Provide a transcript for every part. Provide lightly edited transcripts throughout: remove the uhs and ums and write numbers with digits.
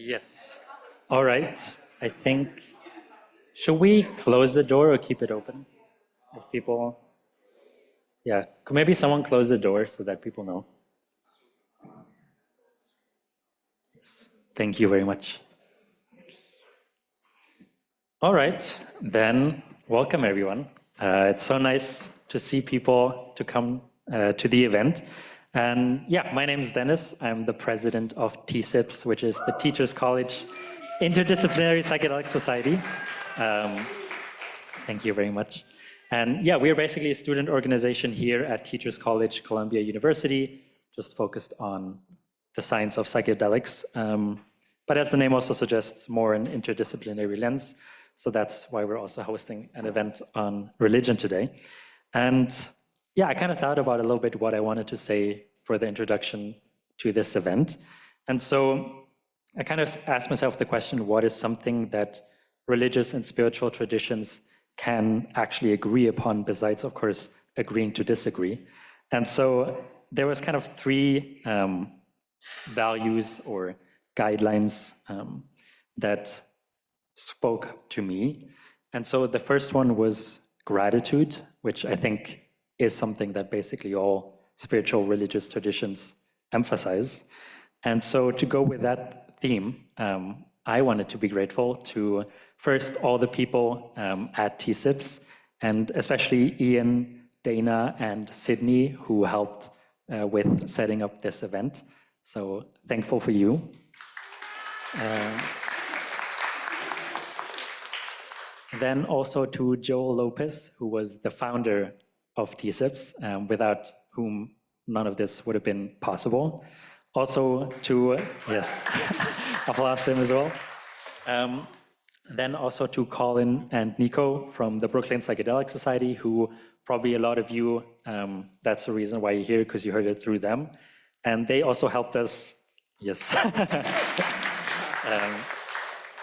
Yes. All right. I think, should we close the door or keep it open? If people, yeah, could maybe someone close the door so that people know? Yes. Thank you very much. All right, then welcome everyone. It's so nice to see people to come to the event. And yeah, my name is Dennis. I'm the president of TSIPS, which is the Teachers College Interdisciplinary Psychedelic Society. Um, Thank you very much. And yeah, we're basically a student organization here at Teachers College, Columbia University, just focused on the science of psychedelics. But as the name also suggests, more an interdisciplinary lens. So that's why we're also hosting an event on religion today. And yeah, I kind of thought about a little bit what I wanted to say for the introduction to this event. And so I kind of asked myself the question, what is something that religious and spiritual traditions can actually agree upon, besides, of course, agreeing to disagree? And so there was kind of three values or guidelines that spoke to me. And so the first one was gratitude, which I think is something that basically all spiritual religious traditions emphasize. And so to go with that theme, I wanted to be grateful to first all the people at TSIPS, and especially Ian, Dana, and Sydney, who helped with setting up this event. So thankful for you. Then also to Joel Lopez, who was the founder of TSIPS, without whom none of this would have been possible. Also to, yes, applause to him as well. Then also to Colin and Nico from the Brooklyn Psychedelic Society, who probably a lot of you, that's the reason why you're here, because you heard it through them. And they also helped us, yes.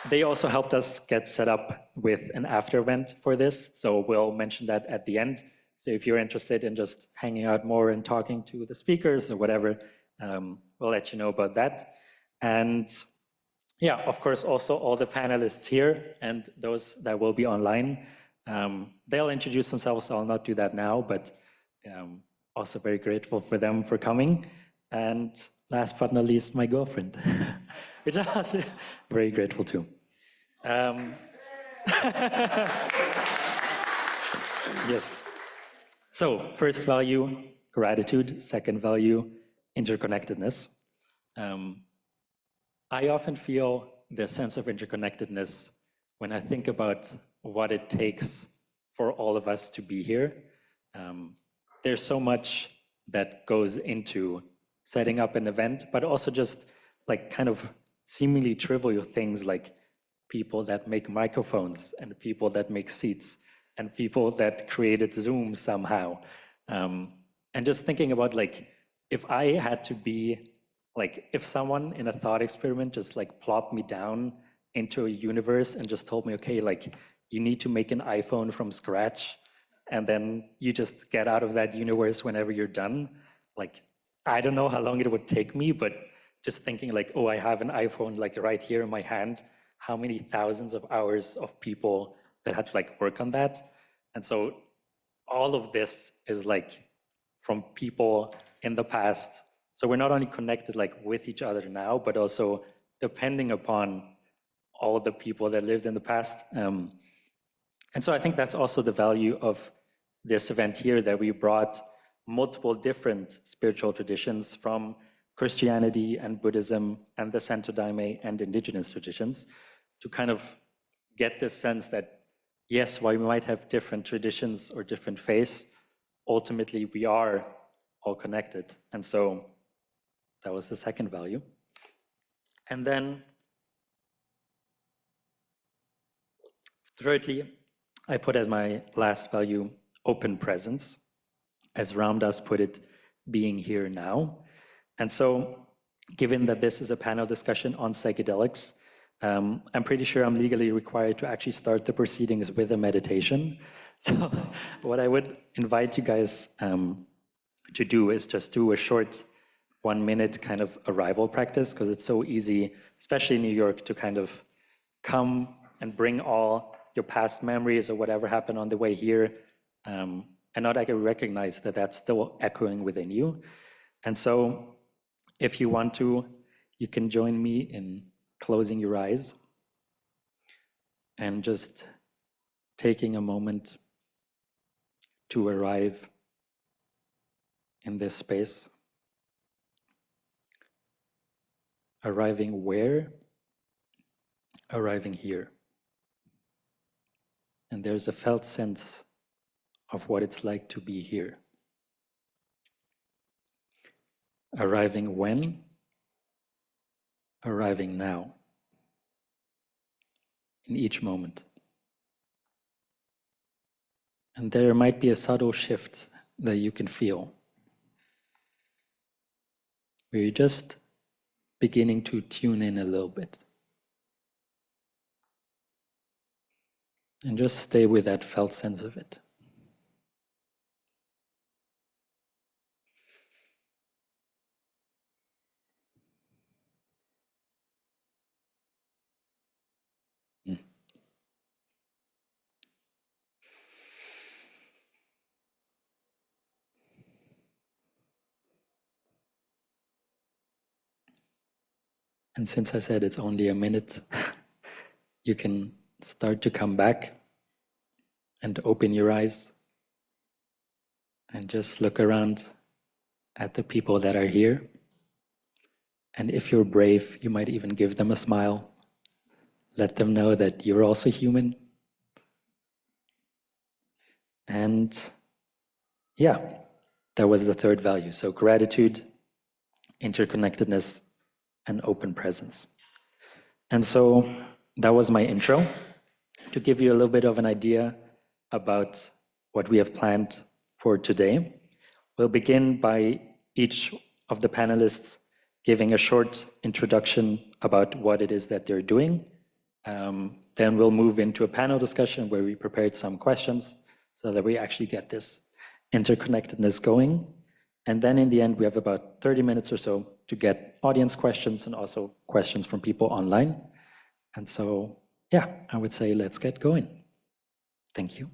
They also helped us get set up with an after event for this. So we'll mention that at the end. So if you're interested in just hanging out more and talking to the speakers or whatever, we'll let you know about that. And yeah, of course, also all the panelists here and those that will be online. They'll introduce themselves, so I'll not do that now, but also very grateful for them for coming. And last but not least, my girlfriend, which I'm also very grateful to. Yes. So first value, gratitude. Second value, interconnectedness. I often feel this sense of interconnectedness when I think about what it takes for all of us to be here. There's so much that goes into setting up an event, but also just like kind of seemingly trivial things like people that make microphones and people that make seats and people that created Zoom somehow. And just thinking about like, if I had to be, like if someone in a thought experiment just like plopped me down into a universe and just told me, okay, like you need to make an iPhone from scratch and then you just get out of that universe whenever you're done. Like, I don't know how long it would take me, but just thinking like, oh, I have an iPhone like right here in my hand, how many thousands of hours of people that had to like work on that. And so all of this is like from people in the past. So we're not only connected like with each other now, but also depending upon all the people that lived in the past. And so I think that's also the value of this event here, that we brought multiple different spiritual traditions from Christianity and Buddhism and the Santo Daime and indigenous traditions to kind of get this sense that, yes, while we might have different traditions or different faiths, ultimately we are all connected. And so that was the second value. And then thirdly, I put as my last value, open presence, as Ramdas put it, being here now. And so given that this is a panel discussion on psychedelics, I'm pretty sure I'm legally required to actually start the proceedings with a meditation. So what I would invite you guys to do is just do a short 1 minute kind of arrival practice, because it's so easy, especially in New York, to kind of come and bring all your past memories or whatever happened on the way here, and not actually recognize that that's still echoing within you. And so if you want to, you can join me in closing your eyes and just taking a moment to arrive in this space. Arriving where? Arriving here. And there's a felt sense of what it's like to be here. Arriving when? Arriving now. In each moment. And there might be a subtle shift that you can feel, where you're just beginning to tune in a little bit. And just stay with that felt sense of it. And since I said it's only a minute, you can start to come back and open your eyes and just look around at the people that are here. And if you're brave, you might even give them a smile. Let them know that you're also human. And yeah, that was the third value. So gratitude, interconnectedness, and open presence. And so that was my intro to give you a little bit of an idea about what we have planned for today. We'll begin by each of the panelists giving a short introduction about what it is that they're doing. Then we'll move into a panel discussion where we prepared some questions so that we actually get this interconnectedness going. And then in the end, we have about 30 minutes or so to get audience questions and also questions from people online. And so, yeah, I would say let's get going. Thank you.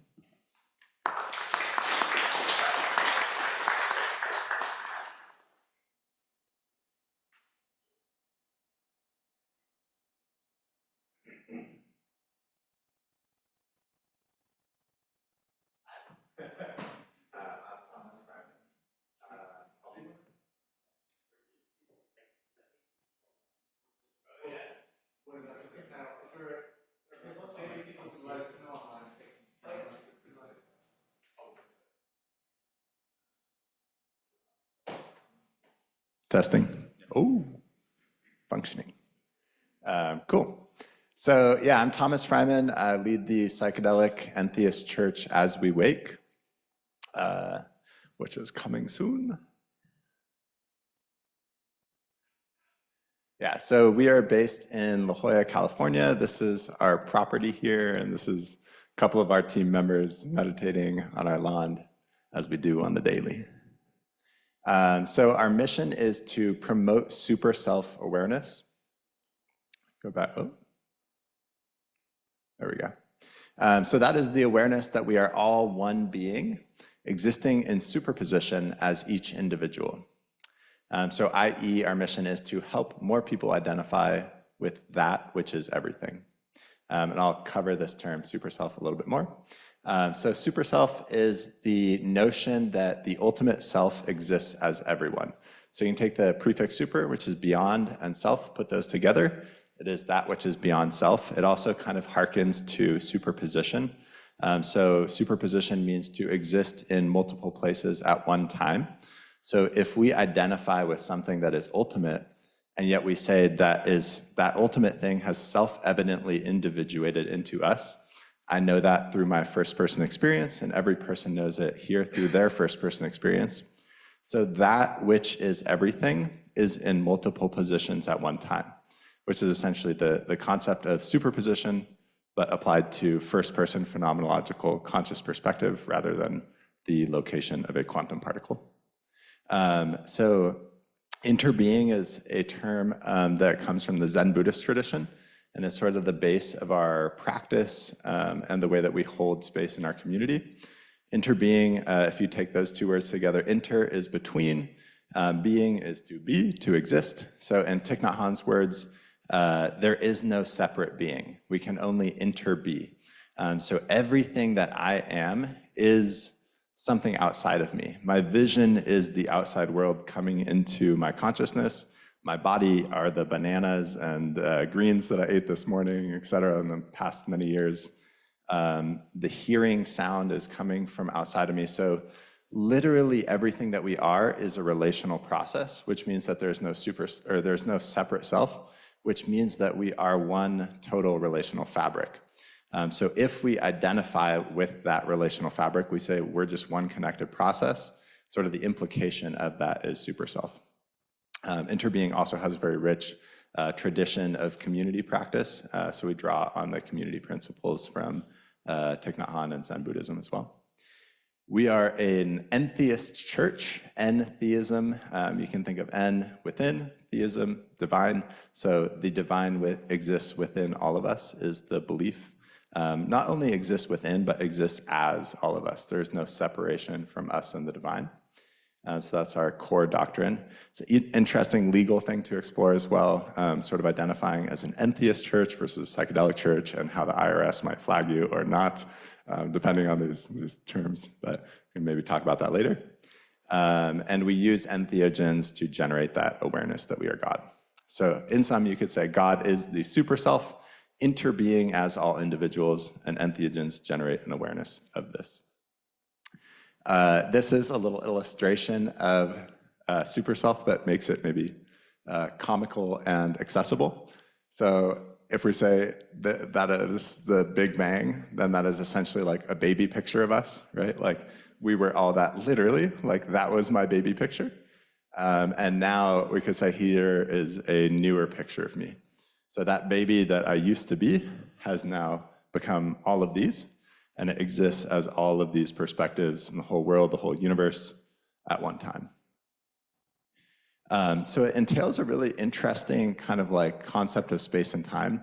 Testing. Oh, functioning. Cool. So yeah, I'm Thomas Fryman. I lead the Psychedelic and Theist Church As We Wake, which is coming soon. Yeah, so we are based in La Jolla, California. This is our property here, and this is a couple of our team members meditating on our lawn as we do on the daily. So our mission is to promote super self-awareness. Go back. Oh, there we go. So that is the awareness that we are all one being, existing in superposition as each individual. So i.e., our mission is to help more people identify with that which is everything. And I'll cover this term, super self, a little bit more. So super self is the notion that the ultimate self exists as everyone. So you can take the prefix super, which is beyond, and self, put those together. It is that which is beyond self. It also kind of harkens to superposition. So superposition means to exist in multiple places at one time. So if we identify with something that is ultimate, and yet we say that ultimate thing has self-evidently individuated into us, I know that through my first-person experience, and every person knows it here through their first-person experience. So that which is everything is in multiple positions at one time, which is essentially the concept of superposition, but applied to first-person phenomenological conscious perspective rather than the location of a quantum particle. So Interbeing is a term that comes from the Zen Buddhist tradition, and is sort of the base of our practice and the way that we hold space in our community. Interbeing, if you take those two words together, inter is between, being is to be, to exist. So in Thich Nhat Hanh's words, there is no separate being. We can only interbe. So everything that I am is something outside of me. My vision is the outside world coming into my consciousness. My body are the bananas and greens that I ate this morning, et cetera, in the past many years. The hearing sound is coming from outside of me. So literally everything that we are is a relational process, which means that there's no separate self, which means that we are one total relational fabric. So if we identify with that relational fabric, we say we're just one connected process. Sort of the implication of that is super self. Interbeing also has a very rich tradition of community practice. So we draw on the community principles from Thich Nhat Hanh and Zen Buddhism as well. We are an entheist church. Entheism, you can think of en, within, theism, divine. So the divine exists within all of us is the belief. Not only exists within, but exists as all of us. There's no separation from us and the divine. So that's our core doctrine. It's an interesting legal thing to explore as well, sort of identifying as an entheist church versus psychedelic church and how the IRS might flag you or not, depending on these terms, but we can maybe talk about that later. And we use entheogens to generate that awareness that we are God. So in sum, you could say God is the super self, interbeing as all individuals, and entheogens generate an awareness of this. This is a little illustration of super self that makes it maybe comical and accessible. So if we say that is the Big Bang, then that is essentially like a baby picture of us, right? Like we were all that literally, like that was my baby picture. And now we could say here is a newer picture of me. So that baby that I used to be has now become all of these, and it exists as all of these perspectives in the whole world, the whole universe at one time. So it entails a really interesting kind of like concept of space and time.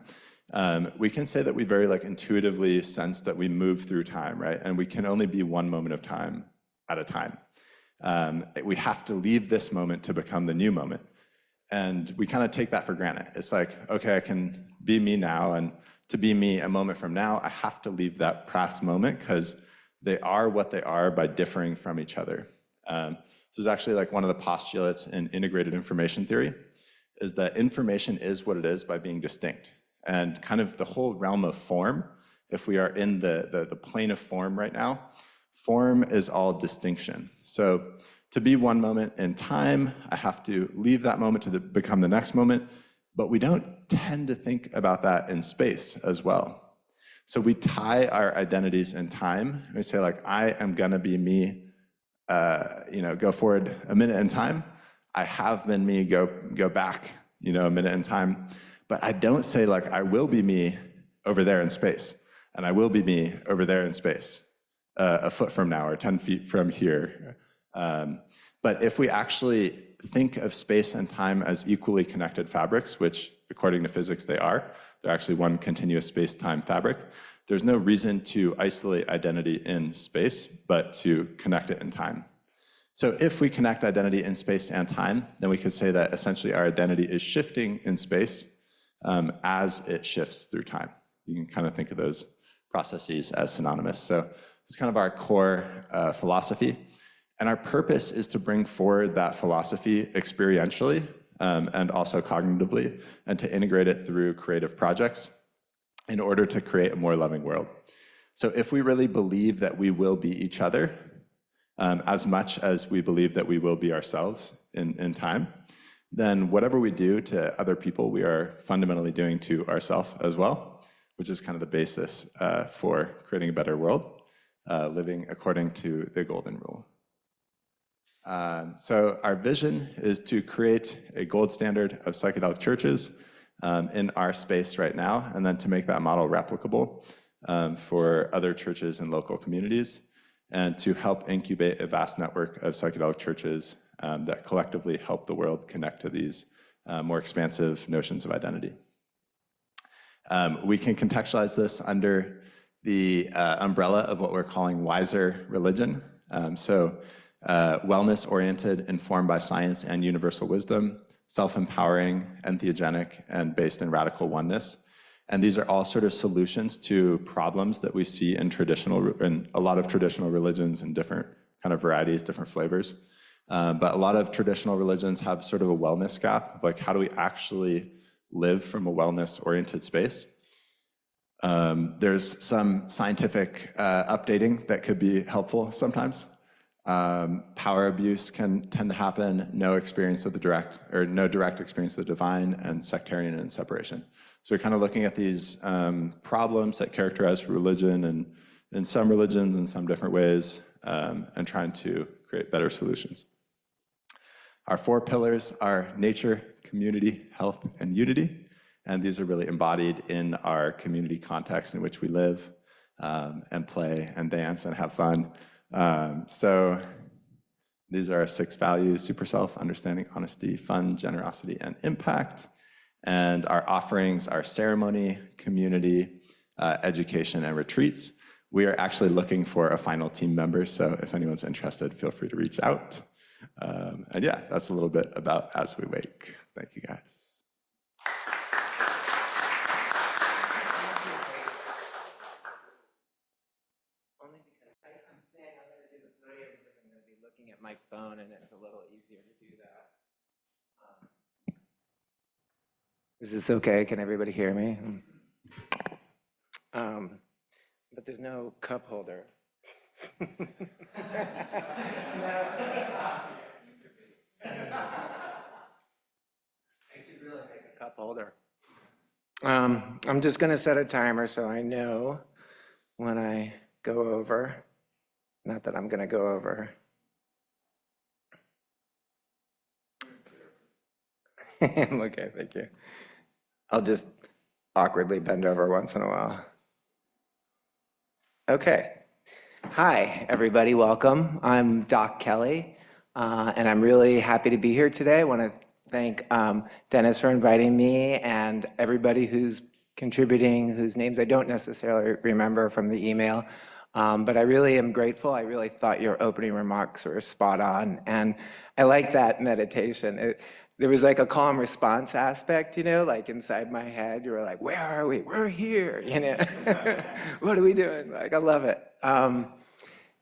We can say that we very like intuitively sense that we move through time, right? And we can only be one moment of time at a time. We have to leave this moment to become the new moment. And we kind of take that for granted. It's like, okay, I can be me now, and to be me a moment from now, I have to leave that past moment because they are what they are by differing from each other. So it's actually like one of the postulates in integrated information theory is that information is what it is by being distinct. And kind of the whole realm of form, if we are in the plane of form right now, form is all distinction. So to be one moment in time, I have to leave that moment to become the next moment, but we don't tend to think about that in space as well. So we tie our identities in time, and we say like, I am gonna be me, go forward a minute in time. I have been me, go back, a minute in time. But I don't say like, I will be me over there in space, and I will be me over there in space, a foot from now or 10 feet from here. But if we actually think of space and time as equally connected fabrics, which according to physics they're actually one continuous space-time fabric, there's no reason to isolate identity in space, but to connect it in time. So if we connect identity in space and time, then we could say that essentially our identity is shifting in space as it shifts through time. You can kind of think of those processes as synonymous. So it's kind of our core philosophy. And our purpose is to bring forward that philosophy experientially and also cognitively, and to integrate it through creative projects in order to create a more loving world. So if we really believe that we will be each other as much as we believe that we will be ourselves in time, then whatever we do to other people, we are fundamentally doing to ourselves as well, which is kind of the basis for creating a better world, living according to the golden rule. So our vision is to create a gold standard of psychedelic churches in our space right now, and then to make that model replicable for other churches and local communities, and to help incubate a vast network of psychedelic churches that collectively help the world connect to these more expansive notions of identity. We can contextualize this under the umbrella of what we're calling wiser religion. Wellness-oriented, informed by science and universal wisdom, self-empowering, entheogenic, and based in radical oneness. And these are all sort of solutions to problems that we see in a lot of traditional religions in different kind of varieties, different flavors. But a lot of traditional religions have sort of a wellness gap, like how do we actually live from a wellness-oriented space? There's some scientific updating that could be helpful sometimes. Power abuse can tend to happen, no direct experience of the divine, and sectarian and separation. So we're kind of looking at these problems that characterize religion and in some religions in some different ways, and trying to create better solutions. Our 4 pillars are nature, community, health, and unity. And these are really embodied in our community context in which we live and play and dance and have fun. So these are our 6 values: super self, understanding, honesty, fun, generosity, and impact. And our offerings are ceremony, community, education, and retreats. We are actually looking for a final team member, so if anyone's interested, feel free to reach out. And yeah, that's a little bit about As We Wake. Thank you, guys. Looking at my phone, and it's a little easier to do that. Is this okay? Can everybody hear me? But there's no cup holder. I should really make a cup holder. I'm just going to set a timer so I know when I go over. Not that I'm going to go over. Okay, thank you. I'll just awkwardly bend over once in a while. Okay. Hi, everybody. Welcome. I'm Doc Kelly, and I'm really happy to be here today. I want to thank Dennis for inviting me and everybody who's contributing, whose names I don't necessarily remember from the email. But I really am grateful. I really thought your opening remarks were spot on. And I like that meditation. There was like a calm response aspect, you know, like inside my head, you were like, where are we? We're here, you know. What are we doing? Like, I love it.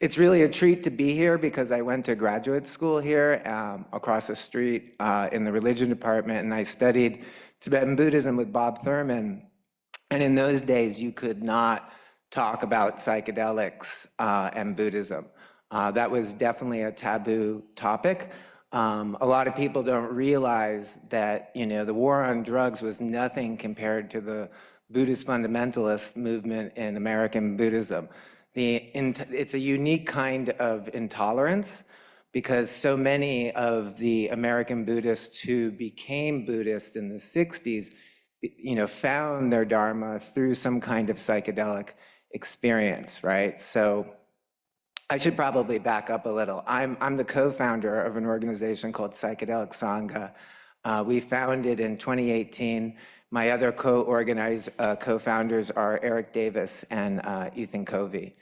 It's really a treat to be here because I went to graduate school here across the street in the religion department, and I studied Tibetan Buddhism with Bob Thurman. And in those days, you could not talk about psychedelics and Buddhism. That was definitely a taboo topic. A lot of people don't realize that, you know, the war on drugs was nothing compared to the Buddhist fundamentalist movement in American Buddhism. It's a unique kind of intolerance because so many of the American Buddhists who became Buddhist in the 60s, you know, found their Dharma through some kind of psychedelic experience, right? So I should probably back up a little. I'm the co-founder of an organization called Psychedelic Sangha. We founded in 2018. My other co-founders are Eric Davis and Ethan Covey.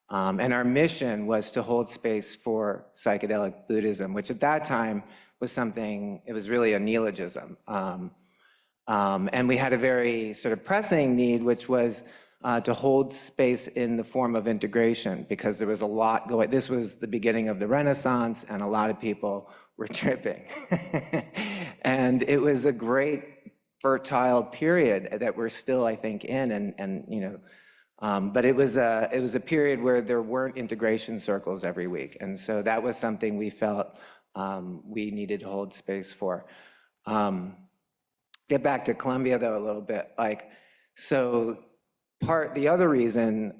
And our mission was to hold space for psychedelic Buddhism, which at that time was something, it was really a neologism. And we had a very sort of pressing need, which was to hold space in the form of integration, because there was a lot going. This was the beginning of the Renaissance, and a lot of people were tripping. And it was a great fertile period that we're still, I think, in, and you know, but it was a period where there weren't integration circles every week, and so that was something we felt we needed to hold space for. Get back to Colombia though a little bit, like, so the other reason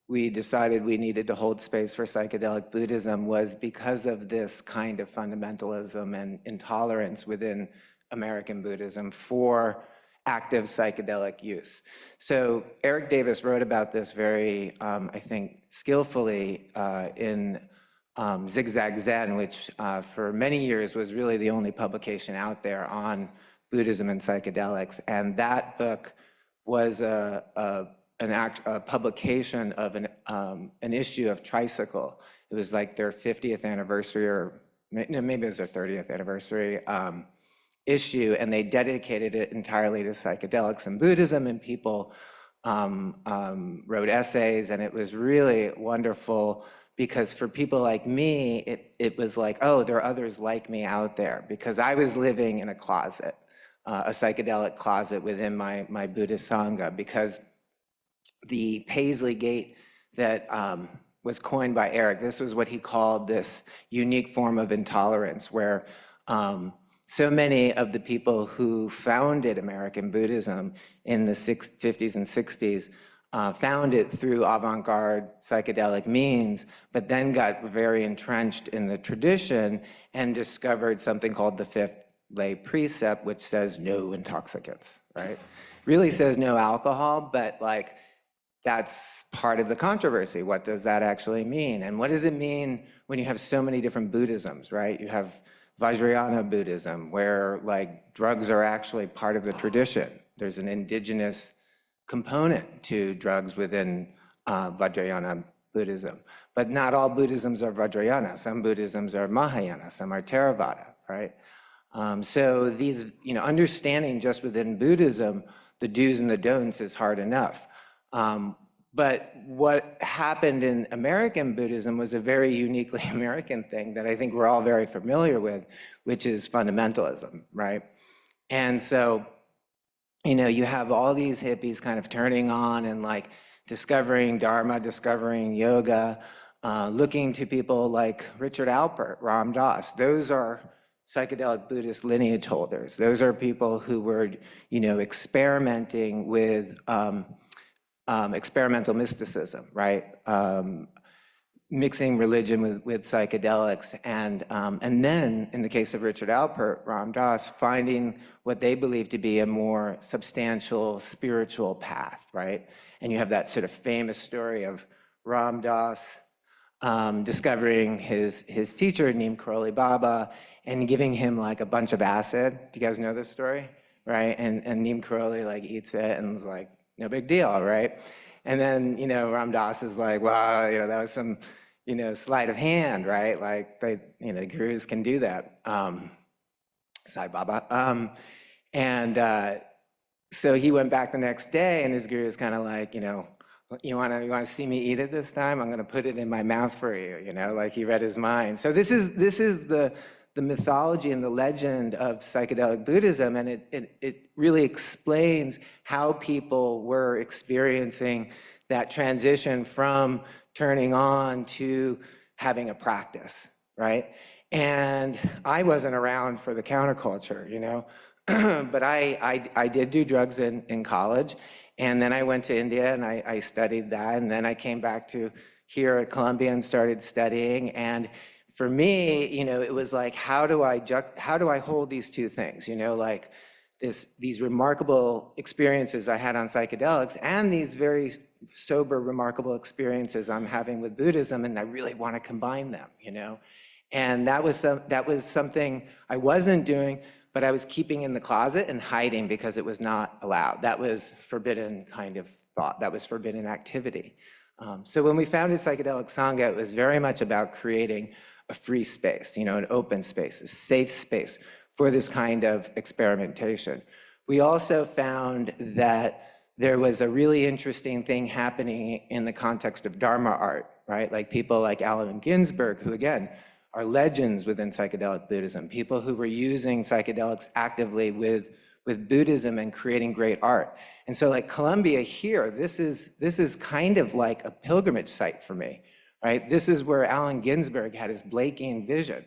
we decided we needed to hold space for psychedelic Buddhism was because of this kind of fundamentalism and intolerance within American Buddhism for active psychedelic use. So Eric Davis wrote about this very, I think, skillfully in Zigzag Zen, which for many years was really the only publication out there on Buddhism and psychedelics. And that book was a publication of an issue of Tricycle. It was like their 50th anniversary, or maybe it was their 30th anniversary issue, and they dedicated it entirely to psychedelics and Buddhism, and people wrote essays, and it was really wonderful because for people like me, it was like, oh, there are others like me out there, because I was living in a closet, a psychedelic closet within my Buddhist Sangha, because the Paisley Gate that was coined by Eric, this was what he called this unique form of intolerance, where so many of the people who founded American Buddhism in the 50s and 60s found it through avant-garde psychedelic means, but then got very entrenched in the tradition and discovered something called the fifth lay precept, which says no intoxicants, right? Really says no alcohol, but like that's part of the controversy. What does that actually mean? And what does it mean when you have so many different Buddhisms, right? You have Vajrayana Buddhism, where like drugs are actually part of the tradition. There's an indigenous component to drugs within Vajrayana Buddhism. But not all Buddhisms are Vajrayana. Some Buddhisms are Mahayana, some are Theravada, right? So these, understanding just within Buddhism, the do's and the don'ts is hard enough. But what happened in American Buddhism was a very uniquely American thing that I think we're all very familiar with, which is fundamentalism, right? And so, you have all these hippies kind of turning on and like discovering Dharma, discovering yoga, looking to people like Richard Alpert, Ram Dass. Those are psychedelic Buddhist lineage holders. Those are people who were, experimenting with experimental mysticism, right? Mixing religion with psychedelics, and then in the case of Richard Alpert, Ram Dass, finding what they believe to be a more substantial spiritual path, right? And you have that sort of famous story of Ram Dass discovering his teacher, Neem Karoli Baba, and giving him like a bunch of acid. Do you guys know this story? Right? And Neem Karoli like eats it and is like, no big deal, right? And then, Ram Dass is like, well, that was some, sleight of hand, right? Like they, gurus can do that. Sai Baba. So he went back the next day, and his guru is kind of like, you want to see me eat it this time? I'm going to put it in my mouth for you, like he read his mind. So this is the mythology and the legend of psychedelic Buddhism, and it really explains how people were experiencing that transition from turning on to having a practice, right? And I wasn't around for the counterculture, but I did do drugs in college, and then I went to India and I studied that, and then I came back to here at Columbia and started studying. And for me, it was like, how do I hold these two things? Like these remarkable experiences I had on psychedelics and these very sober, remarkable experiences I'm having with Buddhism, and I really want to combine them, And that was something I wasn't doing, but I was keeping in the closet and hiding because it was not allowed. That was forbidden kind of thought. That was forbidden activity. So when we founded Psychedelic Sangha, it was very much about creating a free space, an open space, a safe space for this kind of experimentation. We also found that there was a really interesting thing happening in the context of Dharma art, right? Like people like Allen Ginsberg, who again, are legends within psychedelic Buddhism, people who were using psychedelics actively with Buddhism and creating great art. And so like Columbia here, this is kind of like a pilgrimage site for me, right? This is where Allen Ginsberg had his Blakean vision.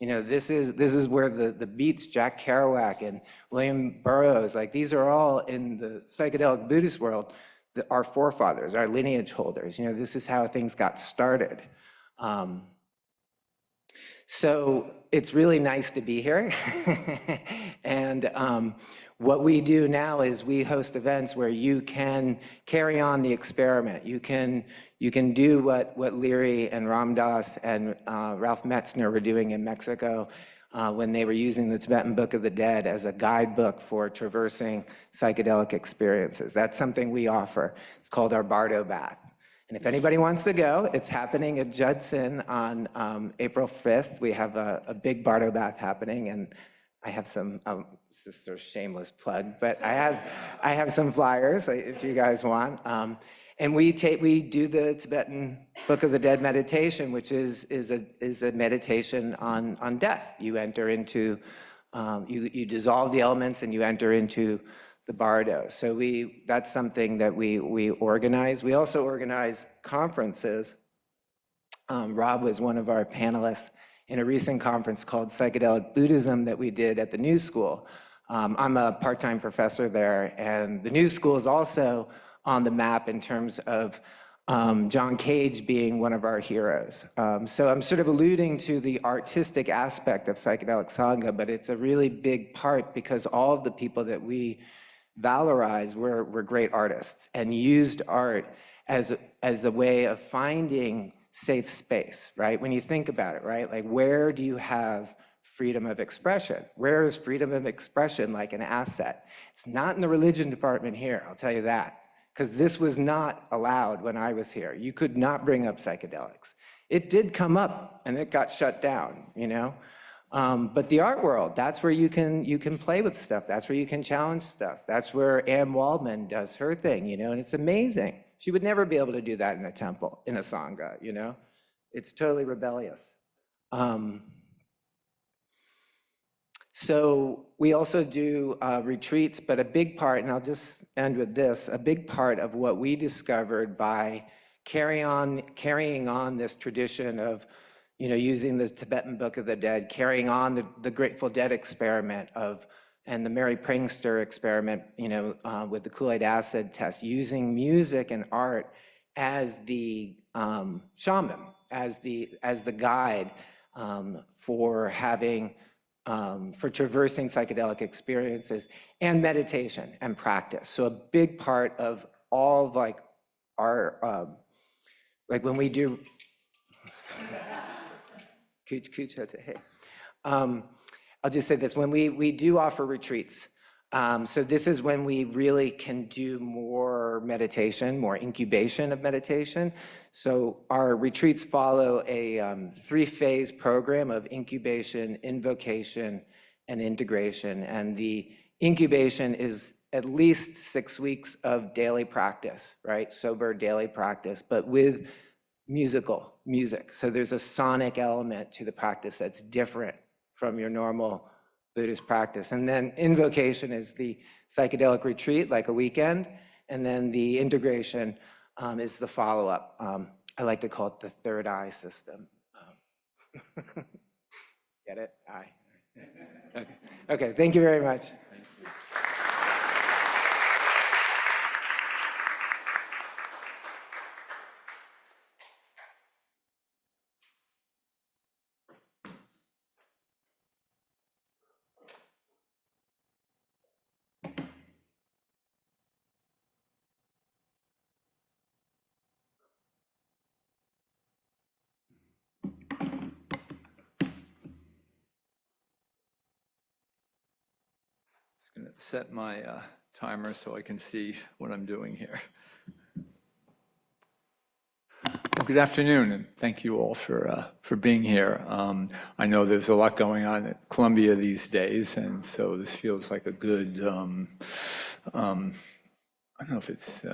This is where the Beats, Jack Kerouac and William Burroughs, like these are all in the psychedelic Buddhist world, our forefathers, our lineage holders. This is how things got started. So it's really nice to be here. And what we do now is we host events where you can carry on the experiment. You can do what Leary and Ram Dass and Ralph Metzner were doing in Mexico when they were using the Tibetan Book of the Dead as a guidebook for traversing psychedelic experiences. That's something we offer. It's called our Bardo Bath. And if anybody wants to go, it's happening at Judson on April 5th. We have a big Bardo Bath happening, and I have some, this is sort of shameless plug, but I have some flyers if you guys want. And we do the Tibetan Book of the Dead meditation, which is a meditation on death. You enter into, you dissolve the elements and you enter into the bardo. So that's something that we organize. We also organize conferences. Rob was one of our panelists in a recent conference called Psychedelic Buddhism that we did at the New School. I'm a part-time professor there, and the New School is also on the map in terms of John Cage being one of our heroes. So I'm sort of alluding to the artistic aspect of psychedelic Sangha, but it's a really big part because all of the people that we valorize were great artists and used art as a way of finding safe space, right? When you think about it, right? Like, where do you have freedom of expression? Where is freedom of expression like an asset? It's not in the religion department here, I'll tell you that, because this was not allowed when I was here. You could not bring up psychedelics. It did come up and it got shut down, you know? But the art world, that's where you can play with stuff. That's where you can challenge stuff. That's where Anne Waldman does her thing, you know, and it's amazing. She would never be able to do that in a temple, in a Sangha, you know? It's totally rebellious. So we also do retreats, but a big part, and I'll just end with this, a big part of what we discovered by carrying on this tradition of, you know, using the Tibetan Book of the Dead, carrying on the Grateful Dead experiment and the Mary Prankster experiment, you know, with the Kool-Aid acid test, using music and art as the shaman, as the guide for having, for traversing psychedelic experiences and meditation and practice. So a big part of all of like our, like when we do, I'll just say this, when we do offer retreats, so this is when we really can do more meditation, more incubation of meditation. So our retreats follow a 3-phase program of incubation, invocation, and integration. And the incubation is at least 6 weeks of daily practice, right? Sober daily practice, but with music. So there's a sonic element to the practice that's different from your normal Buddhist practice. And then invocation is the psychedelic retreat, like a weekend. And then the integration is the follow-up. I like to call it the third eye system. Get it? Eye. Okay, thank you very much. Going to set my timer so I can see what I'm doing here. Well, good afternoon, and thank you all for being here. I know there's a lot going on at Columbia these days, and so this feels like a good, I don't know if it's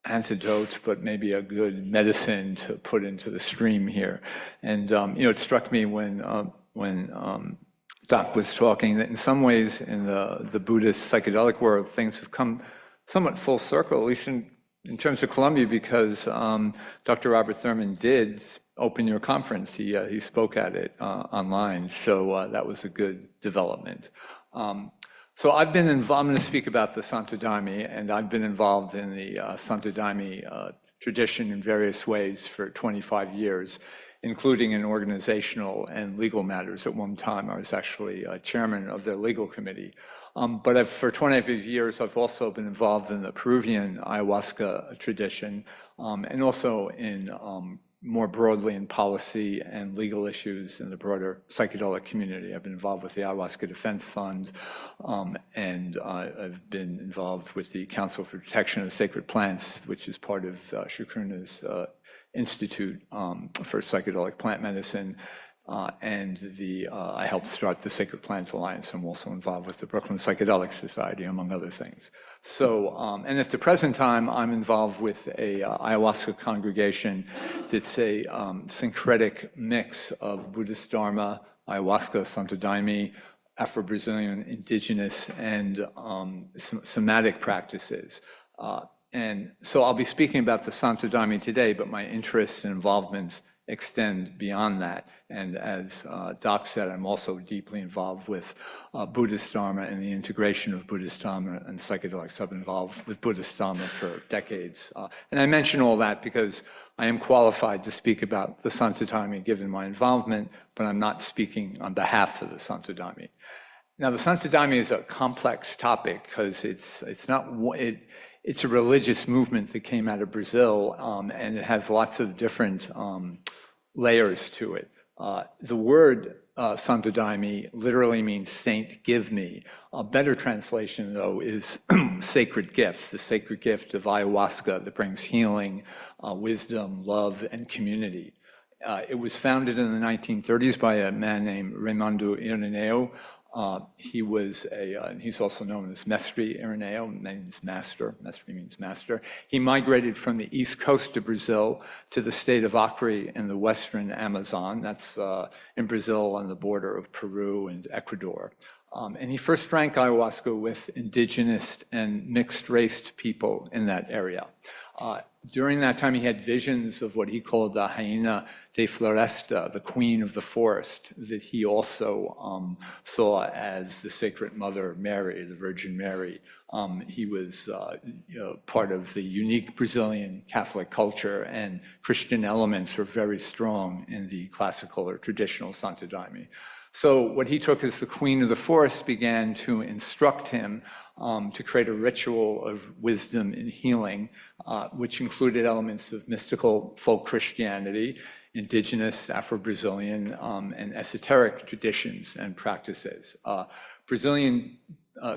antidote, but maybe a good medicine to put into the stream here. And you know, it struck me when Doc was talking that in some ways in the Buddhist psychedelic world, things have come somewhat full circle, at least in terms of Columbia, because Dr. Robert Thurman did open your conference. He spoke at it online, so that was a good development. So I've been involved, I'm going to speak about the Santo Daime, and I've been involved in the Santo Daime tradition in various ways for 25 years. including in organizational and legal matters. At one time, I was actually chairman of their legal committee. But for 25 years, I've also been involved in the Peruvian ayahuasca tradition, and also in more broadly in policy and legal issues in the broader psychedelic community. I've been involved with the Ayahuasca Defense Fund, and I've been involved with the Council for Protection of Sacred Plants, which is part of Shukruna's Institute for Psychedelic Plant Medicine. I helped start the Sacred Plants Alliance. I'm also involved with the Brooklyn Psychedelic Society, among other things. So, and at the present time, I'm involved with a ayahuasca congregation that's a syncretic mix of Buddhist Dharma, ayahuasca, Santo Daime, Afro-Brazilian, indigenous, and somatic practices. And so I'll be speaking about the Santo Daime today, but my interests and involvements extend beyond that. And as Doc said, I'm also deeply involved with Buddhist Dharma and the integration of Buddhist Dharma and psychedelics. I've been involved with Buddhist Dharma for decades. And I mention all that because I am qualified to speak about the Santo Daime given my involvement, but I'm not speaking on behalf of the Santo Daime. Now, the Santo Daime is a complex topic because it's a religious movement that came out of Brazil, and it has lots of different layers to it. The word Santo Daime literally means saint, give me. A better translation, though, is sacred gift, the sacred gift of ayahuasca that brings healing, wisdom, love, and community. It was founded in the 1930s by a man named Raimundo Irineu. He was he's also known as Mestre Irineu, means master. Mestre means master. He migrated from the east coast of Brazil to the state of Acre in the western Amazon. That's in Brazil on the border of Peru and Ecuador. And he first drank ayahuasca with indigenous and mixed-raced people in that area. During that time, he had visions of what he called the Rainha de Floresta, the queen of the forest, that he also saw as the sacred mother Mary, the Virgin Mary. He was part of the unique Brazilian Catholic culture, and Christian elements were very strong in the classical or traditional Santo Daime. So what he took as the queen of the forest began to instruct him to create a ritual of wisdom and healing, which included elements of mystical folk Christianity, indigenous, Afro-Brazilian, and esoteric traditions and practices. Brazilian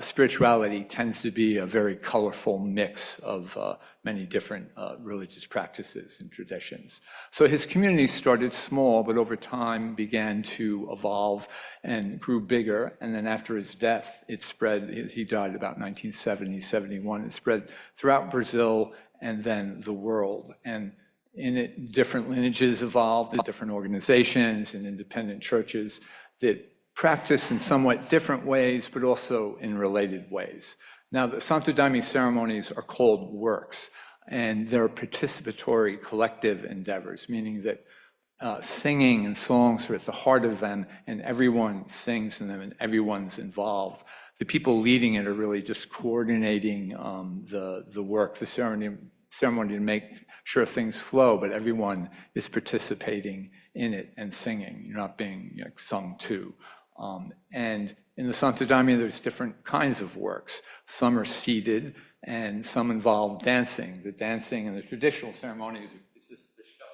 spirituality tends to be a very colorful mix of many different religious practices and traditions. So his community started small, but over time began to evolve and grew bigger. And then after his death, it spread. He died about 1970, 71. It spread throughout Brazil and then the world. And in it, different lineages evolved, different organizations and independent churches that practice in somewhat different ways, but also in related ways. Now, the Santo Daime ceremonies are called works, and they're participatory collective endeavors, meaning that singing and songs are at the heart of them, and everyone sings in them, and everyone's involved. The people leading it are really just coordinating the work, the ceremony to make sure things flow, but everyone is participating in it and singing. You're not being sung to. And in the Santo Daime, there's different kinds of works. Some are seated, and some involve dancing. The dancing in the traditional ceremonies is just the show.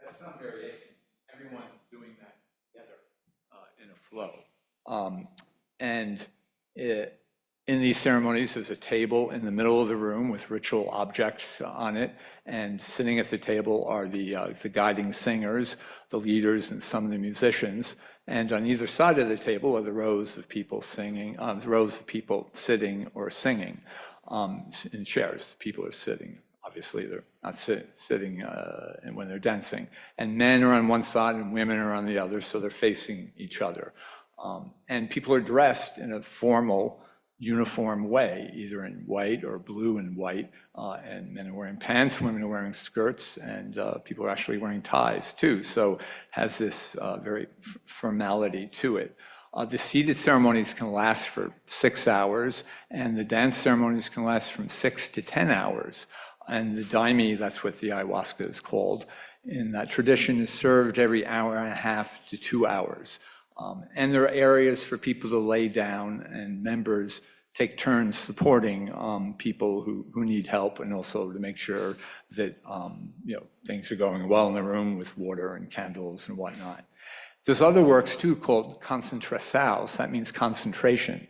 That's some variation. Everyone's doing that together in a flow. In these ceremonies, there's a table in the middle of the room with ritual objects on it, and sitting at the table are the guiding singers, the leaders, and some of the musicians. And on either side of the table are the rows of people singing, rows of people sitting or singing in chairs. People are sitting. Obviously, they're not sitting when they're dancing. And men are on one side and women are on the other, so they're facing each other. And people are dressed in a formal, uniform way, either in white or blue and white, and men are wearing pants, women are wearing skirts, and people are actually wearing ties too. So it has this very formality to it. The seated ceremonies can last for 6 hours, and the dance ceremonies can last from 6 to 10 hours. And the daime, that's what the ayahuasca is called, in that tradition is served every hour and a half to 2 hours. And there are areas for people to lay down, and members take turns supporting people who need help, and also to make sure that things are going well in the room with water and candles and whatnot. There's other works too called concentrações, that means concentration.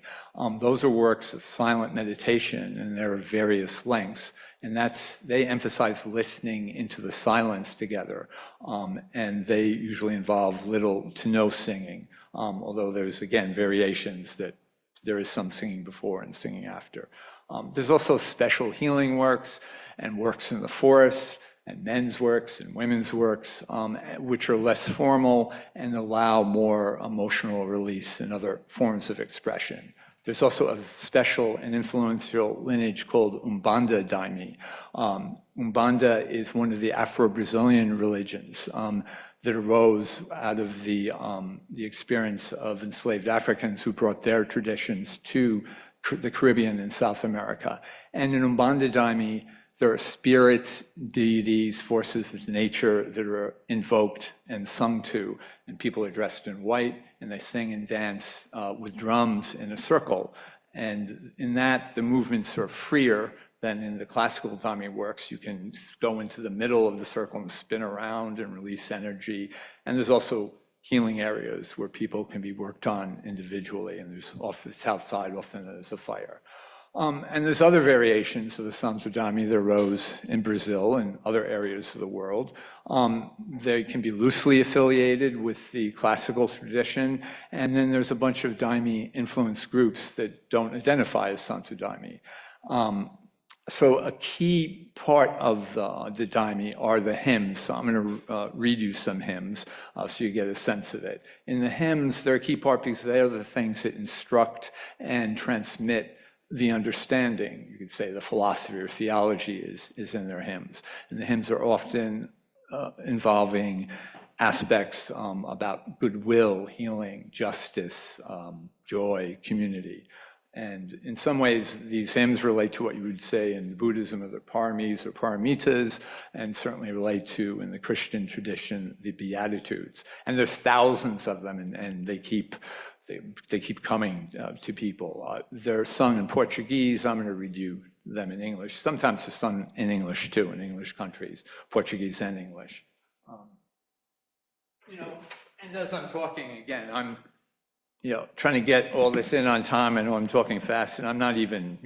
Those are works of silent meditation, and they're of various lengths. And they emphasize listening into the silence together. And they usually involve little to no singing, although there's, again, variations that there is some singing before and singing after. There's also special healing works and works in the forest, and men's works and women's works, which are less formal and allow more emotional release and other forms of expression. There's also a special and influential lineage called Umbanda daime. Umbanda is one of the Afro-Brazilian religions that arose out of the experience of enslaved Africans who brought their traditions to the Caribbean and South America. And in Umbanda daime, there are spirits, deities, forces of nature that are invoked and sung to, and people are dressed in white, and they sing and dance with drums in a circle. And in that, the movements are freer than in the classical daime works. You can go into the middle of the circle and spin around and release energy. And there's also healing areas where people can be worked on individually, and there's off the south side, often there's a fire. And there's other variations of the Santo Daime that arose in Brazil and other areas of the world. They can be loosely affiliated with the classical tradition, and then there's a bunch of daime influence groups that don't identify as Santo Daime. So a key part of the daime are the hymns. So I'm going to read you some hymns so you get a sense of it. In the hymns, they're a key part because they are the things that instruct and transmit the understanding. You could say the philosophy or theology is in their hymns. And the hymns are often involving aspects about goodwill, healing, justice, joy, community. And in some ways, these hymns relate to what you would say in Buddhism of the paramis or paramitas, and certainly relate to, in the Christian tradition, the Beatitudes. And there's thousands of them, and they keep coming to people. They're sung in Portuguese. I'm going to read you them in English. Sometimes they're sung in English too, in English countries, Portuguese and English. And as I'm talking again, I'm trying to get all this in on time. I know I'm talking fast, and I'm not even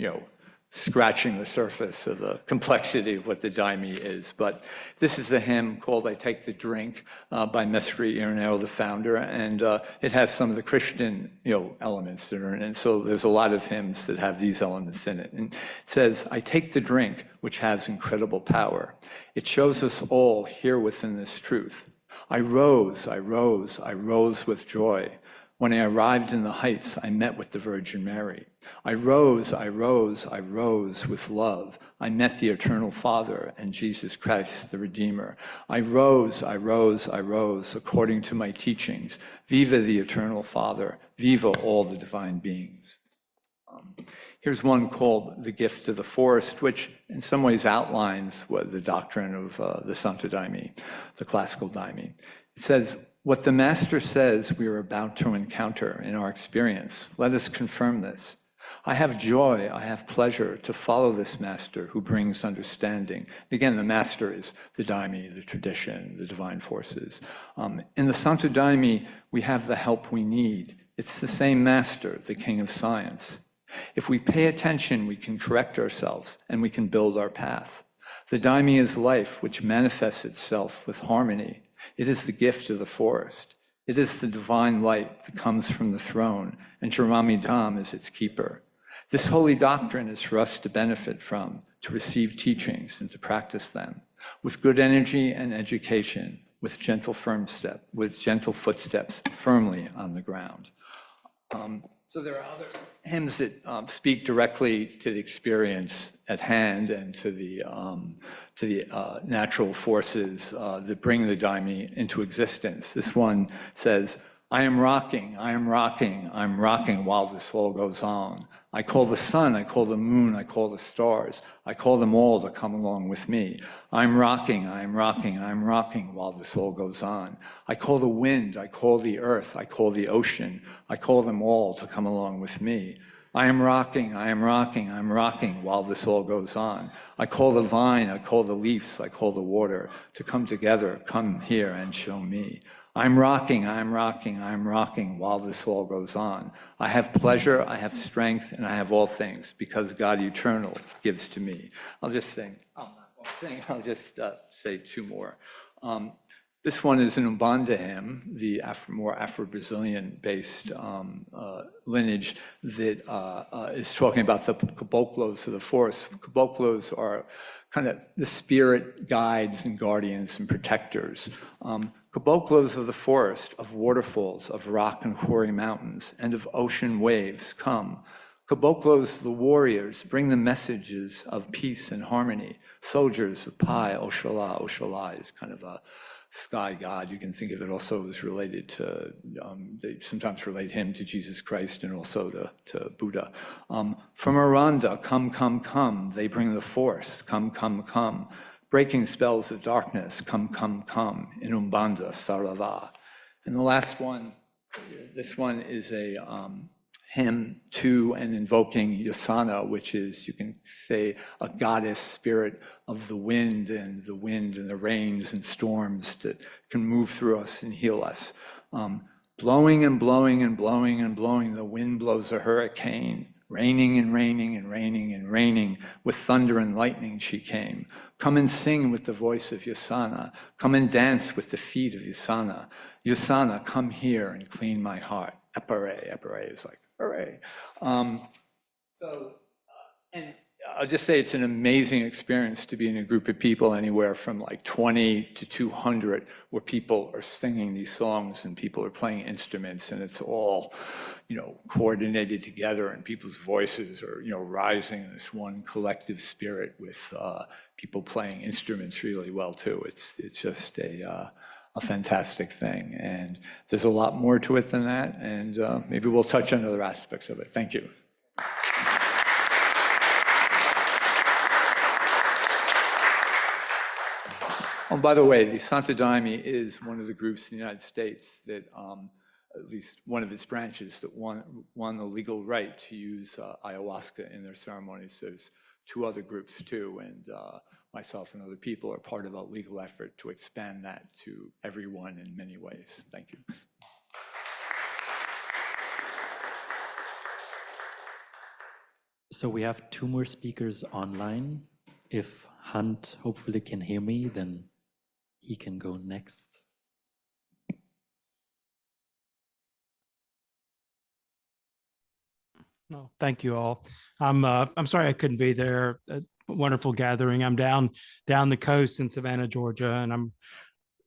scratching the surface of the complexity of what the daime is. But this is a hymn called "I Take the Drink" by Mestre Irineu, the founder, and it has some of the Christian elements that are in it. And so there's a lot of hymns that have these elements in it. And it says, "I take the drink which has incredible power. It shows us all here within this truth. I rose, I rose, I rose with joy. When I arrived in the heights, I met with the Virgin Mary. I rose, I rose, I rose with love. I met the Eternal Father and Jesus Christ, the Redeemer. I rose, I rose, I rose, according to my teachings. Viva the Eternal Father, viva all the divine beings." Here's one called "The Gift of the Forest," which in some ways outlines what the doctrine of the Santo Daime, the classical daime. It says, "What the Master says we are about to encounter in our experience, let us confirm this. I have joy, I have pleasure to follow this Master who brings understanding." Again, the Master is the daime, the tradition, the divine forces. In the Santo Daime, we have the help we need. It's the same Master, the King of Science. If we pay attention, we can correct ourselves and we can build our path. The daime is life, which manifests itself with harmony. It is the gift of the forest. It is the divine light that comes from the throne, and Jarami Dham is its keeper. This holy doctrine is for us to benefit from, to receive teachings and to practice them, with good energy and education, with gentle footsteps firmly on the ground. So there are other hymns that speak directly to the experience at hand and to the natural forces that bring the daime into existence. This one says, I am rocking, I'm rocking while this all goes on. I call the sun, I call the moon, I call the stars. I call them all to come along with me. I'm rocking while this all goes on. I call the wind, I call the earth, I call the ocean. I call them all to come along with me. I am rocking while this all goes on. I call the vine, I call the leaves, I call the water to come together, come here and show me. I'm rocking while this all goes on. I have pleasure, I have strength, and I have all things because God eternal gives to me. I'll just sing. I'll just say two more. This one is an Umbanda hymn, the more Afro-Brazilian based lineage that is talking about the caboclos of the forest. Caboclos are kind of the spirit guides and guardians and protectors. Caboclos of the forest, of waterfalls, of rock and hoary mountains, and of ocean waves come. Caboclos, the warriors, bring the messages of peace and harmony. Soldiers of Pai, Oshala. Oshala is kind of a sky god. You can think of it also as related to, they sometimes relate him to Jesus Christ and also to Buddha. From Aranda, come, they bring the force, come. Breaking spells of darkness, come, in Umbanda, Sarava. And the last one, this one is a hymn to and invoking Yasana, which is, you can say, a goddess spirit of the wind and the rains and storms that can move through us and heal us. Blowing and blowing and blowing and blowing, the wind blows a hurricane. Raining and raining and raining and raining, with thunder and lightning she came. Come and sing with the voice of Yasana. Come and dance with the feet of Yasana. Yasana, come here and clean my heart. Epare is like, hooray. And I'll just say it's an amazing experience to be in a group of people anywhere from like 20 to 200 where people are singing these songs and people are playing instruments and it's all, coordinated together and people's voices are, rising in this one collective spirit with people playing instruments really well too. It's just a fantastic thing. And there's a lot more to it than that. And maybe we'll touch on other aspects of it. Thank you. Oh, by the way, the Santo Daime is one of the groups in the United States that, at least one of its branches, that won the legal right to use ayahuasca in their ceremonies. There's two other groups too, and myself and other people are part of a legal effort to expand that to everyone in many ways. Thank you. So we have two more speakers online. If Hunt hopefully can hear me, then he can go next. No, thank you all. I'm sorry I couldn't be there. A wonderful gathering. I'm down the coast in Savannah, Georgia, and I'm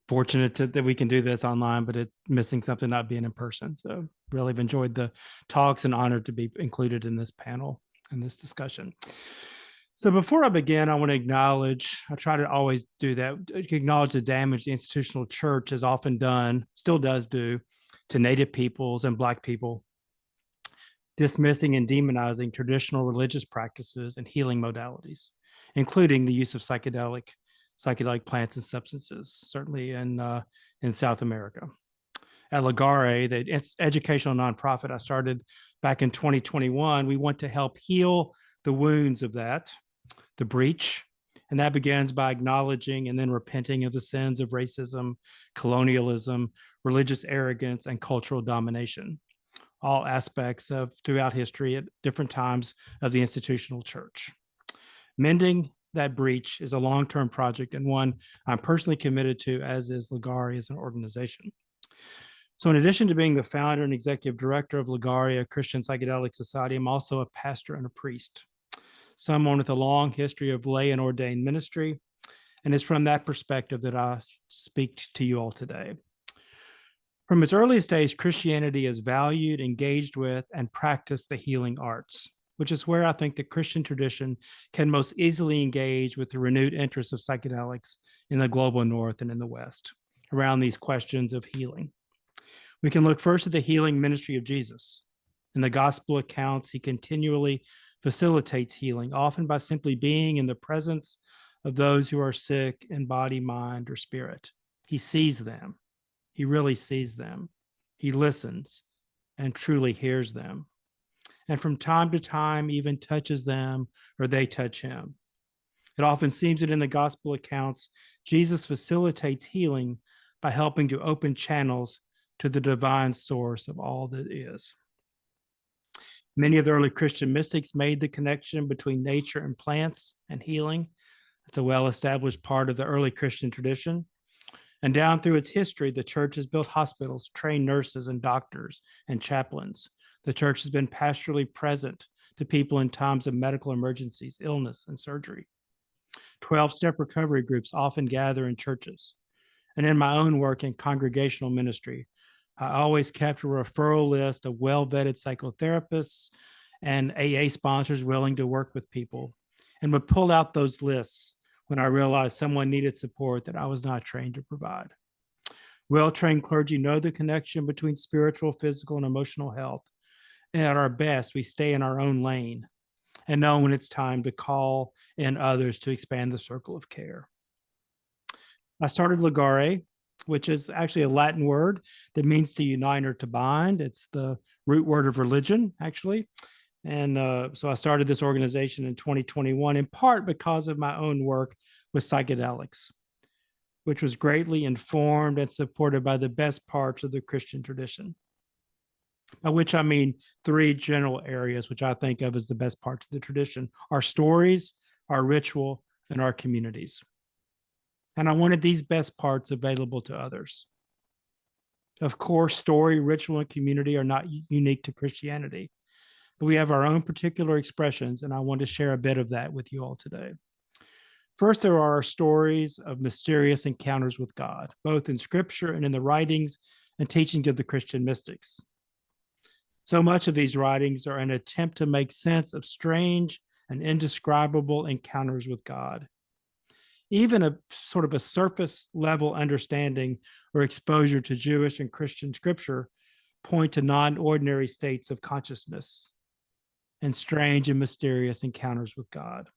fortunate that we can do this online, but it's missing something not being in person. So really have enjoyed the talks and honored to be included in this panel and this discussion. So before I begin, I want to acknowledge, I try to always do that, acknowledge the damage the institutional church has often done, still does do, to Native peoples and Black people, dismissing and demonizing traditional religious practices and healing modalities, including the use of psychedelic plants and substances, certainly in South America. At Ligare, the educational nonprofit I started back in 2021, we want to help heal the wounds of that, the breach, and that begins by acknowledging and then repenting of the sins of racism, colonialism, religious arrogance, and cultural domination, all aspects of throughout history at different times of the institutional church. Mending that breach is a long-term project and one I'm personally committed to, as is Ligare as an organization. So in addition to being the founder and executive director of Ligare, a Christian psychedelic society, I'm also a pastor and a priest, someone with a long history of lay and ordained ministry. And it's from that perspective that I speak to you all today. From its earliest days, Christianity has valued, engaged with, and practiced the healing arts, which is where I think the Christian tradition can most easily engage with the renewed interest of psychedelics in the global north and in the west around these questions of healing. We can look first at the healing ministry of Jesus. In the gospel accounts, he continually facilitates healing, often by simply being in the presence of those who are sick in body, mind, or spirit. He sees them. He really sees them. He listens and truly hears them. And from time to time, even touches them or they touch him. It often seems that in the gospel accounts, Jesus facilitates healing by helping to open channels to the divine source of all that is. Many of the early Christian mystics made the connection between nature and plants and healing. It's a well-established part of the early Christian tradition. And down through its history, the church has built hospitals, trained nurses and doctors and chaplains. The church has been pastorally present to people in times of medical emergencies, illness, and surgery. 12-step recovery groups often gather in churches. And in my own work in congregational ministry, I always kept a referral list of well-vetted psychotherapists and AA sponsors willing to work with people, and would pull out those lists when I realized someone needed support that I was not trained to provide. Well-trained clergy know the connection between spiritual, physical, and emotional health. And at our best, we stay in our own lane and know when it's time to call in others to expand the circle of care. I started Ligare, which is actually a Latin word that means to unite or to bind. It's the root word of religion, actually. And so I started this organization in 2021, in part because of my own work with psychedelics, which was greatly informed and supported by the best parts of the Christian tradition. By which I mean three general areas, which I think of as the best parts of the tradition: our stories, our ritual, and our communities. And I wanted these best parts available to others. Of course, story, ritual, and community are not unique to Christianity, but we have our own particular expressions, and I want to share a bit of that with you all today. First, there are our stories of mysterious encounters with God, both in scripture and in the writings and teachings of the Christian mystics. So much of these writings are an attempt to make sense of strange and indescribable encounters with God. Even a sort of a surface level understanding or exposure to Jewish and Christian scripture point to non-ordinary states of consciousness and strange and mysterious encounters with God.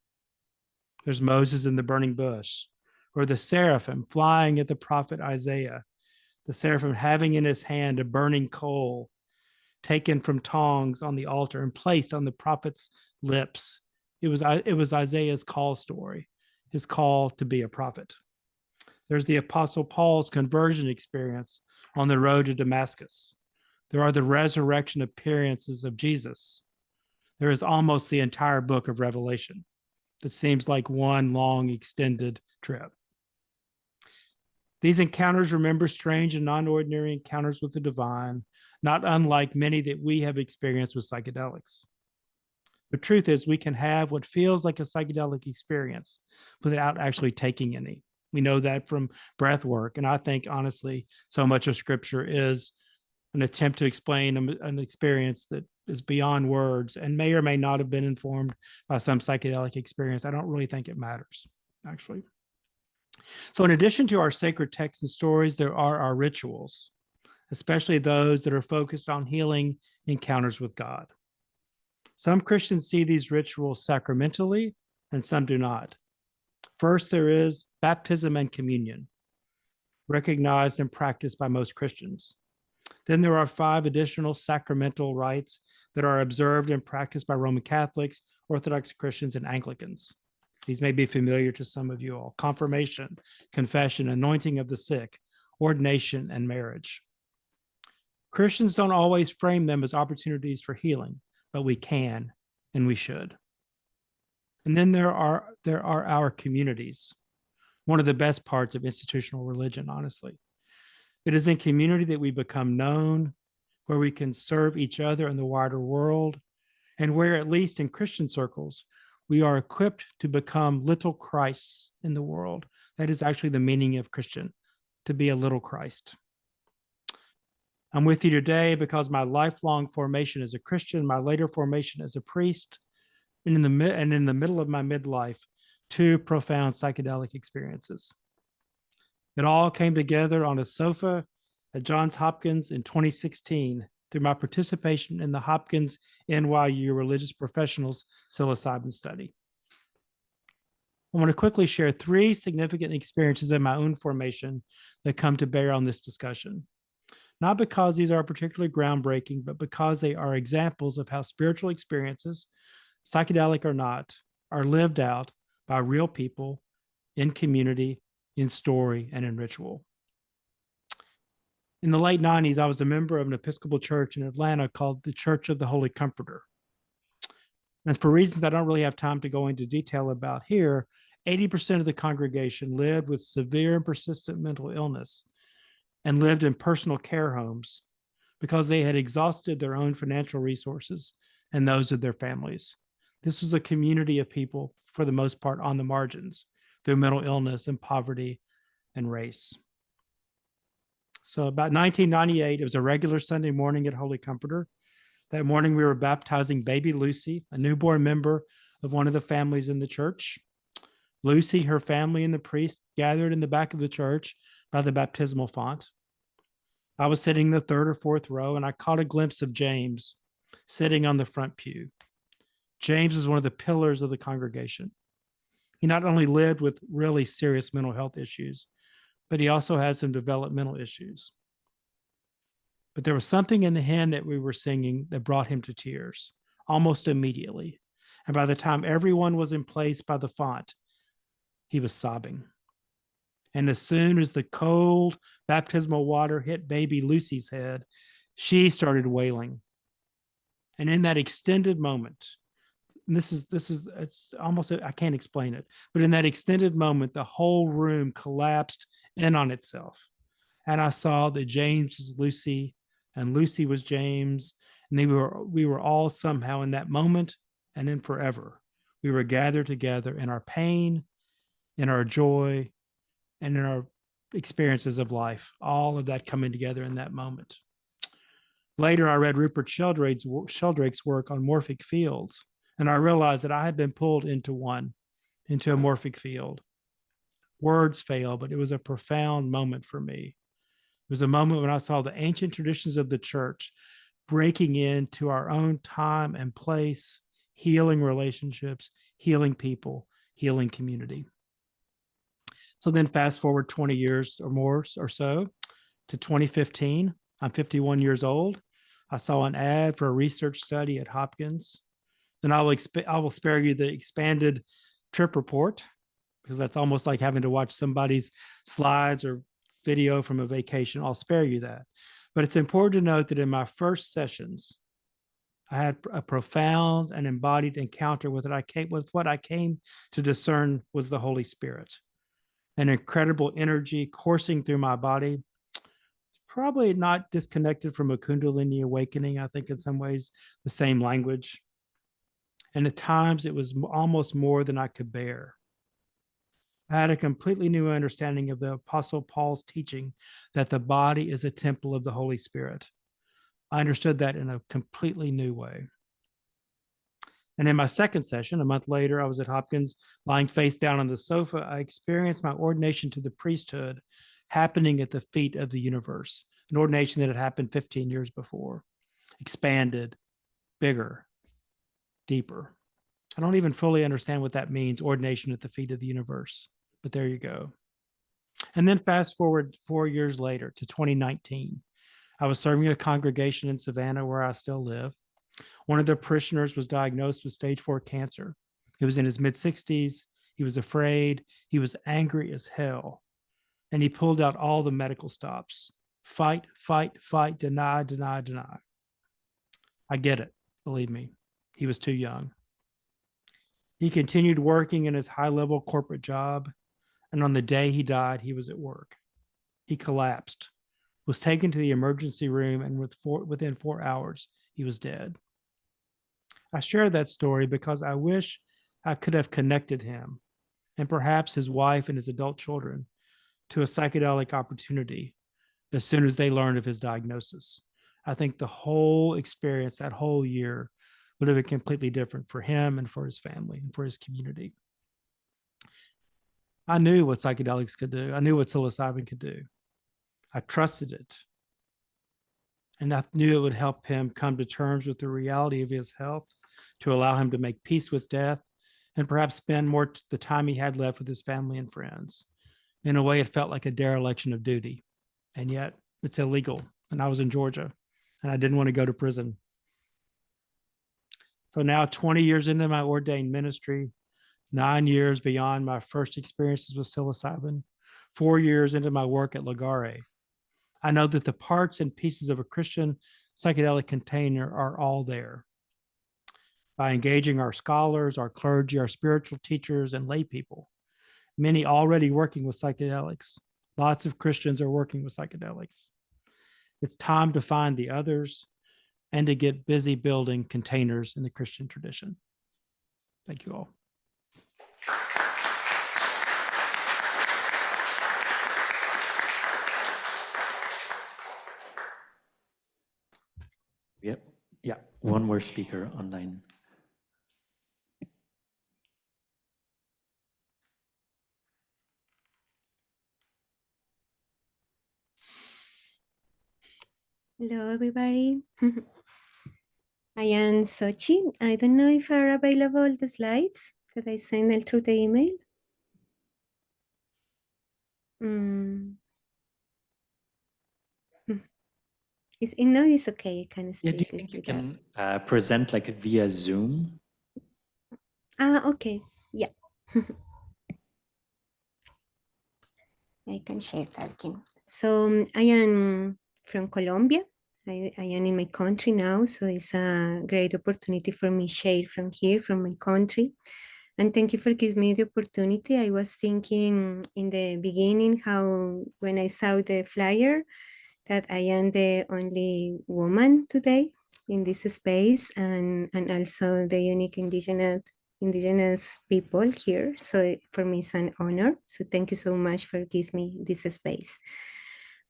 There's Moses in the burning bush, or the seraphim flying at the prophet Isaiah, the seraphim having in his hand a burning coal taken from tongs on the altar and placed on the prophet's lips. It was Isaiah's call story, his call to be a prophet. There's the Apostle Paul's conversion experience on the road to Damascus. There are the resurrection appearances of Jesus. There is almost the entire book of Revelation that seems like one long extended trip. These encounters remember strange and non-ordinary encounters with the divine, not unlike many that we have experienced with psychedelics. The truth is, we can have what feels like a psychedelic experience without actually taking any. We know that from breath work. And I think, honestly, so much of scripture is an attempt to explain an experience that is beyond words and may or may not have been informed by some psychedelic experience. I don't really think it matters, actually. So in addition to our sacred texts and stories, there are our rituals, especially those that are focused on healing encounters with God. Some Christians see these rituals sacramentally, and some do not. First, there is baptism and communion, recognized and practiced by most Christians. Then there are 5 additional sacramental rites that are observed and practiced by Roman Catholics, Orthodox Christians, and Anglicans. These may be familiar to some of you all: confirmation, confession, anointing of the sick, ordination, and marriage. Christians don't always frame them as opportunities for healing, but we can and we should. And then there are our communities, one of the best parts of institutional religion, honestly. It is in community that we become known, where we can serve each other in the wider world, and where, at least in Christian circles, we are equipped to become little Christs in the world. That is actually the meaning of Christian, to be a little Christ. I'm with you today because my lifelong formation as a Christian, my later formation as a priest, and in the middle of my midlife, 2 profound psychedelic experiences. It all came together on a sofa at Johns Hopkins in 2016 through my participation in the Hopkins NYU Religious Professionals Psilocybin Study. I want to quickly share 3 significant experiences in my own formation that come to bear on this discussion. Not because these are particularly groundbreaking, but because they are examples of how spiritual experiences, psychedelic or not, are lived out by real people in community, in story, and in ritual. In the late 90s, I was a member of an Episcopal church in Atlanta called the Church of the Holy Comforter. And for reasons I don't really have time to go into detail about here, 80% of the congregation lived with severe and persistent mental illness and lived in personal care homes because they had exhausted their own financial resources and those of their families. This was a community of people, for the most part, on the margins through mental illness and poverty and race. So about 1998, it was a regular Sunday morning at Holy Comforter. That morning, we were baptizing baby Lucy, a newborn member of one of the families in the church. Lucy, her family, and the priest gathered in the back of the church by the baptismal font. I was sitting in the 3rd or 4th row, and I caught a glimpse of James sitting on the front pew. James is one of the pillars of the congregation. He not only lived with really serious mental health issues, but he also had some developmental issues. But there was something in the hymn that we were singing that brought him to tears almost immediately. And by the time everyone was in place by the font, he was sobbing. And as soon as the cold baptismal water hit baby Lucy's head, she started wailing. And in that extended moment, and it's almost, I can't explain it, but in that extended moment, the whole room collapsed in on itself. And I saw that James was Lucy and Lucy was James. And we were all somehow in that moment and in forever. We were gathered together in our pain, in our joy, and in our experiences of life, all of that coming together in that moment. Later, I read Rupert Sheldrake's work on morphic fields, and I realized that I had been pulled into a morphic field. Words fail, but it was a profound moment for me. It was a moment when I saw the ancient traditions of the church breaking into our own time and place, healing relationships, healing people, healing community. So then fast forward 20 years or more or so to 2015. I'm 51 years old. I saw an ad for a research study at Hopkins. And I will spare you the expanded trip report, because that's almost like having to watch somebody's slides or video from a vacation. I'll spare you that. But it's important to note that in my first sessions, I had a profound and embodied encounter with what I came to discern was the Holy Spirit. An incredible energy coursing through my body, probably not disconnected from a Kundalini awakening. I think in some ways the same language. And at times it was almost more than I could bear. I had a completely new understanding of the Apostle Paul's teaching that the body is a temple of the Holy Spirit. I understood that in a completely new way. And in my second session, a month later, I was at Hopkins, lying face down on the sofa. I experienced my ordination to the priesthood happening at the feet of the universe, an ordination that had happened 15 years before, expanded, bigger, deeper. I don't even fully understand what that means, ordination at the feet of the universe, but there you go. And then fast forward 4 years later to 2019. I was serving a congregation in Savannah where I still live. One of their parishioners was diagnosed with stage 4 cancer. He was in his mid-60s. He was afraid. He was angry as hell. And he pulled out all the medical stops. Fight, fight, fight, deny, deny, deny. I get it, believe me. He was too young. He continued working in his high-level corporate job, and on the day he died, he was at work. He collapsed, was taken to the emergency room, and within 4 hours, he was dead. I share that story because I wish I could have connected him, and perhaps his wife and his adult children, to a psychedelic opportunity as soon as they learned of his diagnosis. I think the whole experience, that whole year, would have been completely different for him and for his family and for his community. I knew what psychedelics could do. I knew what psilocybin could do. I trusted it. And I knew it would help him come to terms with the reality of his health, to allow him to make peace with death, and perhaps spend more the time he had left with his family and friends. In a way, it felt like a dereliction of duty, and yet it's illegal. And I was in Georgia, and I didn't want to go to prison. So now, 20 years into my ordained ministry, 9 years beyond my first experiences with psilocybin, 4 years into my work at Lagare, I know that the parts and pieces of a Christian psychedelic container are all there. By engaging our scholars, our clergy, our spiritual teachers, and lay people, many already working with psychedelics. Lots of Christians are working with psychedelics. It's time to find the others and to get busy building containers in the Christian tradition. Thank you all. Yep. Yeah, one more speaker online. Hello, everybody. I am Sochi. I don't know if are available the slides that I sent it through the email. Mm. No, it's okay. I can Yeah, do speak you it think you without. can present like via Zoom? Okay. Yeah. I can share that again. So I am from Colombia. I am in my country now, so it's a great opportunity for me to share from here, from my country. And thank you for giving me the opportunity. I was thinking in the beginning how when I saw the flyer that I am the only woman today in this space and also the unique indigenous people here. So for me, it's an honor. So thank you so much for giving me this space.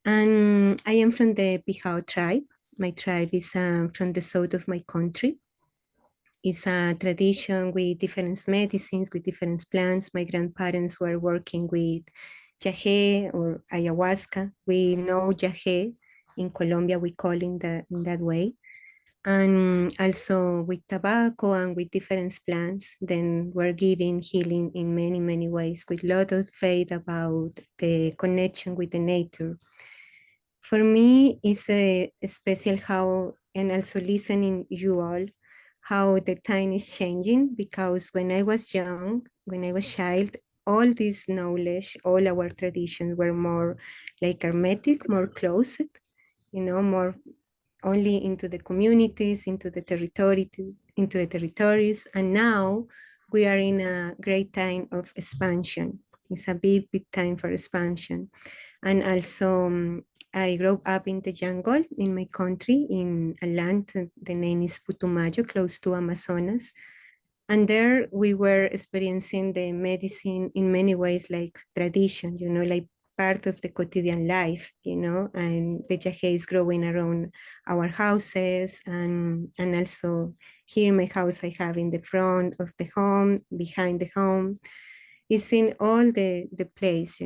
And I am from the Pijao tribe. My tribe is from the south of my country. It's a tradition with different medicines, with different plants. My grandparents were working with yahe or ayahuasca. We know yahe. In Colombia, we call it in that way. And also with tobacco and with different plants, then we're giving healing in many, many ways with a lot of faith about the connection with the nature. For me, it's a special how, and also listening you all, how the time is changing, because when I was young, when I was child, all this knowledge, all our traditions were more like hermetic, more closed, more only into the communities, into the territories. And now we are in a great time of expansion. It's a big, big time for expansion. And also, I grew up in the jungle in my country, in a land, the name is Putumayo, close to Amazonas. And there we were experiencing the medicine in many ways like tradition, like part of the quotidian life, and the yahe is growing around our houses. And also here in my house, I have in the front of the home, behind the home. It's in all the place,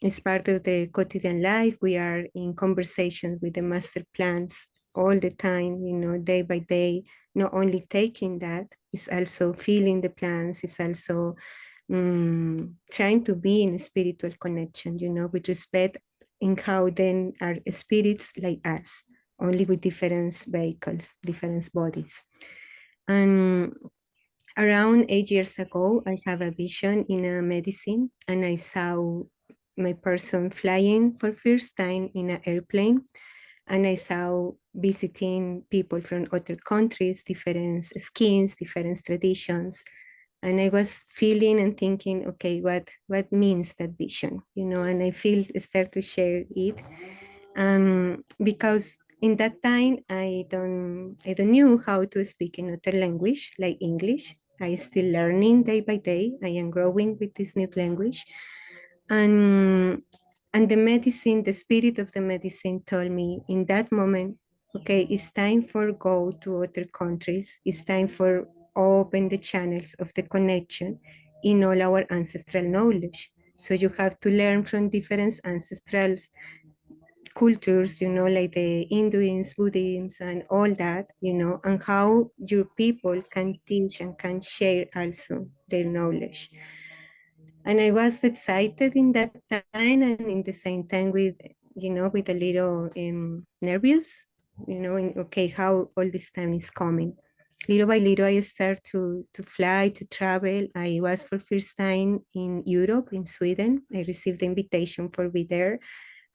It's part of the quotidian life. We are in conversations with the master plants all the time, day by day, not only taking that, it's also feeling the plants, it's also trying to be in a spiritual connection, with respect in how then are spirits like us, only with different vehicles, different bodies. And around 8 years ago, I have a vision in a medicine, and I saw my person flying for first time in an airplane, and I saw visiting people from other countries, different skins, different traditions, and I was feeling and thinking, okay, what means that vision, And I start to share it, because in that time I don't knew how to speak in another language like English. I still learning day by day. I am growing with this new language, and the medicine, the spirit of the medicine, told me in that moment, okay, it's time for go to other countries. It's time for open the channels of the connection in all our ancestral knowledge. So you have to learn from different ancestrals cultures, like the Hinduism, Buddhism, and all that, and how your people can teach and can share also their knowledge. And I was excited in that time, and in the same time with a little nervous, okay, how all this time is coming. Little by little, I start to fly, to travel. I was for first time in Europe, in Sweden. I received the invitation for be there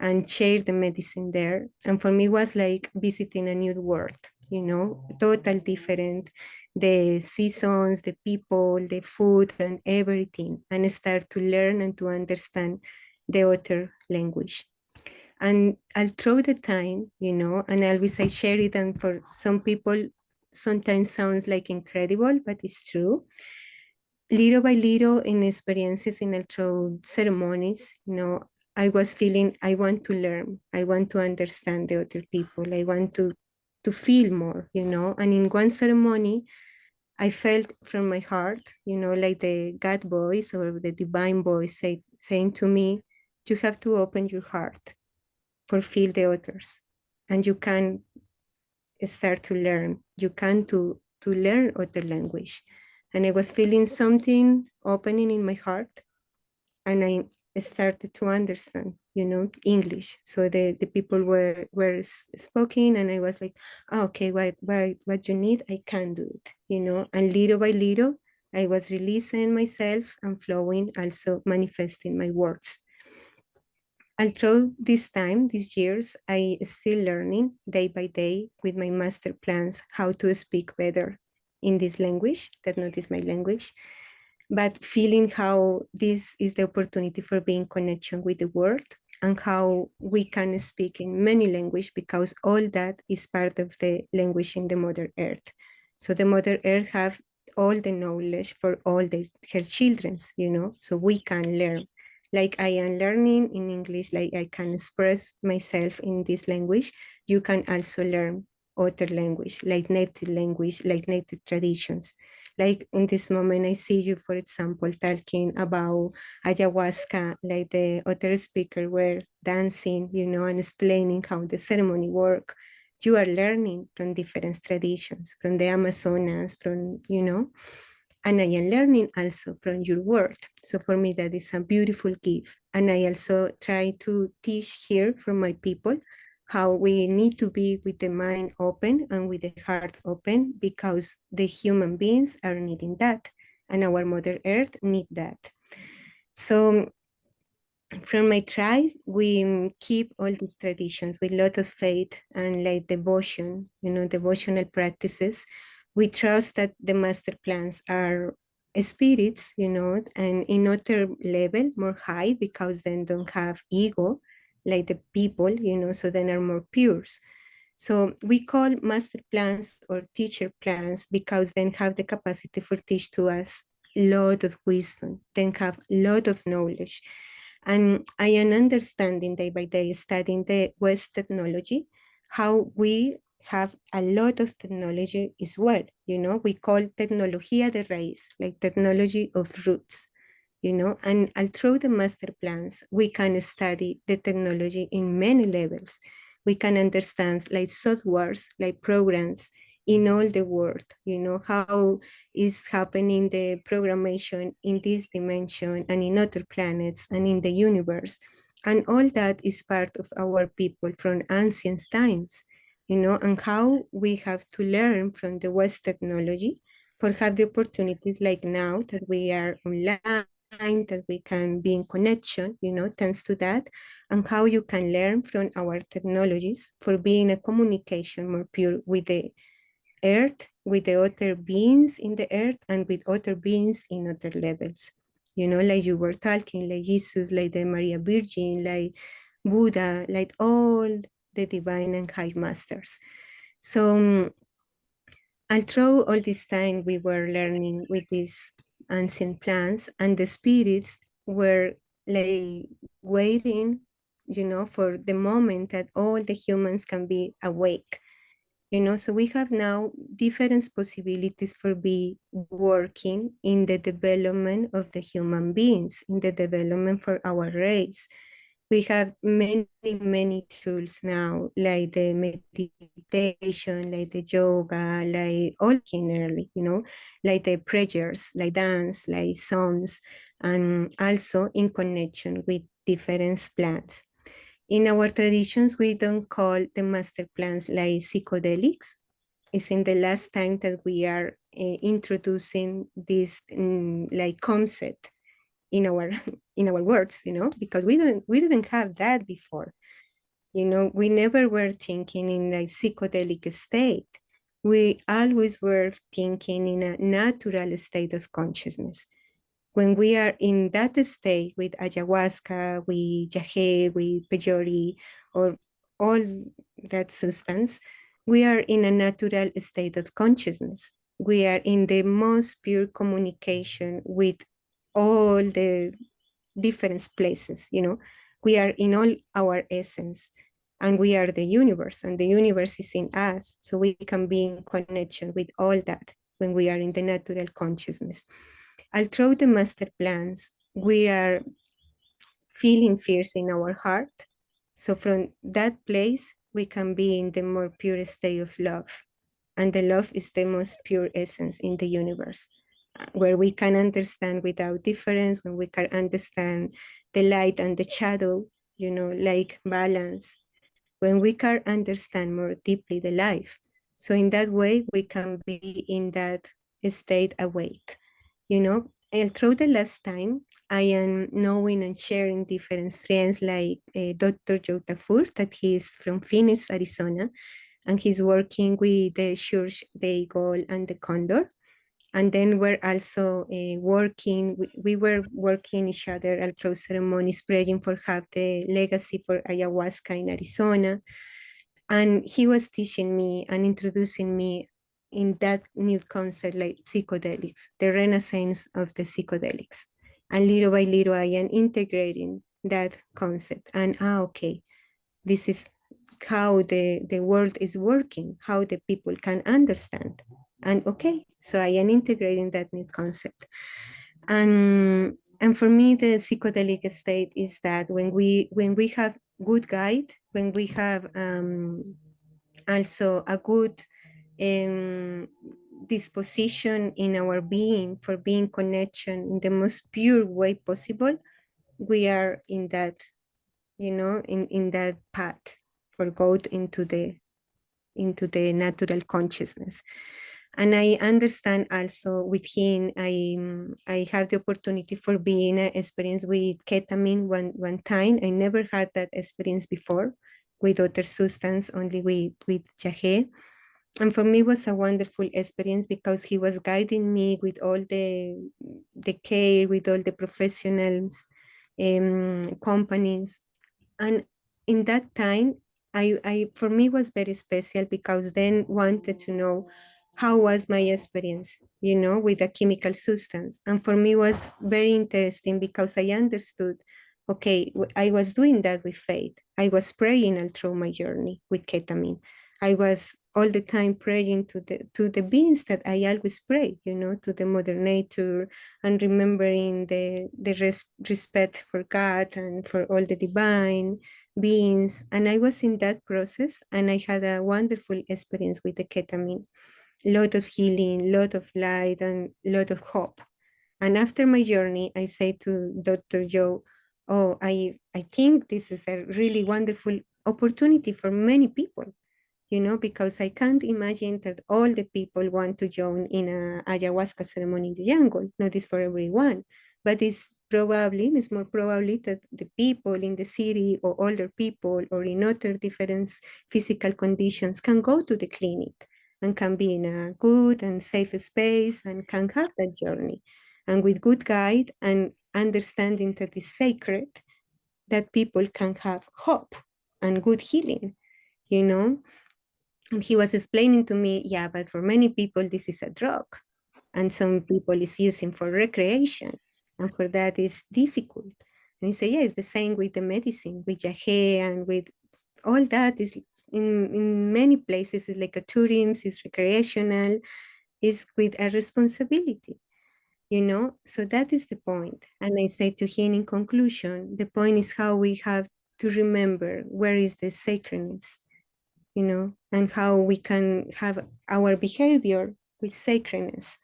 and share the medicine there. And for me, it was like visiting a new world, total different, the seasons, the people, the food, and everything, and start to learn and to understand the other language. And all through the time, and always I share it, and for some people, sometimes sounds like incredible, but it's true. Little by little, in experiences in electro ceremonies, I was feeling I want to learn, I want to understand the other people, I want to feel more, And in one ceremony, I felt from my heart, like the God voice or the divine voice saying to me, you have to open your heart for feel the others, and you can start to learn. You can to learn other language. And I was feeling something opening in my heart, and I started to understand, English. So the people were speaking, and I was like, oh, okay, what you need, I can do it, And little by little, I was releasing myself and flowing, also manifesting my words. And through this time, these years, I still learning day by day with my master plans how to speak better in this language, that not is my language, but feeling how this is the opportunity for being connection with the world, and how we can speak in many languages, because all that is part of the language in the Mother Earth. So the Mother Earth have all the knowledge for all her childrens, so we can learn. Like I am learning in English, like I can express myself in this language, you can also learn other language, like native traditions. Like in this moment, I see you, for example, talking about ayahuasca, like the other speaker were dancing, and explaining how the ceremony work. You are learning from different traditions, from the Amazonas, and I am learning also from your word. So for me, that is a beautiful gift. And I also try to teach here from my people how we need to be with the mind open and with the heart open, because the human beings are needing that, and our Mother Earth need that. So from my tribe, we keep all these traditions with a lot of faith and like devotion, devotional practices. We trust that the master plans are spirits, and in other level, more high, because then don't have ego like the people, so then are more pure. So we call master plans or teacher plans because then have the capacity for teach to us lot of wisdom, then have lot of knowledge. And I am understanding day by day, studying the West technology, how we have a lot of technology as well. We call tecnología de raíz, like technology of roots, and through the master plans, we can study the technology in many levels. We can understand like softwares, like programs in all the world, how is happening the programmation in this dimension and in other planets and in the universe. And all that is part of our people from ancient times, and how we have to learn from the West technology for have the opportunities like now that we are online, that we can be in connection, thanks to that, and how you can learn from our technologies for being a communication more pure with the earth, with the other beings in the earth, and with other beings in other levels. Like you were talking, like Jesus, like the Maria Virgin, like Buddha, like all the divine and high masters. So and through all this time, we were learning with these ancient plants, and the spirits were like waiting, for the moment that all the humans can be awake. So we have now different possibilities for be working in the development of the human beings, in the development for our race. We have many tools now, like the meditation, like the yoga, like all early, like the prayers, like dance, like songs, and also in connection with different plants. In our traditions, we don't call the master plants like psychedelics. It's in the last time that we are introducing this like concept in our in our words, because we didn't have that before. We never were thinking in a psychedelic state. We always were thinking in a natural state of consciousness. When we are in that state with ayahuasca, with yahe, with pejori, or all that substance, we are in a natural state of consciousness. We are in the most pure communication with all the different places. We are in all our essence, and we are the universe, and the universe is in us, so we can be in connection with all that when we are in the natural consciousness. All through the master plans, we are feeling fears in our heart, so from that place we can be in the more pure state of love, and the love is the most pure essence in the universe, where we can understand without difference, when we can understand the light and the shadow, like balance, when we can understand more deeply the life. So in that way, we can be in that state awake, And through the last time, I am knowing and sharing different friends like Dr. Joe Tafur, that he's from Phoenix, Arizona, and he's working with the church, the eagle, and the condor. And then we're also working, we were working each other all through ceremonies, praying for have the legacy for ayahuasca in Arizona. And he was teaching me and introducing me in that new concept like psychedelics, the renaissance of the psychedelics. And little by little, I am integrating that concept. And okay, this is how the world is working, how the people can understand. And okay, so I am integrating that new concept. And for me, the psychedelic state is that when we have good guide, when we have also a good disposition in our being for being connection in the most pure way possible, we are in that, in that path for God into the natural consciousness. And I understand also with him, I have the opportunity for being an experience with ketamine one time. I never had that experience before with other substance, only with yahe. And for me, it was a wonderful experience because he was guiding me with all the care, with all the professionals, companies. And in that time, I for me was very special because then wanted to know how was my experience, with a chemical substance. And for me was very interesting because I understood, okay, I was doing that with faith. I was praying all through my journey with ketamine. I was all the time praying to the beings that I always pray, to the Mother Nature, and remembering the respect for God and for all the divine beings. And I was in that process, and I had a wonderful experience with the ketamine. Lot of healing, lot of light, and lot of hope. And after my journey, I say to Dr. Joe, oh, I think this is a really wonderful opportunity for many people, because I can't imagine that all the people want to join in a ayahuasca ceremony in the jungle. Not this for everyone, but it's more probably that the people in the city or older people or in other different physical conditions can go to the clinic and can be in a good and safe space and can have that journey. And with good guide and understanding that is sacred, that people can have hope and good healing, you know? And he was explaining to me, yeah, but for many people, this is a drug. And some people is using for recreation. And for that is difficult. And he said, yeah, it's the same with the medicine, with yahe and with all that is in many places is like a tourism, is recreational, is with a responsibility, So that is the point. And I say to him in conclusion, the point is how we have to remember where is the sacredness, you know, and how we can have our behavior with sacredness.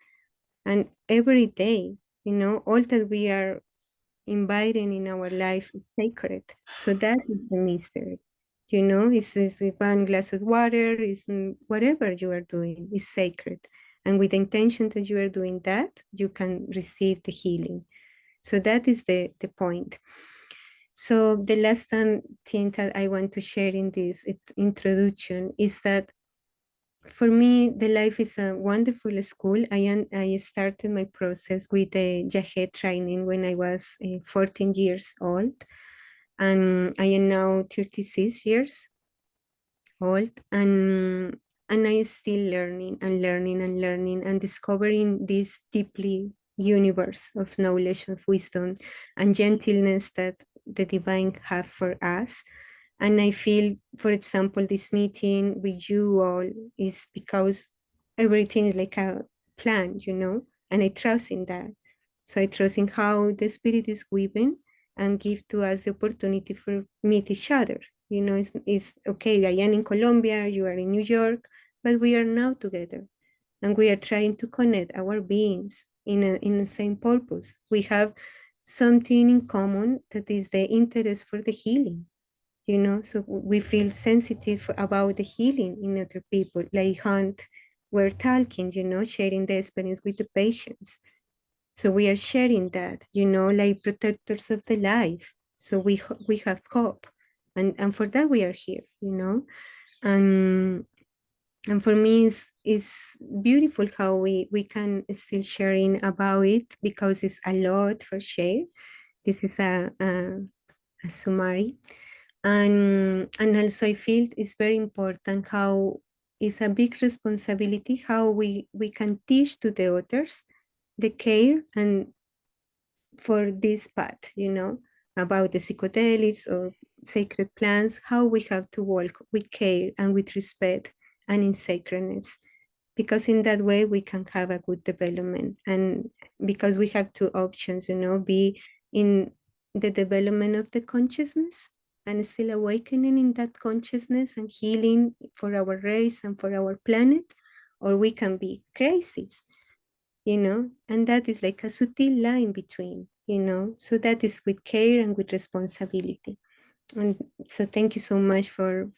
And every day, you know, all that we are inviting in our life is sacred. So that is the mystery. You know, it's one glass of water, is whatever you are doing is sacred. And with the intention that you are doing that, you can receive the healing. So that is the point. So the last thing that I want to share in this introduction is that for me, the life is a wonderful school. I started my process with the Yahe training when I was 14 years old, and I am now 36 years old, and I still learning and learning and learning and discovering this deeply universe of knowledge, of wisdom, and gentleness that the divine have for us. And I feel, for example, this meeting with you all is because everything is like a plan, you know, and I trust in that. So I trust in how the spirit is given and give to us the opportunity for meet each other. You know, it's okay, I am in Colombia, you are in New York, but we are now together and we are trying to connect our beings in the same purpose. We have something in common that is the interest for the healing, you know, so we feel sensitive about the healing in other people, like Hunt we're talking, you know, sharing the experience with the patients. So we are sharing that, you know, like protectors of the life. So we have hope, and for that we are here, you know. And for me, it's beautiful how we can still sharing about it, because it's a lot for share. This is a summary, and also I feel it's very important how it's a big responsibility how we can teach to the others the care and for this path, you know, about the psychedelics or sacred plants, how we have to walk with care and with respect and in sacredness, because in that way we can have a good development. And because we have two options, you know, be in the development of the consciousness and still awakening in that consciousness and healing for our race and for our planet, or we can be crazy, you know, and that is like a subtle line between, you know, so that is with care and with responsibility. And so thank you so much for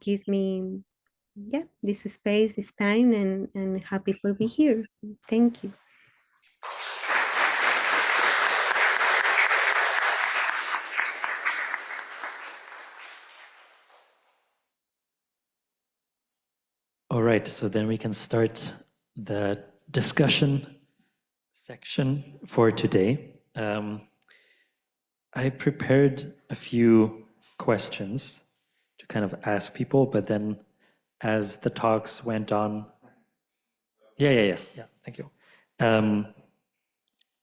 give me, yeah, this space, this time, and happy for be here. So thank you. All right, so then we can start the discussion section for today. I prepared a few questions to kind of ask people, but then as the talks went on, yeah, thank you.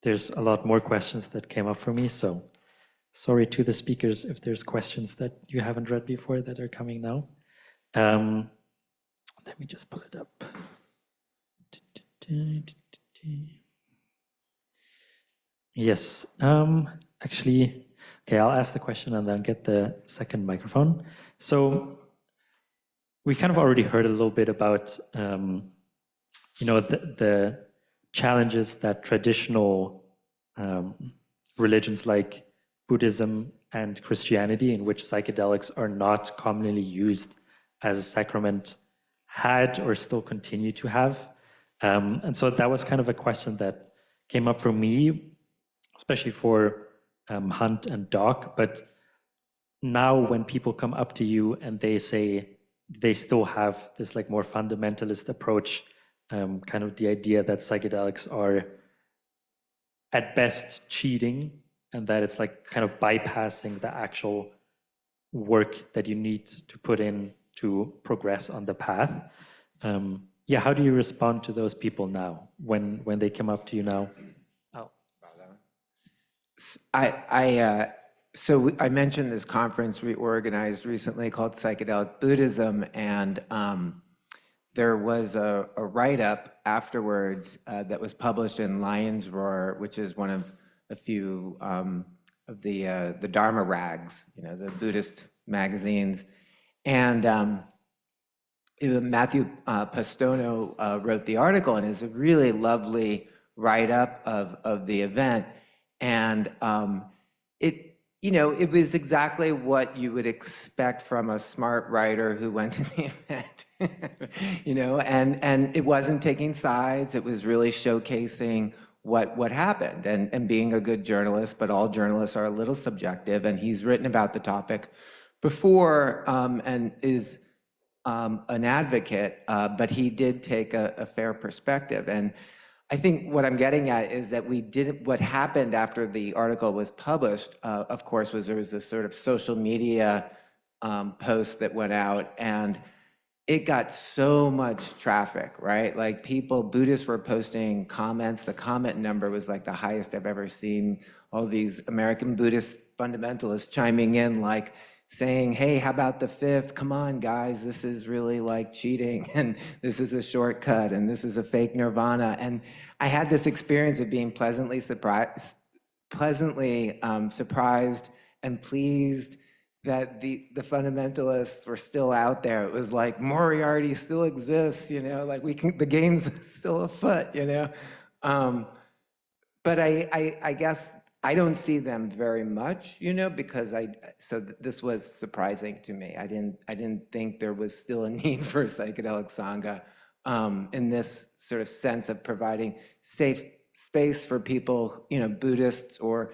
There's a lot more questions that came up for me, so sorry to the speakers if there's questions that you haven't read before that are coming now. Let me just pull it up. Yes, actually, okay, I'll ask the question and then get the second microphone. So we kind of already heard a little bit about, you know, the challenges that traditional religions like Buddhism and Christianity, in which psychedelics are not commonly used as a sacrament, had or still continue to have. And so that was kind of a question that came up for me, especially for Hunt and Doc. But now when people come up to you and they say they still have this like more fundamentalist approach, kind of the idea that psychedelics are at best cheating, and that it's like kind of bypassing the actual work that you need to put in to progress on the path. Yeah, how do you respond to those people now when they come up to you now? Oh. I mentioned this conference we organized recently called Psychedelic Buddhism, and there was a write-up afterwards that was published in Lion's Roar, which is one of a few the Dharma rags, you know, the Buddhist magazines. And Matthew Pastono wrote the article, and it's a really lovely write-up of the event. And you know, it was exactly what you would expect from a smart writer who went to the event, you know, and it wasn't taking sides. It was really showcasing what happened and being a good journalist, but all journalists are a little subjective, and he's written about the topic before and is an advocate, but he did take a fair perspective. And I think what I'm getting at is that what happened after the article was published, of course, was there was this sort of social media post that went out, and it got so much traffic, right? Like Buddhists were posting comments. The comment number was like the highest I've ever seen. All these American Buddhist fundamentalists chiming in, like, saying, hey, how about the fifth? Come on, guys, this is really like cheating, and this is a shortcut, and this is a fake nirvana. And I had this experience of being pleasantly surprised and pleased that the fundamentalists were still out there. It was like, Moriarty still exists, you know, like the game's still afoot, you know. But I guess I don't see them very much, you know, because this was surprising to me. I didn't think there was still a need for a psychedelic sangha in this sort of sense of providing safe space for people, you know, Buddhists or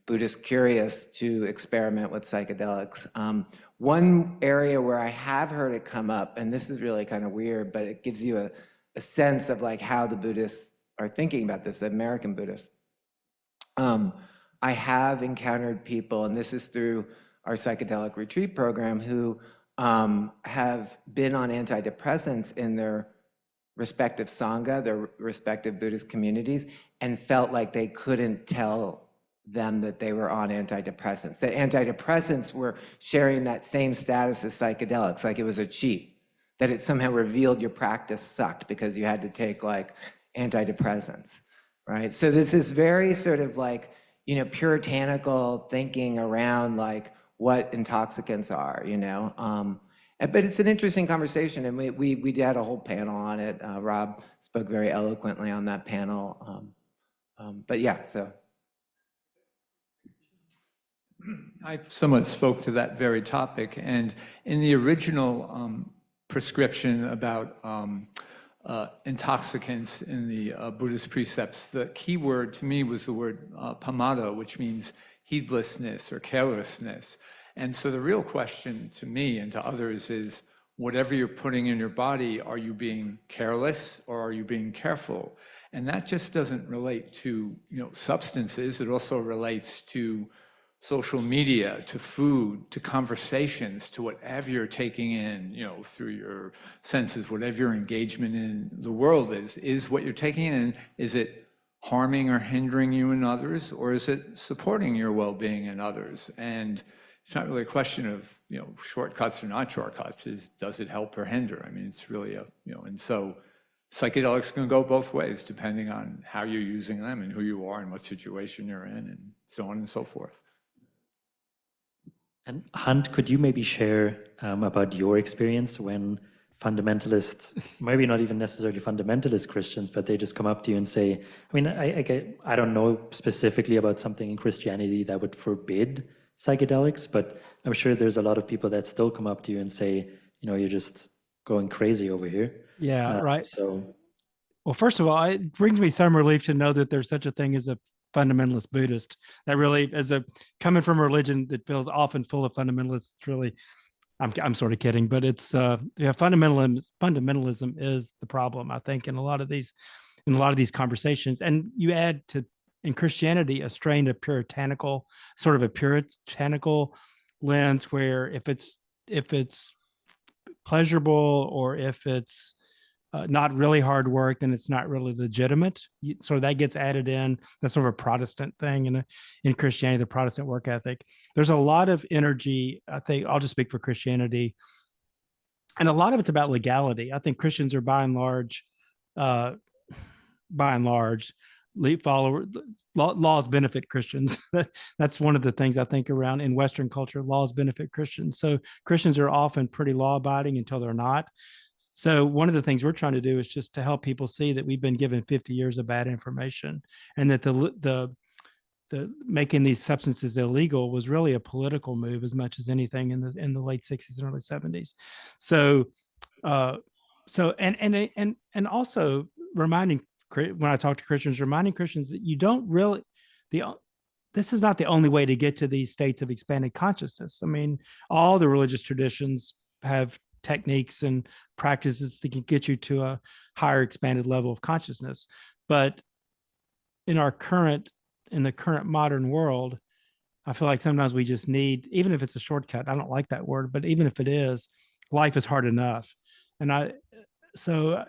Buddhist curious to experiment with psychedelics. One area where I have heard it come up, and this is really kind of weird, but it gives you a sense of like how the Buddhists are thinking about this, the American Buddhists. I have encountered people, and this is through our psychedelic retreat program, who have been on antidepressants in their respective sangha, their respective Buddhist communities, and felt like they couldn't tell them that they were on antidepressants. That antidepressants were sharing that same status as psychedelics, like it was a cheat, that it somehow revealed your practice sucked because you had to take like antidepressants, right? So this is very sort of like, you know, puritanical thinking around like what intoxicants are, you know. But it's an interesting conversation, and we had a whole panel on it. Rob spoke very eloquently on that panel. But yeah, so. I somewhat spoke to that very topic, and in the original prescription about intoxicants in the Buddhist precepts, the key word to me was the word pamada, which means heedlessness or carelessness. And so the real question to me and to others is, whatever you're putting in your body, are you being careless or are you being careful? And that just doesn't relate to, you know, substances. It also relates to social media, to food, to conversations, to whatever you're taking in, you know, through your senses, whatever your engagement in the world is what you're taking in, is it harming or hindering you and others, or is it supporting your well-being in others? And it's not really a question of, you know, shortcuts or not shortcuts, does it help or hinder? I mean, it's really you know, and so psychedelics can go both ways depending on how you're using them and who you are and what situation you're in and so on and so forth. And Hunt, could you maybe share about your experience when fundamentalists, maybe not even necessarily fundamentalist Christians, but they just come up to you and say, I mean, I don't know specifically about something in Christianity that would forbid psychedelics, but I'm sure there's a lot of people that still come up to you and say, you know, you're just going crazy over here. Yeah, right. So, well, first of all, it brings me some relief to know that there's such a thing as a fundamentalist Buddhist. That really, as a coming from a religion that feels often full of fundamentalists, it's really, I'm sort of kidding, but it's fundamentalism is the problem, I think, in a lot of these conversations. And you add to, in Christianity, a strain of puritanical lens, where if it's pleasurable or if it's not really hard work, then it's not really legitimate. So that gets added in. That's sort of a Protestant thing in Christianity, the Protestant work ethic. There's a lot of energy, I think, I'll just speak for Christianity, and a lot of it's about legality. I think Christians are by and large, laws benefit Christians. That's one of the things I think around in Western culture, laws benefit Christians. So Christians are often pretty law abiding until they're not. So one of the things we're trying to do is just to help people see that we've been given 50 years of bad information, and that the making these substances illegal was really a political move as much as anything in the late 60s and early 70s. So and also reminding, when I talk to Christians, reminding Christians that you don't really, this is not the only way to get to these states of expanded consciousness. I mean, all the religious traditions have techniques and practices that can get you to a higher expanded level of consciousness. But in the current modern world, I feel like sometimes we just need, even if it's a shortcut, I don't like that word, but even if it is, life is hard enough. And so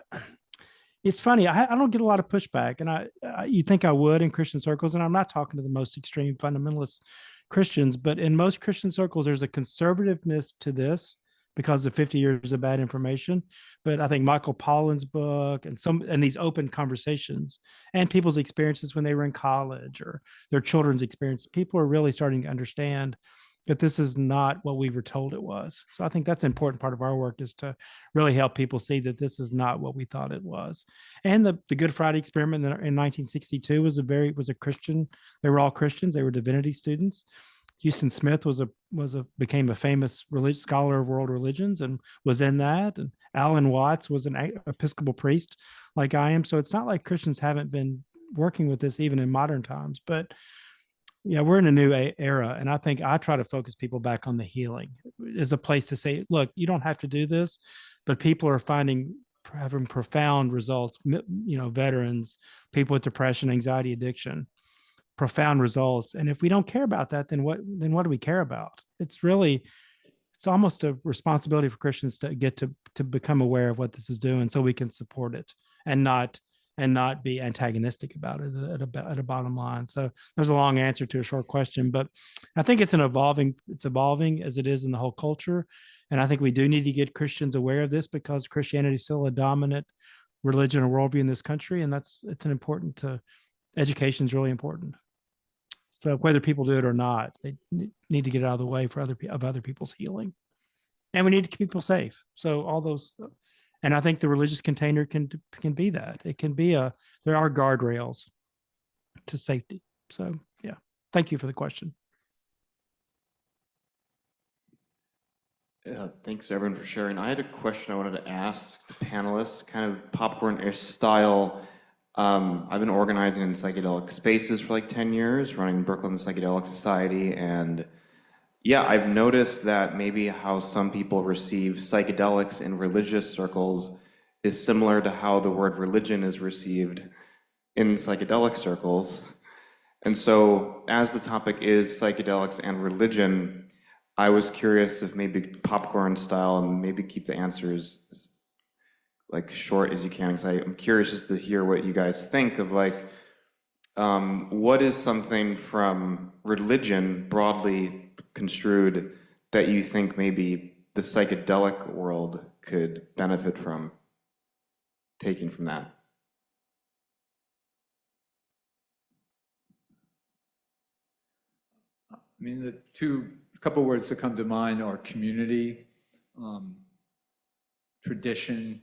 it's funny, I don't get a lot of pushback, and you think I would in Christian circles, and I'm not talking to the most extreme fundamentalist Christians, but in most Christian circles, there's a conservativeness to this because of 50 years of bad information. But I think Michael Pollan's book and these open conversations and people's experiences when they were in college or their children's experience, people are really starting to understand that this is not what we were told it was. So I think that's an important part of our work, is to really help people see that this is not what we thought it was. And the Good Friday experiment in 1962 was a Christian. They were all Christians. They were divinity students. Houston Smith became a famous scholar of world religions and was in that. And Alan Watts was an Episcopal priest like I am. So it's not like Christians haven't been working with this even in modern times. But yeah, we're in a new era. And I think I try to focus people back on the healing as a place to say, look, you don't have to do this, but people are having profound results, veterans, people with depression, anxiety, addiction, profound results. And if we don't care about that, then what do we care about? It's almost a responsibility for Christians to get to become aware of what this is doing so we can support it and not be antagonistic about it at a bottom line. So there's a long answer to a short question, but I think it's evolving as it is in the whole culture. And I think we do need to get Christians aware of this, because Christianity is still a dominant religion or worldview in this country. And education is really important. So whether people do it or not, they need to get it out of the way for other people's healing. And we need to keep people safe. So all those, and I think the religious container can be that. It can be there are guardrails to safety. So yeah, thank you for the question. Thanks everyone for sharing. I had a question I wanted to ask the panelists, kind of popcorn-ish style. I've been organizing in psychedelic spaces for like 10 years, running Brooklyn Psychedelic Society, and yeah, I've noticed that maybe how some people receive psychedelics in religious circles is similar to how the word religion is received in psychedelic circles. And so, as the topic is psychedelics and religion, I was curious if maybe popcorn style, and maybe keep the answers like short as you can, because I'm curious just to hear what you guys think of, like, what is something from religion, broadly construed, that you think maybe the psychedelic world could benefit from, taking from that? I mean, the couple words that come to mind are community, tradition,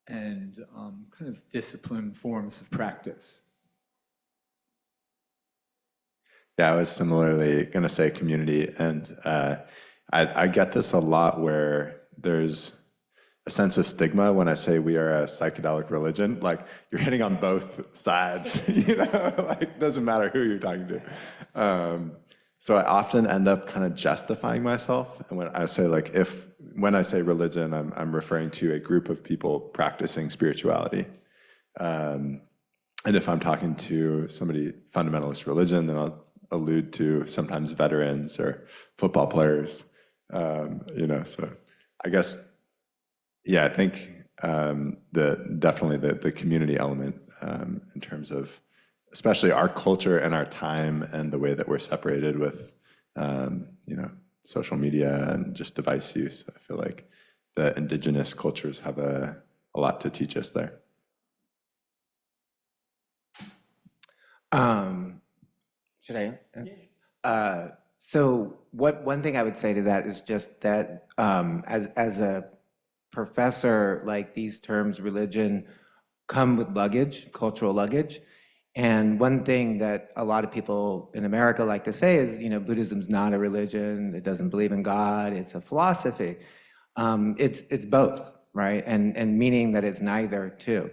and kind of disciplined forms of practice. Yeah, I was similarly going to say community, and I get this a lot where there's a sense of stigma when I say we are a psychedelic religion. Like, you're hitting on both sides, like, it doesn't matter who you're talking to. So I often end up kind of justifying myself, and when I say when I say religion, I'm referring to a group of people practicing spirituality. And if I'm talking to somebody fundamentalist religion, then I'll allude to sometimes veterans or football players. So I guess, yeah, I think definitely the community element in terms of especially our culture and our time and the way that we're separated with social media and just device use. I feel like the indigenous cultures have a lot to teach us there. Should I? So one thing I would say to that is just that as a professor, like these terms, religion, come with luggage, cultural luggage. And one thing that a lot of people in America like to say is, Buddhism's not a religion. It doesn't believe in God. It's a philosophy. It's both, right? And meaning that it's neither too.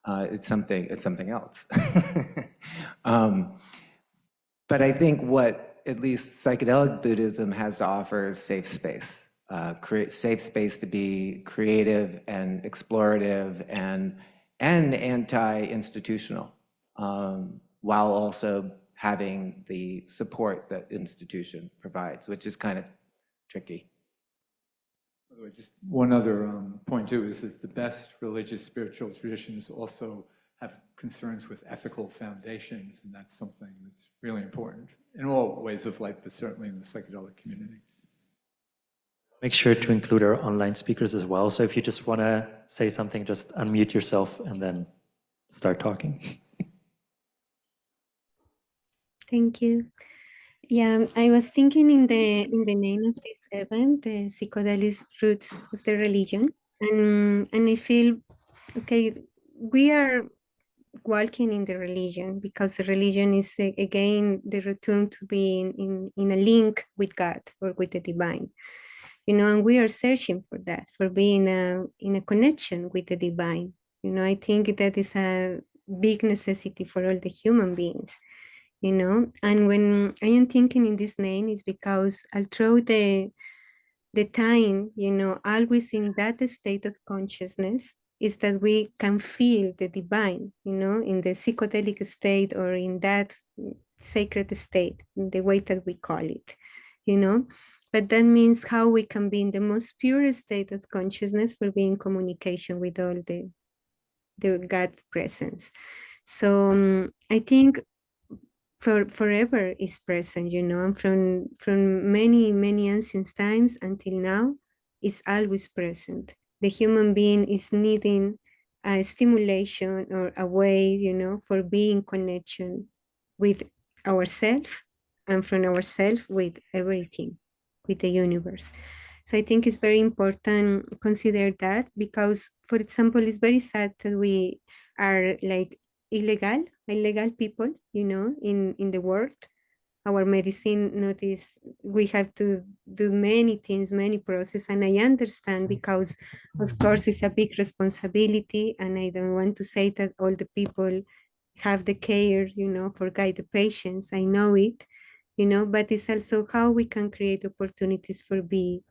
It's something else. But I think what at least psychedelic Buddhism has to offer is safe space. Create safe space to be creative and explorative and anti-institutional, while also having the support that institution provides, which is kind of tricky. By the way, just one other point too is that the best religious spiritual traditions also have concerns with ethical foundations, and that's something that's really important in all ways of life, but certainly in the psychedelic community. Make sure to include our online speakers as well. So if you just want to say something, just unmute yourself and then start talking. Thank you. Yeah, I was thinking in the name of this event, the psychedelic roots of the religion, and I feel okay. We are walking in the religion because the religion is again the return to be in a link with God or with the divine, and we are searching for that, for being in a connection with the divine. I think that is a big necessity for all the human beings. And when I am thinking in this name is because although the time, always in that state of consciousness is that we can feel the divine, in the psychedelic state or in that sacred state, in the way that we call it, but that means how we can be in the most pure state of consciousness for being in communication with all the God presence. So I think forever is present, and from many ancient times until now is always present. The human being is needing a stimulation or a way, for being connection with ourselves and from ourselves with everything, with the universe. So I think it's very important consider that because, for example, it's very sad that we are like illegal people, in the world. Our medicine notice we have to do many things, many processes, and I understand because, of course, it's a big responsibility, and I don't want to say that all the people have the care, for guide the patients. I know it, but it's also how we can create opportunities for be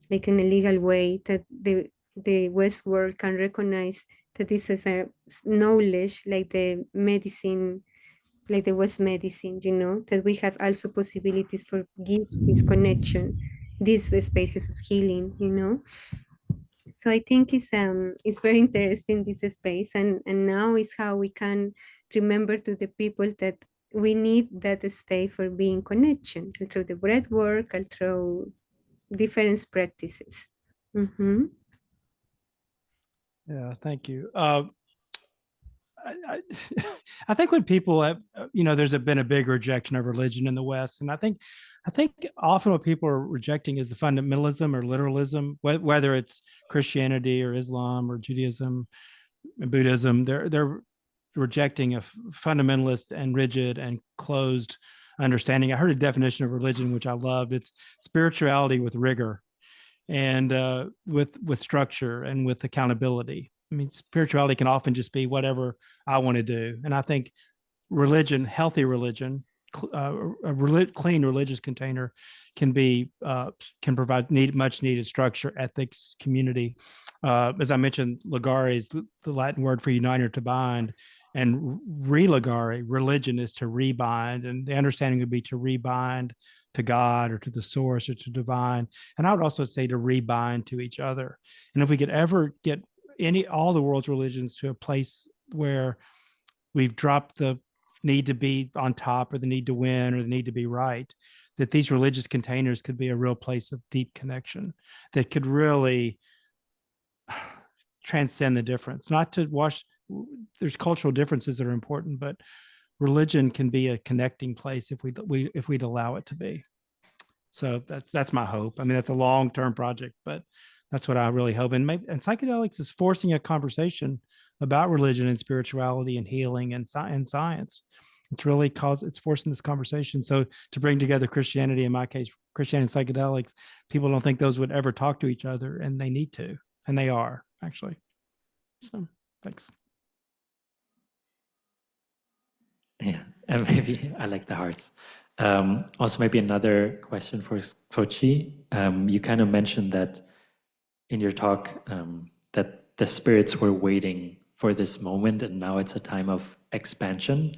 like in a legal way that the West world can recognize that this is a knowledge like the medicine, like the West medicine, that we have also possibilities for give this connection, these spaces of healing, So I think it's very interesting this space, and now is how we can remember to the people that we need that state for being connection and through the breath work and through different practices. Mm-hmm. Yeah, thank you. I, I think when people have, there's been a big rejection of religion in the West, and I think often what people are rejecting is the fundamentalism or literalism, whether it's Christianity or Islam or Judaism and Buddhism. They're rejecting a fundamentalist and rigid and closed understanding. I heard a definition of religion which I loved. It's spirituality with rigor and with structure and with accountability. I mean, spirituality can often just be whatever I want to do, and I think religion, healthy religion, clean religious container can provide much needed structure, ethics, community. As I mentioned, ligare is the Latin word for unite or to bind, and religare, religion, is to rebind, and the understanding would be to rebind to God or to the source or to divine. And I would also say to rebind to each other. And if we could ever get all the world's religions to a place where we've dropped the need to be on top or the need to win or the need to be right, that these religious containers could be a real place of deep connection that could really transcend the difference. Not to wash, there's cultural differences that are important, but religion can be a connecting place if we'd allow it to be. So that's my hope. I mean, that's a long-term project, but that's what I really hope. And psychedelics is forcing a conversation about religion and spirituality and healing and science. It's forcing this conversation. So to bring together Christianity, in my case, Christianity and psychedelics, people don't think those would ever talk to each other, and they need to, and they are actually. So thanks. Yeah, and maybe I like the hearts. Also, maybe another question for Sochi. You kind of mentioned that in your talk that the spirits were waiting for this moment, and now it's a time of expansion.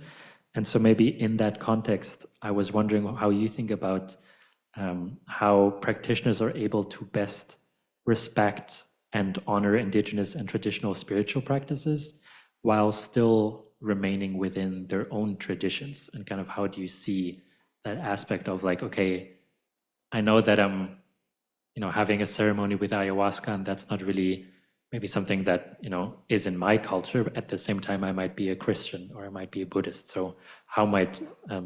And so maybe in that context, I was wondering how you think about how practitioners are able to best respect and honor indigenous and traditional spiritual practices while still remaining within their own traditions, and kind of how do you see that aspect of like, okay, I know that I'm, having a ceremony with ayahuasca, and that's not really maybe something that, is in my culture. But at the same time, I might be a Christian or I might be a Buddhist. So how might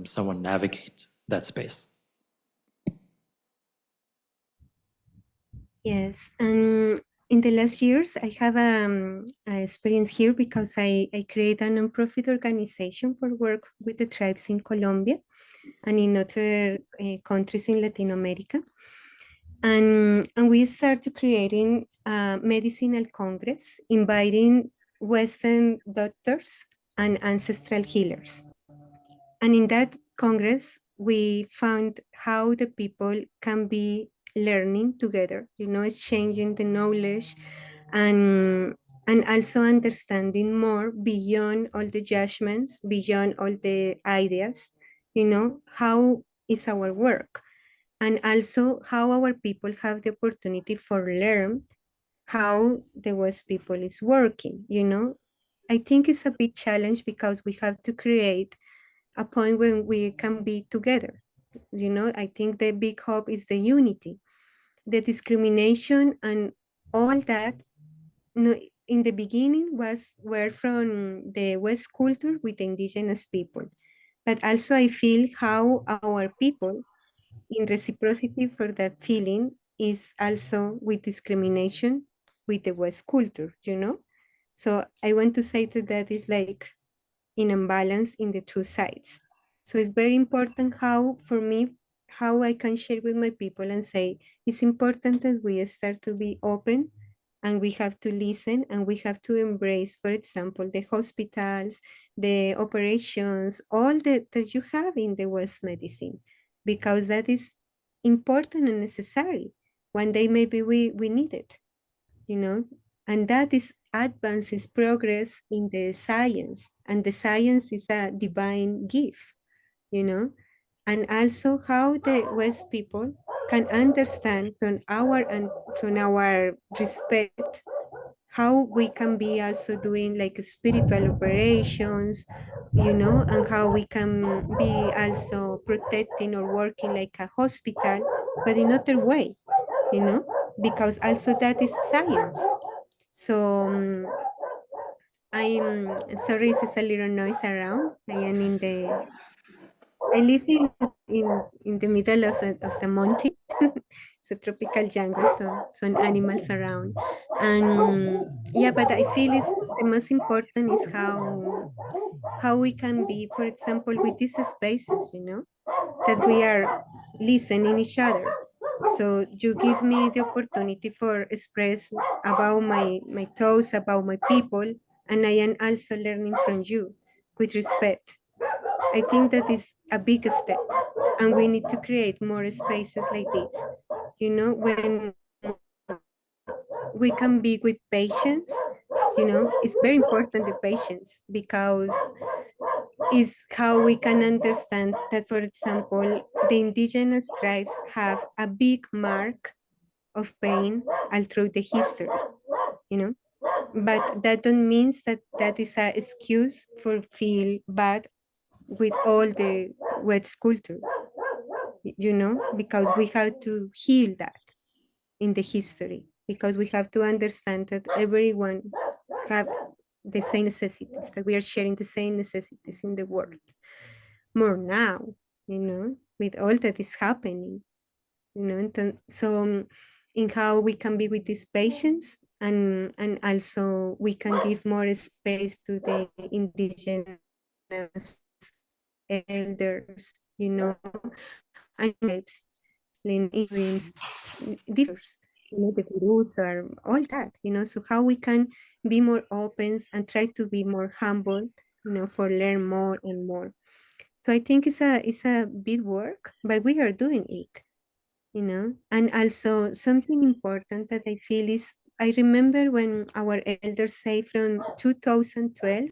someone navigate that space? Yes, and in the last years, I have experience here because I create a nonprofit organization for work with the tribes in Colombia and in other countries in Latin America. And we started creating a medicinal congress, inviting Western doctors and ancestral healers. And in that congress, we found how the people can be learning together, exchanging the knowledge and also understanding more beyond all the judgments, beyond all the ideas, how is our work, and also how our people have the opportunity for learn how the West people is working. I think it's a big challenge because we have to create a point when we can be together. I think the big hope is the unity, the discrimination and all that. In the beginning were from the West culture with the indigenous people, but also I feel how our people in reciprocity for that feeling is also with discrimination with the West culture. So I want to say that is like in imbalance in the two sides. So it's very important how, for me, how I can share with my people and say, it's important that we start to be open and we have to listen and we have to embrace, for example, the hospitals, the operations, all that you have in the West medicine, because that is important and necessary. One day maybe we need it, and that is advances progress in the science, and the science is a divine gift, you know, and also how the West people can understand from our respect how we can be also doing like spiritual operations, and how we can be also protecting or working like a hospital, but in other way, you know, because also that is science. So I'm sorry, it's a little noise around. I am I live in the middle of the mountain. It's a tropical jungle, so some animals around. And yeah, but I feel is the most important is how we can be, for example, with these spaces, that we are listening each other. So you give me the opportunity for express about my thoughts, about my people, and I am also learning from you with respect. I think that is a big step, and we need to create more spaces like this. When we can be with patience, it's very important the patience, because is how we can understand that, for example, the indigenous tribes have a big mark of pain all through the history, you know. But that don't mean that that is an excuse for feel bad with all the wet culture, because we have to heal that in the history, because we have to understand that everyone have the same necessities, that we are sharing the same necessities in the world. more now, with all that is happening, and so in how we can be with these patients, and also we can give more space to the indigenous elders, and tribes, in dreams, differs, the gurus are all that, so how we can be more open and try to be more humble, for learn more and more. So I think it's a big work, but we are doing it, And also something important that I feel is, I remember when our elders say from 2012,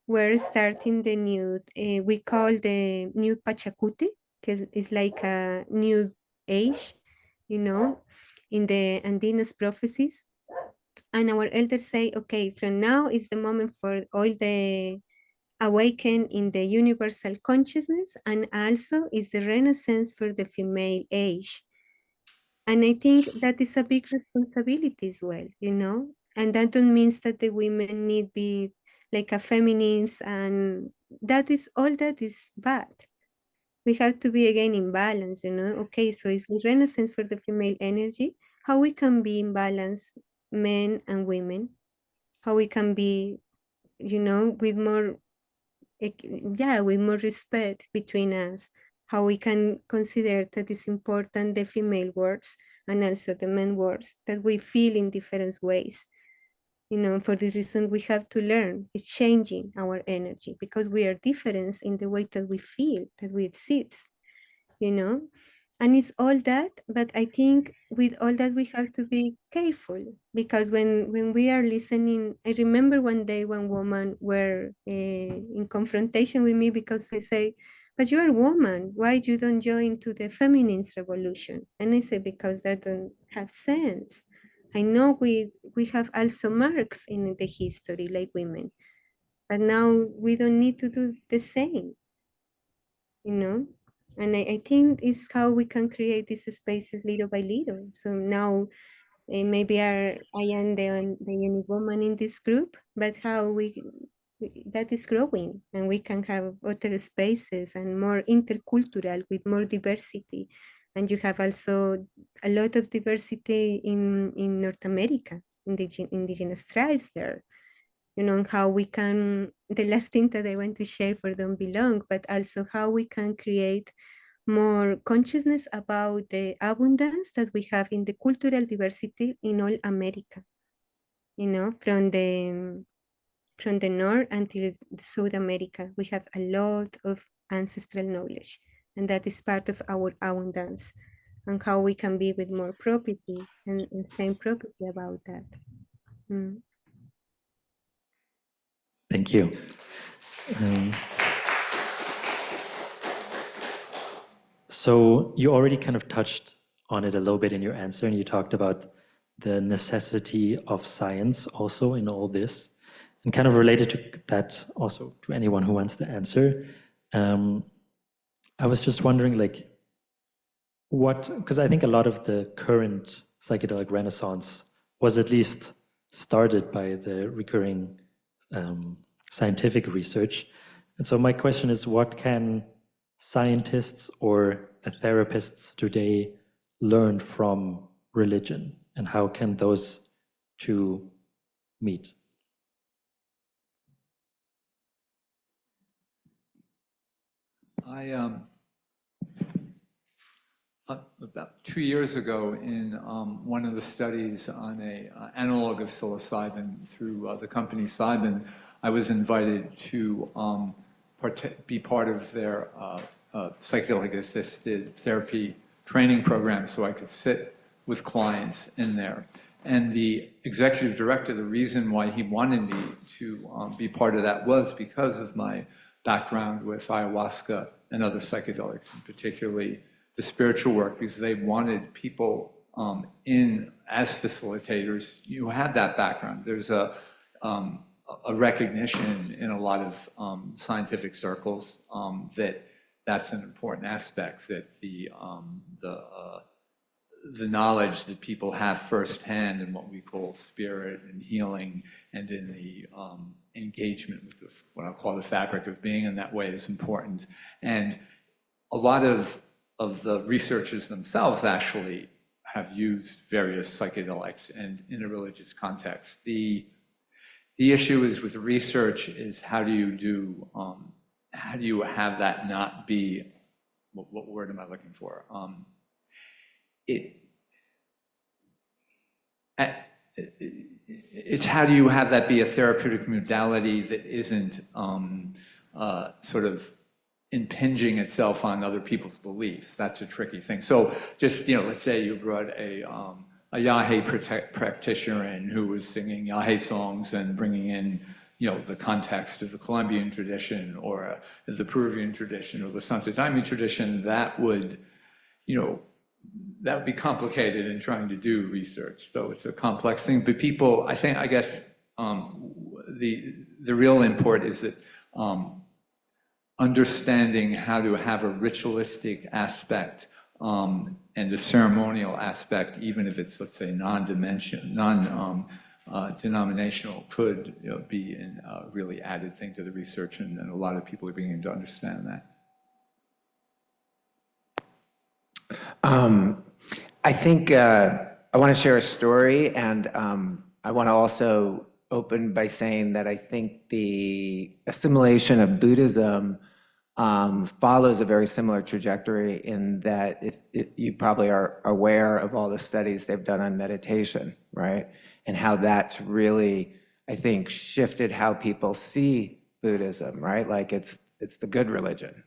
we're starting the new, we call the new Pachacute, because it's like a new age, you know, in the Andina's prophecies. And our elders say, okay, from now is the moment for all the awaken in the universal consciousness, and also is the renaissance for the female age. And I think that is a big responsibility as well, and that don't means that the women need be like a feminines, and that is all that is bad. We have to be again in balance, Okay, so it's the renaissance for the female energy, how we can be in balance, men and women, how we can be, with more, yeah, with more respect between us, how we can consider that it's important the female words and also the men words that we feel in different ways. For this reason, we have to learn. It's changing our energy because we are different in the way that we feel, that we exist, you know and it's all that, but I think with all that we have to be careful, because when we are listening, I remember one day one woman were in confrontation with me because they say, but you are a woman, why you don't join to the feminist revolution? And I say, because that don't have sense. I know we have also marks in the history like women, but now we don't need to do the same, you know and I think it's how we can create these spaces little by little. So now maybe I am the only woman in this group, but how that is growing, and we can have other spaces and more intercultural with more diversity. And you have also a lot of diversity in North America, indigenous tribes there, how we can, the last thing that I want to share for Don't Belong, but also how we can create more consciousness about the abundance that we have in the cultural diversity in all America, from the north until South America. We have a lot of ancestral knowledge, and that is part of our abundance, and how we can be with more property and same property about that. Mm. Thank you. So you already kind of touched on it a little bit in your answer, and you talked about the necessity of science also in all this, and kind of related to that also to anyone who wants to answer. I was just wondering, like, because I think a lot of the current psychedelic renaissance was at least started by the recurring scientific research. And so my question is, what can scientists or the therapists today learn from religion, and how can those two meet? About 2 years ago, in one of the studies on a analog of psilocybin through the company Cybin, I was invited to be part of their psychedelic assisted therapy training program, so I could sit with clients in there. And the executive director, the reason why he wanted me to be part of that was because of my background with ayahuasca and other psychedelics, and particularly the spiritual work, because they wanted people as facilitators. You had that background. There's a recognition in a lot of scientific circles that that's an important aspect, that the knowledge that people have firsthand in what we call spirit and healing, and in the engagement with what I'll call the fabric of being in that way is important. And a lot of the researchers themselves actually have used various psychedelics and in a religious context. The issue is with research is how do you have that not be, what word am I looking for? It's how do you have that be a therapeutic modality that isn't sort of impinging itself on other people's beliefs. That's a tricky thing. So just, let's say you brought a Yahe practitioner in who was singing Yahe songs and bringing in, the context of the Colombian tradition or the Peruvian tradition or the Santo Daime tradition, that would be complicated in trying to do research. So it's a complex thing. But people, I guess the real import is that understanding how to have a ritualistic aspect and a ceremonial aspect, even if it's, let's say, non-denominational, could be a really added thing to the research, and a lot of people are beginning to understand that. I think I want to share a story, and I want to also open by saying that I think the assimilation of Buddhism follows a very similar trajectory in that you probably are aware of all the studies they've done on meditation, right? And how that's really, I think, shifted how people see Buddhism, right? Like it's the good religion.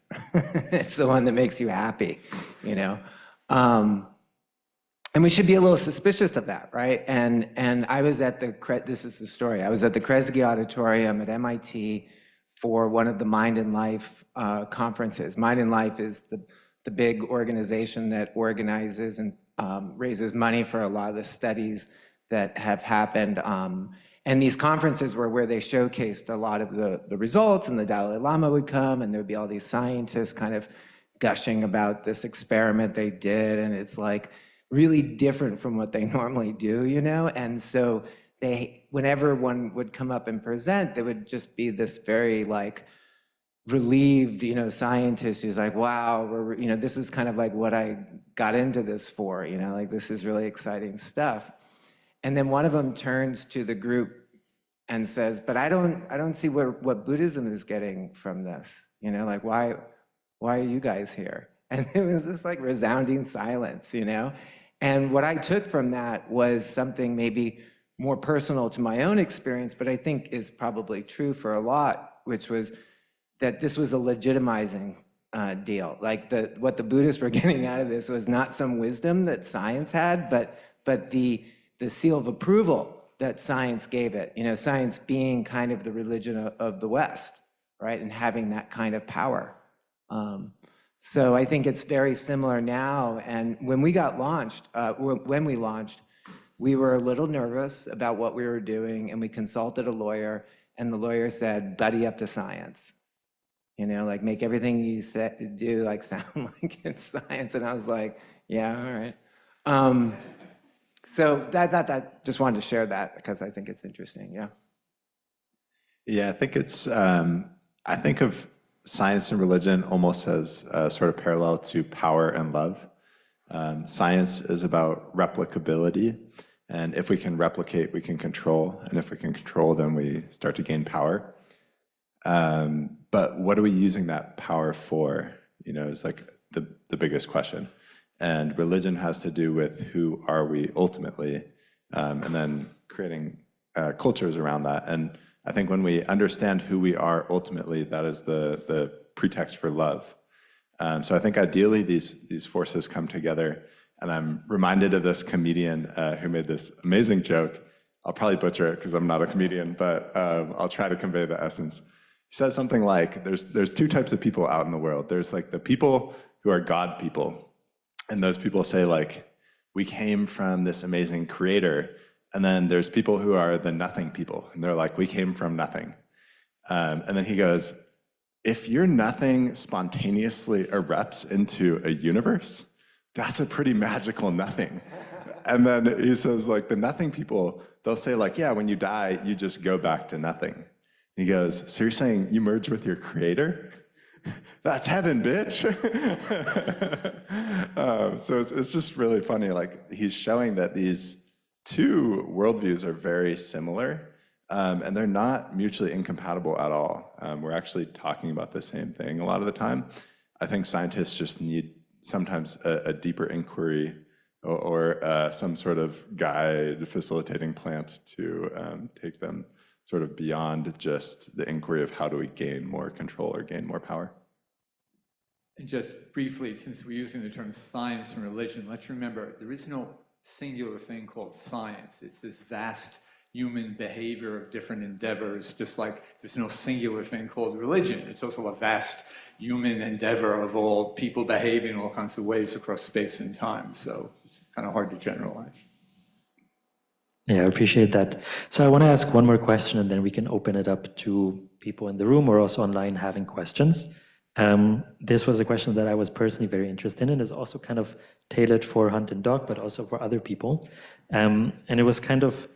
It's the one that makes you happy, And we should be a little suspicious of that, right? And I was at this is the story. I was at the Kresge Auditorium at MIT for one of the Mind and Life conferences. Mind and Life is the big organization that organizes and raises money for a lot of the studies that have happened. And these conferences were where they showcased a lot of the results, and the Dalai Lama would come, and there'd be all these scientists kind of gushing about this experiment they did, and it's like really different from what they normally do, And so whenever one would come up and present, there would just be this very like relieved, scientist who's like, wow, this is kind of like what I got into this for, like this is really exciting stuff. And then one of them turns to the group and says, but I don't see what Buddhism is getting from this, like why are you guys here? And it was this like resounding silence, And what I took from that was something maybe more personal to my own experience, but I think is probably true for a lot, which was that this was a legitimizing deal. Like what the Buddhists were getting out of this was not some wisdom that science had, but the seal of approval that science gave it. Science being kind of the religion of the West, right? And having that kind of power. So I think it's very similar now. And when we launched, we were a little nervous about what we were doing, and we consulted a lawyer, and the lawyer said, buddy up to science. Like make everything you do like sound like it's science. And I was like, yeah, all right. So that just wanted to share that because I think it's interesting. Yeah. Yeah, I think I think of science and religion almost as sort of parallel to power and love. Science is about replicability, and if we can replicate, we can control, and if we can control, then we start to gain power. But what are we using that power for? Is like the biggest question. And religion has to do with who are we ultimately, and then creating cultures around that. And I think when we understand who we are ultimately, that is the pretext for love. So I think ideally these forces come together. And I'm reminded of this comedian who made this amazing joke. I'll probably butcher it because I'm not a comedian, but I'll try to convey the essence. He says something like, there's two types of people out in the world. There's like the people who are God people. And those people say like, we came from this amazing creator. And then there's people who are the nothing people. And they're like, we came from nothing. And then he goes, if your nothing spontaneously erupts into a universe, that's a pretty magical nothing. And then he says like the nothing people, they'll say like, yeah, when you die, you just go back to nothing. He goes, so you're saying you merge with your creator? That's heaven, bitch. So it's just really funny. Like, he's showing that these two worldviews are very similar, and they're not mutually incompatible at all. We're actually talking about the same thing a lot of the time. I think scientists just need sometimes a deeper inquiry or some sort of guide, facilitating plant to take them sort of beyond just the inquiry of how do we gain more control or gain more power. And just briefly, since we're using the term science and religion, let's remember there is no singular thing called science. It's this vast human behavior of different endeavors, just like there's no singular thing called religion. It's also a vast human endeavor of all people behaving in all kinds of ways across space and time. So it's kind of hard to generalize. Yeah, I appreciate that. So I want to ask one more question, and then we can open it up to people in the room or also online having questions. This was a question that I was personally very interested in, and is also kind of tailored for Hunt and Doc, but also for other people. And it was kind of,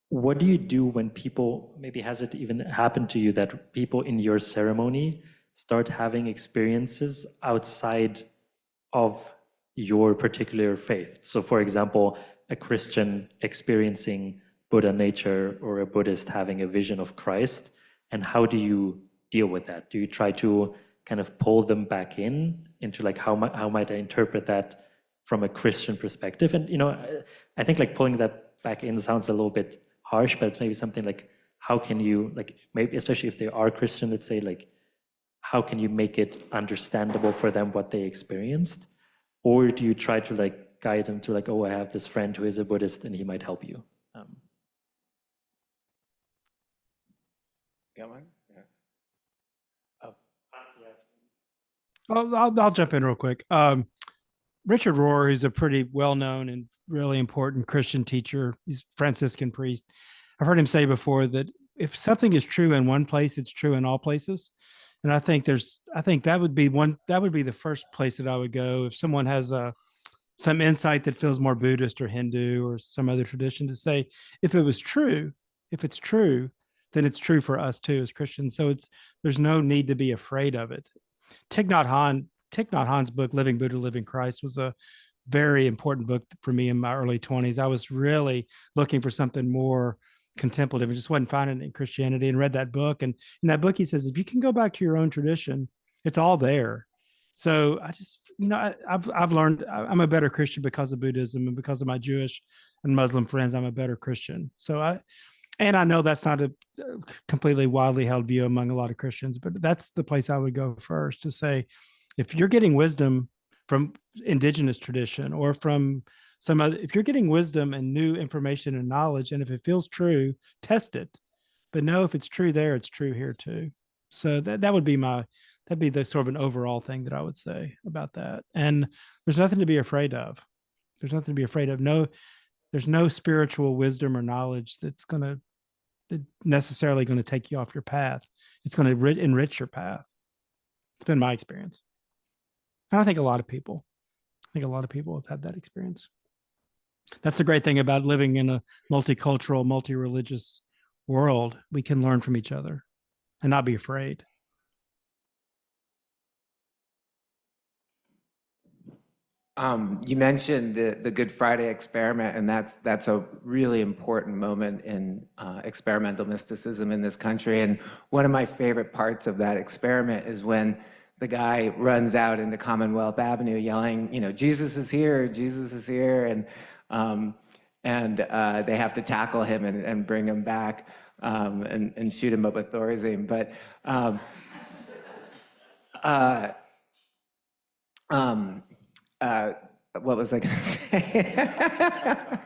what do you do when people, maybe has it even happened to you that people in your ceremony start having experiences outside of your particular faith? So for example, a Christian experiencing Buddha nature or a Buddhist having a vision of Christ, and how do you deal with that? Do you try to kind of pull them back into like how might I interpret that from a Christian perspective? And I think like pulling that back in sounds a little bit harsh, but it's maybe something like, how can you, like, maybe especially if they are Christian, let's say, like, how can you make it understandable for them what they experienced? Or do you try to like guide them to like, oh, I have this friend who is a Buddhist and he might help you? Got one? Yeah. I'll jump in real quick. Richard Rohr is a pretty well-known and really important Christian teacher. He's a Franciscan priest. I've heard him say before that if something is true in one place, it's true in all places. And I think that would be the first place that I would go if someone has some insight that feels more Buddhist or Hindu or some other tradition, to say, if it's true, then it's true for us too as Christians. So there's no need to be afraid of it. Thich Nhat Hanh's book, Living Buddha, Living Christ, was a very important book for me in my early 20s. I was really looking for something more contemplative and just wasn't finding it in Christianity, and read that book. And in that book, he says, if you can go back to your own tradition, it's all there. So I just, I've learned I'm a better Christian because of Buddhism, and because of my Jewish and Muslim friends, I'm a better Christian. And I know that's not a completely widely held view among a lot of Christians, but that's the place I would go first, to say, if you're getting wisdom from indigenous tradition or from some other, if you're getting wisdom and new information and knowledge, and if it feels true, test it. But no, if it's true there, it's true here too. So that'd be the sort of an overall thing that I would say about that. And there's nothing to be afraid of. No, there's no spiritual wisdom or knowledge that's necessarily going to take you off your path. It's going to enrich your path. It's been my experience. And I think a lot of people have had that experience. That's the great thing about living in a multicultural, multi-religious world. We can learn from each other and not be afraid. You mentioned the Good Friday experiment, and that's a really important moment in experimental mysticism in this country. And one of my favorite parts of that experiment is when the guy runs out into Commonwealth Avenue yelling, Jesus is here, and they have to tackle him and bring him back and shoot him up with Thorazine. But what was I going to say?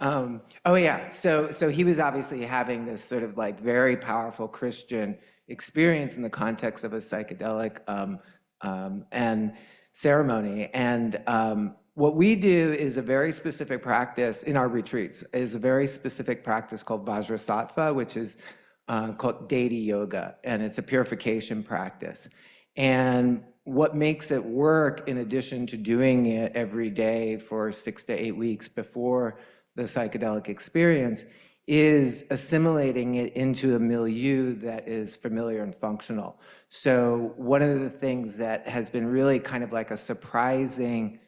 Oh yeah, so he was obviously having this sort of like very powerful Christian experience in the context of a psychedelic and ceremony. And what we do is a very specific practice in our retreats, is a very specific practice called Vajrasattva, which is called deity yoga, and it's a purification practice. And what makes it work, in addition to doing it every day for 6 to 8 weeks before the psychedelic experience, is assimilating it into a milieu that is familiar and functional. So one of the things that has been really kind of like a surprising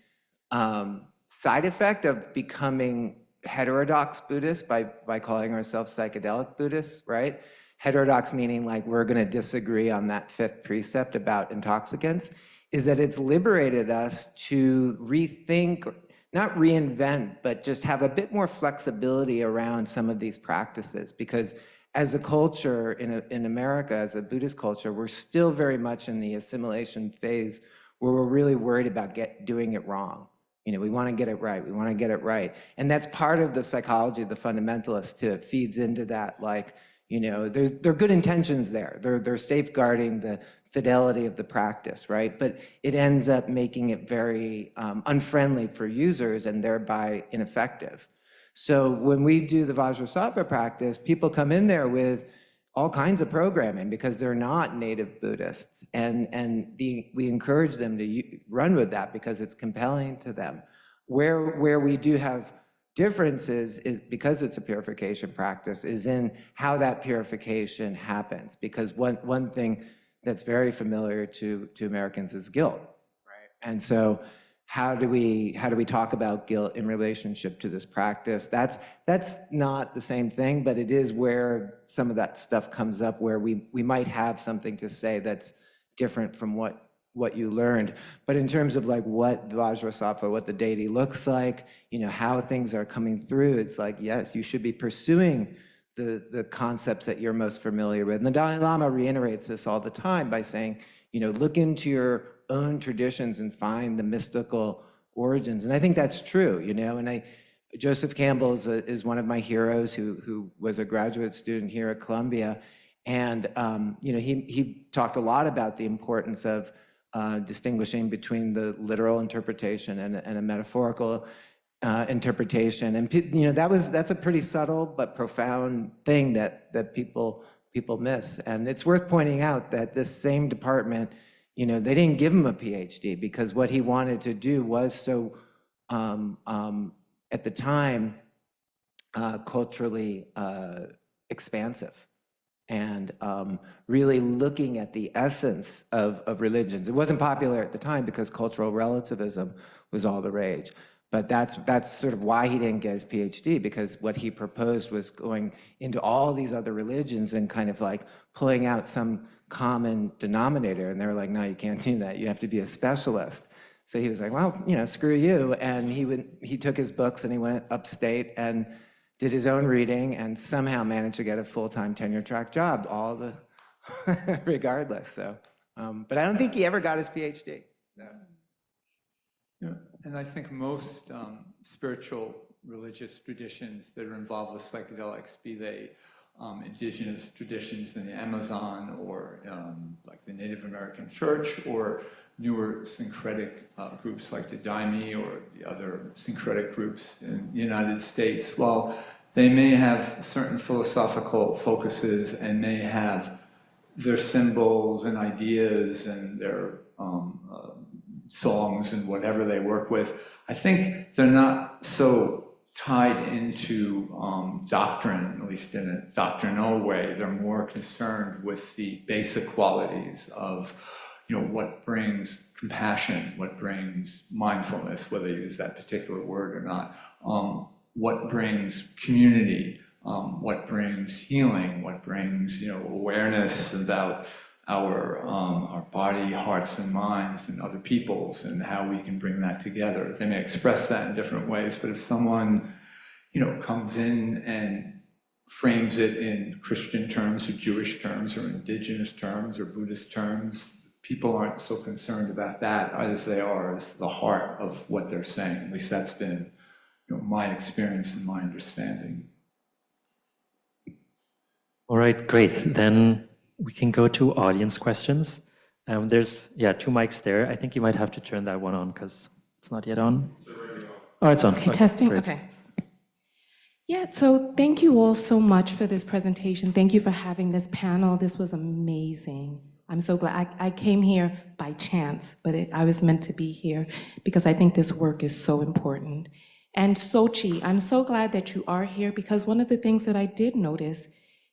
side effect of becoming heterodox Buddhists by calling ourselves psychedelic Buddhists, right? Heterodox meaning like we're going to disagree on that fifth precept about intoxicants, is that it's liberated us to rethink, not reinvent, but just have a bit more flexibility around some of these practices. Because as a culture in America, as a Buddhist culture, we're still very much in the assimilation phase where we're really worried about doing it wrong. You know, we want to get it right. We want to get it right. And that's part of the psychology of the fundamentalists too. It feeds into that, like, you know, there are good intentions there. They're safeguarding the fidelity of the practice, right? But it ends up making it very unfriendly for users and thereby ineffective. So when we do the Vajrasattva practice, people come in there with all kinds of programming because they're not native Buddhists. And we encourage them to run with that because it's compelling to them. Where we do have differences is because it's a purification practice, is in how that purification happens. Because one thing that's very familiar to Americans is guilt, right? And so how do we talk about guilt in relationship to this practice? That's not the same thing, but it is where some of that stuff comes up, where we might have something to say that's different from what you learned. But in terms of like what Vajrasattva, what the deity looks like, you know, how things are coming through, it's like, yes, you should be pursuing the concepts that you're most familiar with. And the Dalai Lama reiterates this all the time by saying, you know, look into your own traditions and find the mystical origins. And I think that's true, you know, and Joseph Campbell is one of my heroes who was a graduate student here at Columbia. And, you know, he talked a lot about the importance of distinguishing between the literal interpretation and a metaphorical interpretation. And, you know, that's a pretty subtle but profound thing that people miss. And it's worth pointing out that this same department, you know, they didn't give him a PhD because what he wanted to do was so, at the time, culturally expansive. And really looking at the essence of religions. It wasn't popular at the time because cultural relativism was all the rage. But that's sort of why he didn't get his PhD, because what he proposed was going into all these other religions and kind of like pulling out some common denominator. And they were like, no, you can't do that. You have to be a specialist. So he was like, well, you know, screw you. And he took his books and he went upstate and did his own reading and somehow managed to get a full-time tenure-track job, regardless. So, but I don't think he ever got his PhD. No. Yeah, and I think most spiritual religious traditions that are involved with psychedelics, be they indigenous traditions in the Amazon or like the Native American Church, or newer syncretic groups like the Daime or the other syncretic groups in the United States, while they may have certain philosophical focuses and may have their symbols and ideas and their songs and whatever they work with, I think they're not so tied into doctrine, at least in a doctrinal way. They're more concerned with the basic qualities of, you know, what brings compassion, what brings mindfulness, whether you use that particular word or not, what brings community, what brings healing, what brings, you know, awareness about our body, hearts, and minds, and other people's, and how we can bring that together. They may express that in different ways, but if someone, you know, comes in and frames it in Christian terms or Jewish terms or indigenous terms or Buddhist terms, people aren't so concerned about that as they are as the heart of what they're saying. At least that's been, you know, my experience and my understanding. All right, great. Then we can go to audience questions. There's, two mics there. I think you might have to turn that one on because it's not yet on. Oh, it's on. Okay, testing. Great. Okay. Yeah, so thank you all so much for this presentation. Thank you for having this panel. This was amazing. I'm so glad. I came here by chance, but I was meant to be here because I think this work is so important. And Sochi, I'm so glad that you are here, because one of the things that I did notice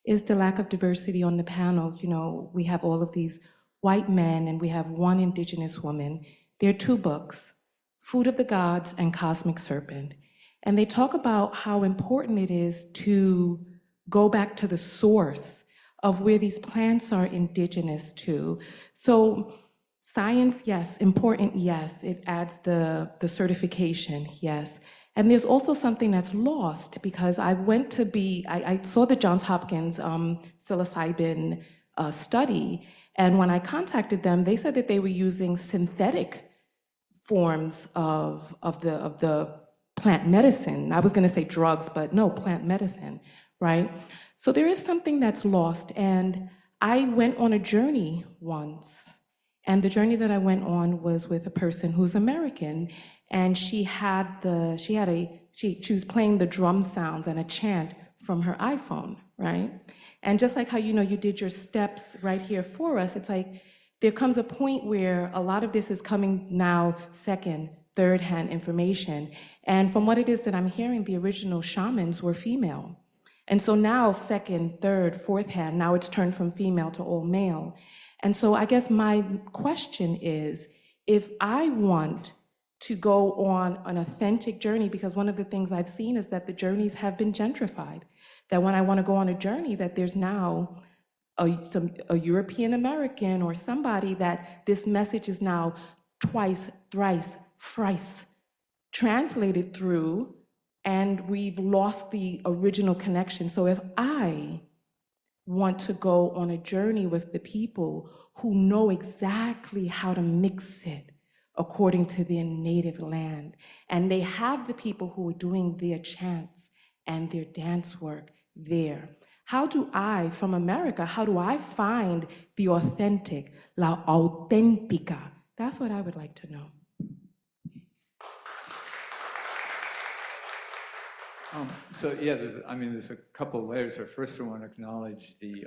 is the lack of diversity on the panel. You know, we have all of these white men and we have one indigenous woman. There are two books, Food of the Gods and Cosmic Serpent. And they talk about how important it is to go back to the source of where these plants are indigenous to. So science, yes. Important, yes. It adds the certification, yes. And there's also something that's lost, because I went to I saw the Johns Hopkins psilocybin study, and when I contacted them, they said that they were using synthetic forms of the plant medicine. I was going to say drugs, but no, plant medicine, right? So there is something that's lost, and I went on a journey once, and the journey that I went on was with a person who's American, and she was playing the drum sounds and a chant from her iPhone, right? And just like how, you know, you did your steps right here for us, it's like there comes a point where a lot of this is coming now second, third-hand information. And from what it is that I'm hearing, the original shamans were female. And so now second, third, fourth hand, now it's turned from female to all male. And so I guess my question is, if I want to go on an authentic journey, because one of the things I've seen is that the journeys have been gentrified, that when I want to go on a journey, that there's now a European American or somebody that this message is now twice, thrice, thrice translated through, and we've lost the original connection. So if I want to go on a journey with the people who know exactly how to mix it according to their native land, and they have the people who are doing their chants and their dance work there, how do I, from America, how do I find the authentic, la auténtica? That's what I would like to know. So yeah, there's a couple layers there. First, I want to acknowledge the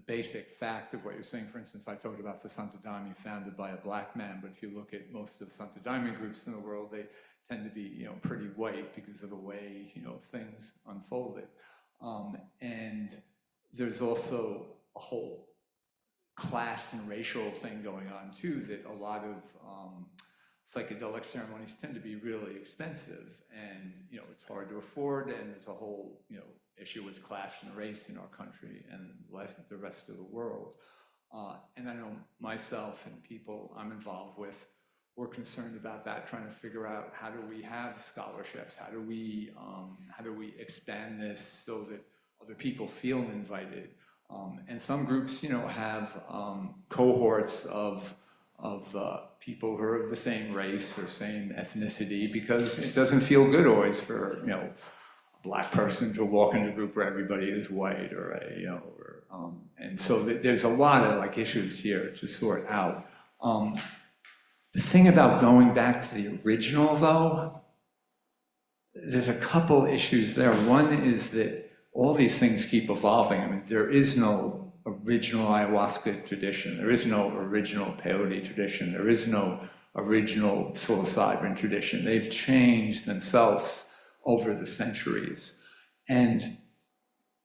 basic fact of what you're saying. For instance, I talked about the Santo Daime founded by a black man, but if you look at most of the Santo Daime groups in the world, they tend to be, you know, pretty white because of the way, you know, things unfolded. And there's also a whole class and racial thing going on too, that a lot of psychedelic ceremonies tend to be really expensive, and, you know, it's hard to afford, and there's a whole, you know, issue with class and race in our country and the rest of the world. And I know myself and people I'm involved with, we're concerned about that, trying to figure out how do we have scholarships, how do we expand this so that other people feel invited. And some groups, you know, have cohorts of people who are of the same race or same ethnicity, because it doesn't feel good always for, you know, a black person to walk in a group where everybody is white, or and so there's a lot of like issues here to sort out. The thing about going back to the original, though, there's a couple issues there. One is that all these things keep evolving. I mean, there is no original ayahuasca tradition. There is no original peyote tradition. There is no original psilocybin tradition. They've changed themselves over the centuries. And,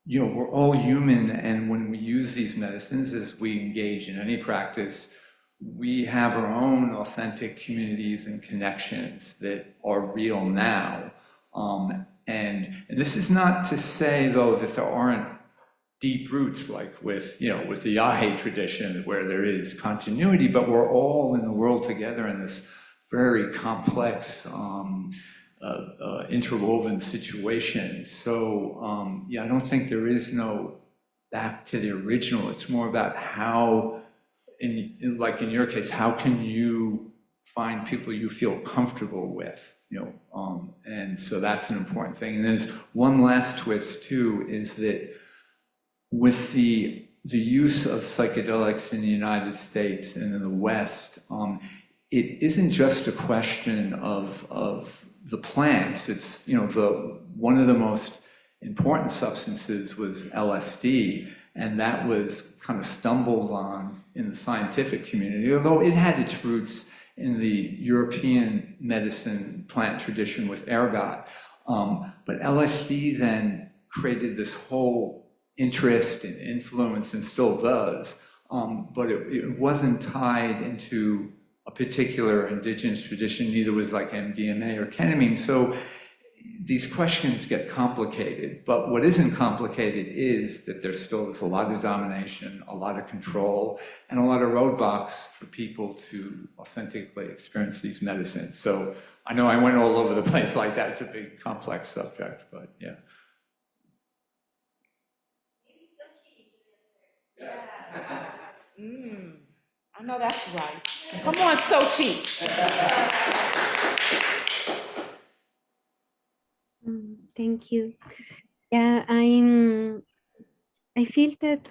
you know, we're all human, and when we use these medicines, as we engage in any practice, we have our own authentic communities and connections that are real now. And this is not to say, though, that there aren't deep roots, like with, you know, with the Yahe tradition, where there is continuity, but we're all in the world together in this very complex, interwoven situation. So, yeah, I don't think there is no back to the original. It's more about how, like in your case, how can you find people you feel comfortable with, you know? And so that's an important thing. And there's one last twist too, is that with the use of psychedelics in the United States and in the West, it isn't just a question of the plants. It's, you know, one of the most important substances was LSD, and that was kind of stumbled on in the scientific community, although it had its roots in the European medicine plant tradition with ergot. But LSD then created this whole interest and influence, and still does, but it wasn't tied into a particular indigenous tradition, neither was like MDMA or ketamine. So these questions get complicated, but what isn't complicated is that there still is a lot of domination, a lot of control, and a lot of roadblocks for people to authentically experience these medicines. So I know I went all over the place like that. It's a big, complex subject, but yeah. I know that's right. Come on, Sochi. Thank you. Yeah, I feel that,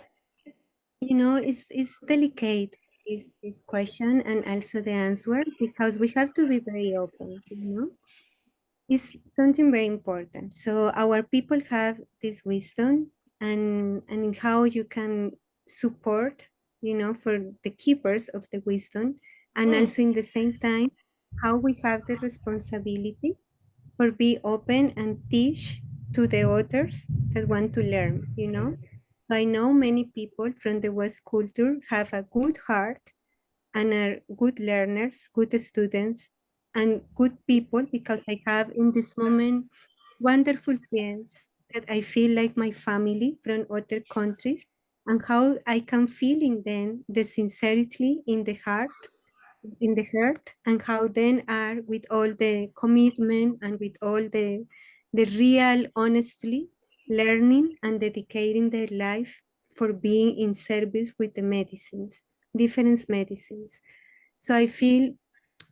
it's delicate, this question and also the answer, because we have to be very open. It's something very important. So our people have this wisdom, and how you can support, for the keepers of the wisdom, and also in the same time, how we have the responsibility for be open and teach to the others that want to learn. I know many people from the West culture have a good heart and are good learners, good students, and good people, because I have in this moment wonderful friends that I feel like my family from other countries, and how I can feel in them the sincerity in the heart, and how then are with all the commitment and with all the real honestly learning and dedicating their life for being in service with the medicines, different medicines. So I feel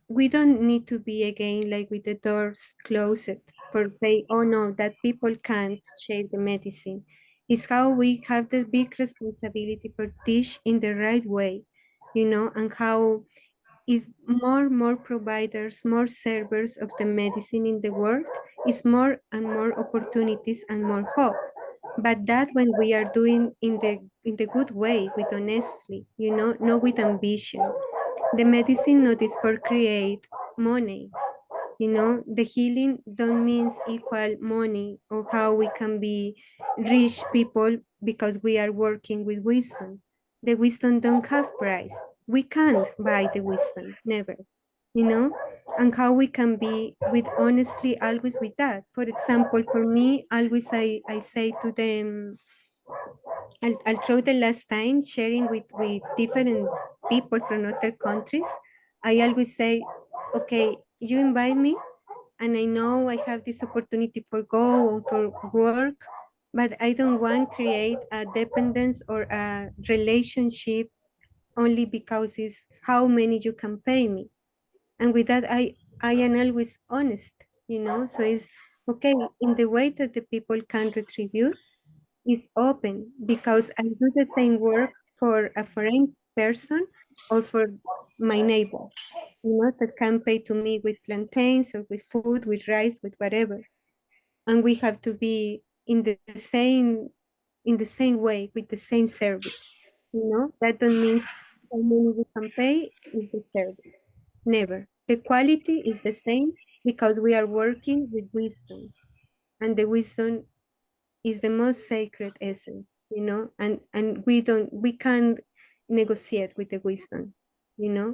we don't need to be again like with the doors closed for say, oh no, that people can't share the medicine. It's how we have the big responsibility for teach in the right way, and how is more providers, more servers of the medicine in the world, is more and more opportunities and more hope. But that when we are doing in the good way, with honesty, not with ambition. The medicine not is for create money. The healing don't means equal money, or how we can be rich people because we are working with wisdom. The wisdom don't have price. We can't buy the wisdom, never, you know? And how we can be with honestly always with that. For example, for me, always I say to them, I'll throw the last time sharing with different people from other countries. I always say, okay, you invite me, and I know I have this opportunity for go or for work, but I don't want to create a dependence or a relationship only because it's how many you can pay me. And with that, I am always honest. So it's okay in the way that the people can retribute is open, because I do the same work for a foreign person or for my neighbor, that can pay to me with plantains or with food, with rice, with whatever. And we have to be in the same way with the same service. That don't mean how many you can pay is the service. Never. The quality is the same because we are working with wisdom, and the wisdom is the most sacred essence, and we can't negotiate with the wisdom.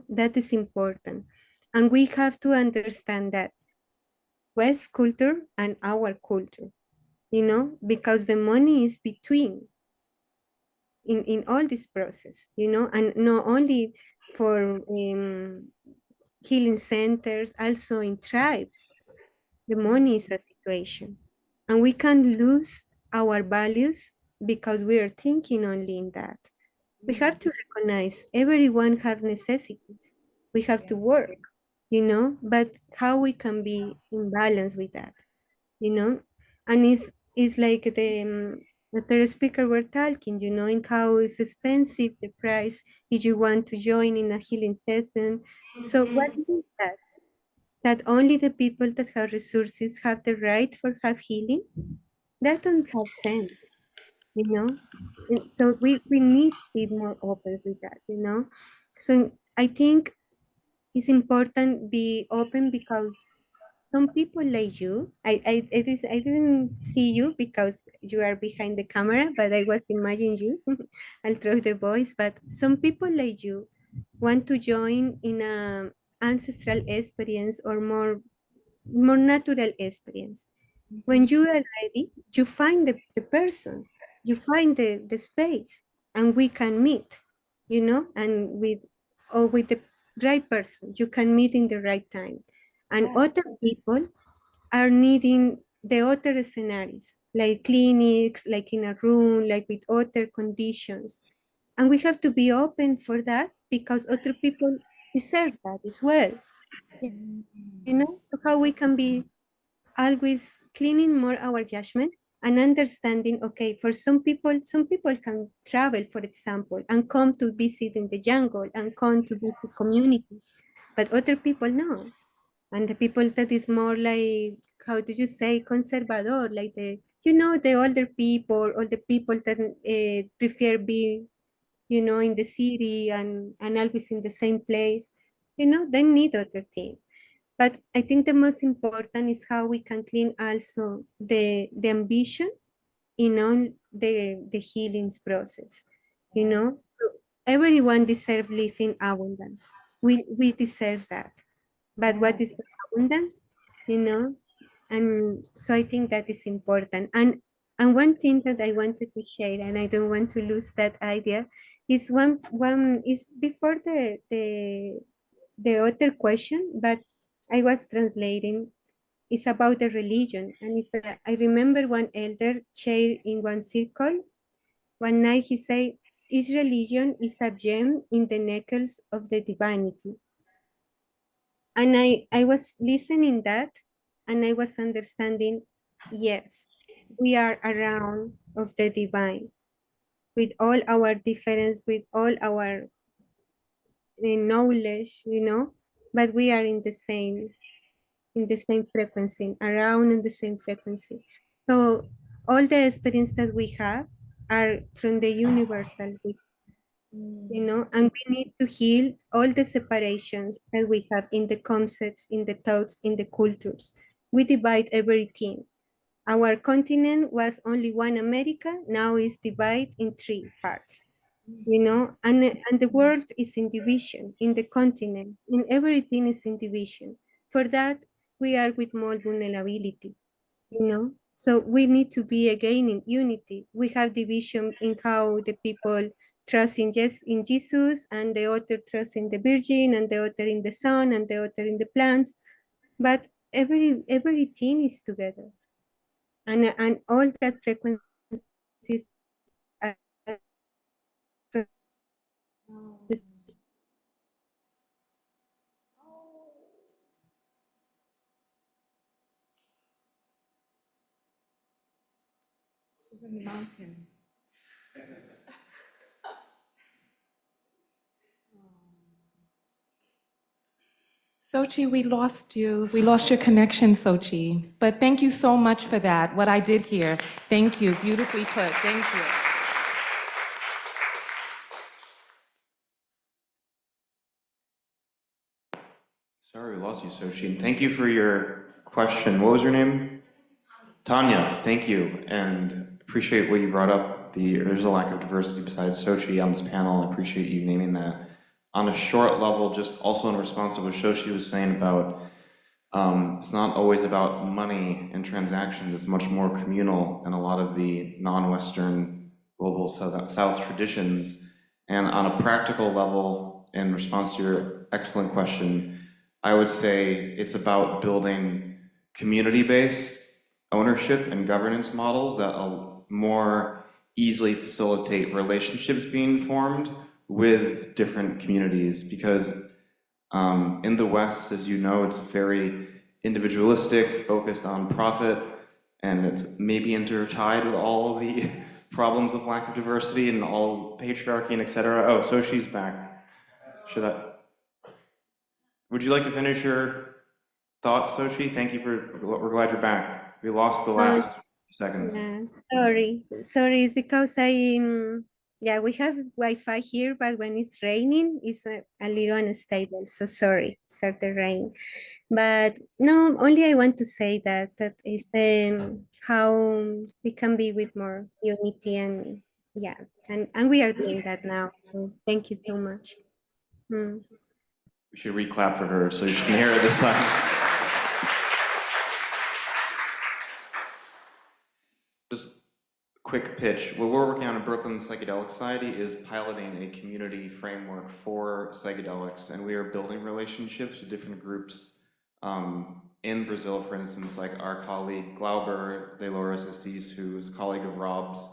That is important. And we have to understand that West culture and our culture, because the money is between in all this process, and not only for healing centers, also in tribes. The money is a situation, and we can lose our values because we are thinking only in that. We have to recognize everyone have necessities. We have to work, but how we can be in balance with that. And it's like the third speaker were talking, in how it's expensive the price if you want to join in a healing session. So what means that? That only the people that have resources have the right for have healing? That don't have sense. And so we need to be more open with that. So I think it's important be open because some people like you, I didn't see you because you are behind the camera, but I was imagining you. I'll throw the voice, but some people like you want to join in a ancestral experience or more natural experience. When you are ready, you find the person, you find the space, and we can meet, and with the right person, you can meet in the right time. And other people are needing the other scenarios, like clinics, like in a room, like with other conditions. And we have to be open for that because other people deserve that as well. So how we can be always cleaning more our judgment and understanding, okay, for some people can travel, for example, and come to visit in the jungle and come to visit communities, but other people no. And the people that is more like, how do you say, conservador, like the older people or the people that prefer being, in the city and always in the same place, they need other things. But I think the most important is how we can clean also the ambition in all the healings process, So everyone deserves living abundance. We deserve that. But what is the abundance? You know? And so I think that is important. And one thing that I wanted to share, and I don't want to lose that idea, is one is before the other question, but I was translating. It's about the religion, and I remember one elder chair in one circle. One night he said, "Each religion is a gem in the necklace of the divinity." And I was listening that, and I was understanding. Yes, we are around of the divine with all our difference, with all our knowledge, but we are in the same frequency, around in the same frequency. So all the experience that we have are from the universal, and we need to heal all the separations that we have in the concepts, in the thoughts, in the cultures. We divide everything. Our continent was only one America, now is divided in three parts, and the world is in division, in the continents, in everything is in division. For that, we are with more vulnerability, So we need to be again in unity. We have division in how the people trust in Jesus, and the other trust in the Virgin, and the other in the sun, and the other in the plants. But everything is together, and all that frequencies are the In the mountain. Sochi, we lost you. We lost your connection, Sochi. But thank you so much for that, what I did here. Thank you. Beautifully put. Thank you. Sorry we lost you, Sochi. And thank you for your question. What was your name? Tanya, thank you. And appreciate what you brought up. There's a lack of diversity besides Sochi on this panel. I appreciate you naming that. On a short level, just also in response to what Shoshi was saying about it's not always about money and transactions, it's much more communal in a lot of the non-Western global South traditions. And on a practical level, in response to your excellent question, I would say it's about building community-based ownership and governance models that more easily facilitate relationships being formed with different communities, because in the West, as you know, it's very individualistic, focused on profit, and it's maybe intertied with all of the problems of lack of diversity and all patriarchy and etc. Oh, so she's back. Would you like to finish your thoughts, Sochi? Thank you we're glad you're back. We lost the last seconds. Yeah, sorry, it's because Yeah, we have Wi-Fi here, but when it's raining, it's a little unstable. So sorry, started rain. But no, only I want to say that is how we can be with more unity and yeah, and we are doing that now. So thank you so much. Mm. We should re-clap for her so you can hear it this time. Just quick pitch. What we're working on in Brooklyn Psychedelic Society is piloting a community framework for psychedelics, and we are building relationships with different groups in Brazil, for instance, like our colleague Glauber de Lourdes Assis, who is a colleague of Rob's.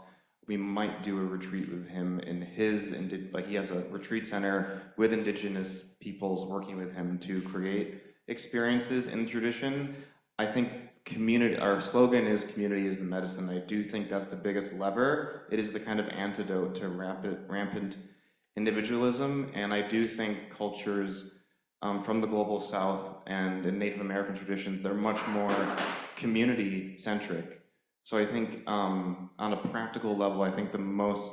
We might do a retreat with him in his, like he has a retreat center with indigenous peoples working with him to create experiences in tradition. I think community, our slogan is community is the medicine. I do think that's the biggest lever. It is the kind of antidote to rampant individualism. And I do think cultures from the global south and in Native American traditions, they're much more community centric. So I think on a practical level, I think the most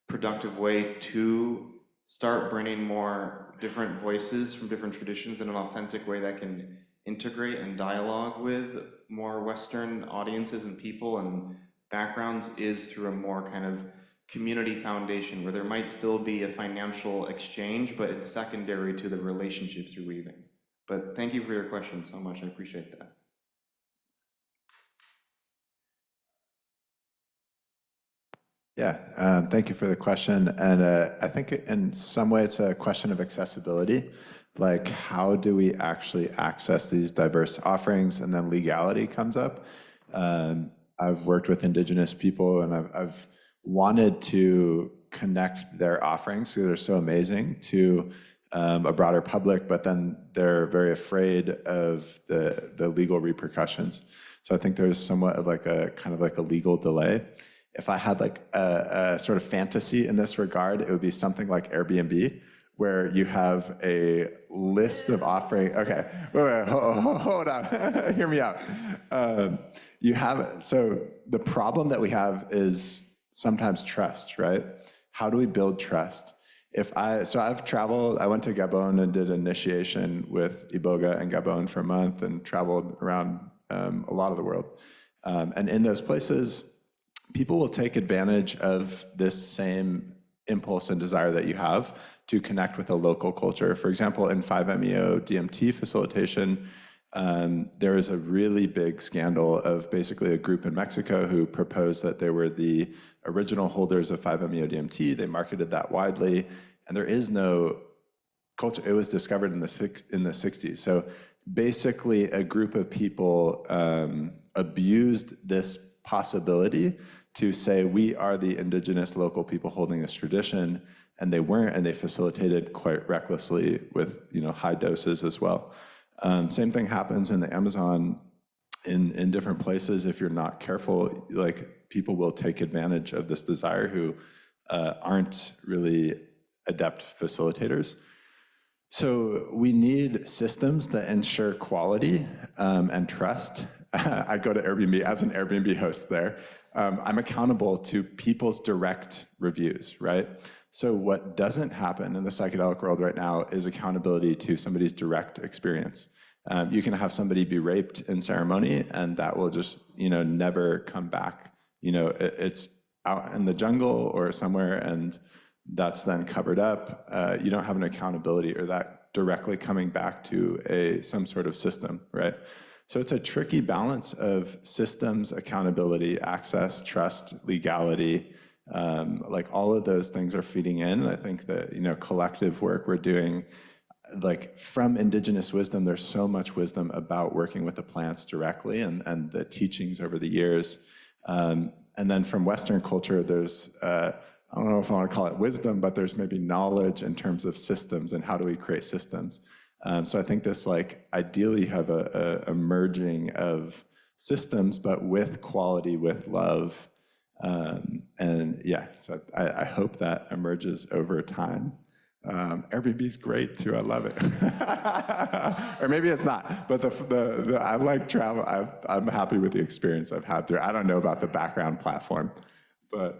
productive way to start bringing more different voices from different traditions in an authentic way that can integrate and dialogue with more Western audiences and people and backgrounds is through a more kind of community foundation where there might still be a financial exchange, but it's secondary to the relationships you're weaving. But thank you for your question so much. I appreciate that. Yeah, thank you for the question. And I think in some way it's a question of accessibility. Like, how do we actually access these diverse offerings? And then legality comes up. I've worked with indigenous people, and I've wanted to connect their offerings because they're so amazing to a broader public, but then they're very afraid of the legal repercussions. So I think there's somewhat of like a kind of like a legal delay. If I had like a sort of fantasy in this regard, it would be something like Airbnb, where you have a list of offering. Okay, wait, hold on, hear me out. You have, so the problem that we have is sometimes trust, right? How do we build trust? So I've traveled, I went to Gabon and did initiation with Iboga and Gabon for a month and traveled around a lot of the world. And in those places, people will take advantage of this same impulse and desire that you have to connect with a local culture. For example, in 5-MeO DMT facilitation, there was a really big scandal of basically a group in Mexico who proposed that they were the original holders of 5-MeO DMT. They marketed that widely, and there is no culture. It was discovered in the 60s. So basically, a group of people abused this possibility to say we are the indigenous local people holding this tradition, and they weren't, and they facilitated quite recklessly with high doses as well. Same thing happens in the Amazon in different places. If you're not careful, like people will take advantage of this desire who aren't really adept facilitators. So we need systems that ensure quality and trust. I go to Airbnb as an Airbnb host there. I'm accountable to people's direct reviews, right? So what doesn't happen in the psychedelic world right now is accountability to somebody's direct experience. You can have somebody be raped in ceremony, and that will just never come back. It's out in the jungle or somewhere, and that's then covered up. You don't have an accountability or that directly coming back to some sort of system, right? So it's a tricky balance of systems, accountability, access, trust, legality. Like all of those things are feeding in. I think that collective work we're doing, like from indigenous wisdom, there's so much wisdom about working with the plants directly and the teachings over the years. And then from Western culture, there's I don't know if I want to call it wisdom, but there's maybe knowledge in terms of systems and how do we create systems. So I think this, like, ideally you have a merging of systems, but with quality, with love. And yeah, so I hope that emerges over time. Airbnb's great too, I love it. Or maybe it's not, but I like travel. I'm happy with the experience I've had there. I don't know about the background platform, But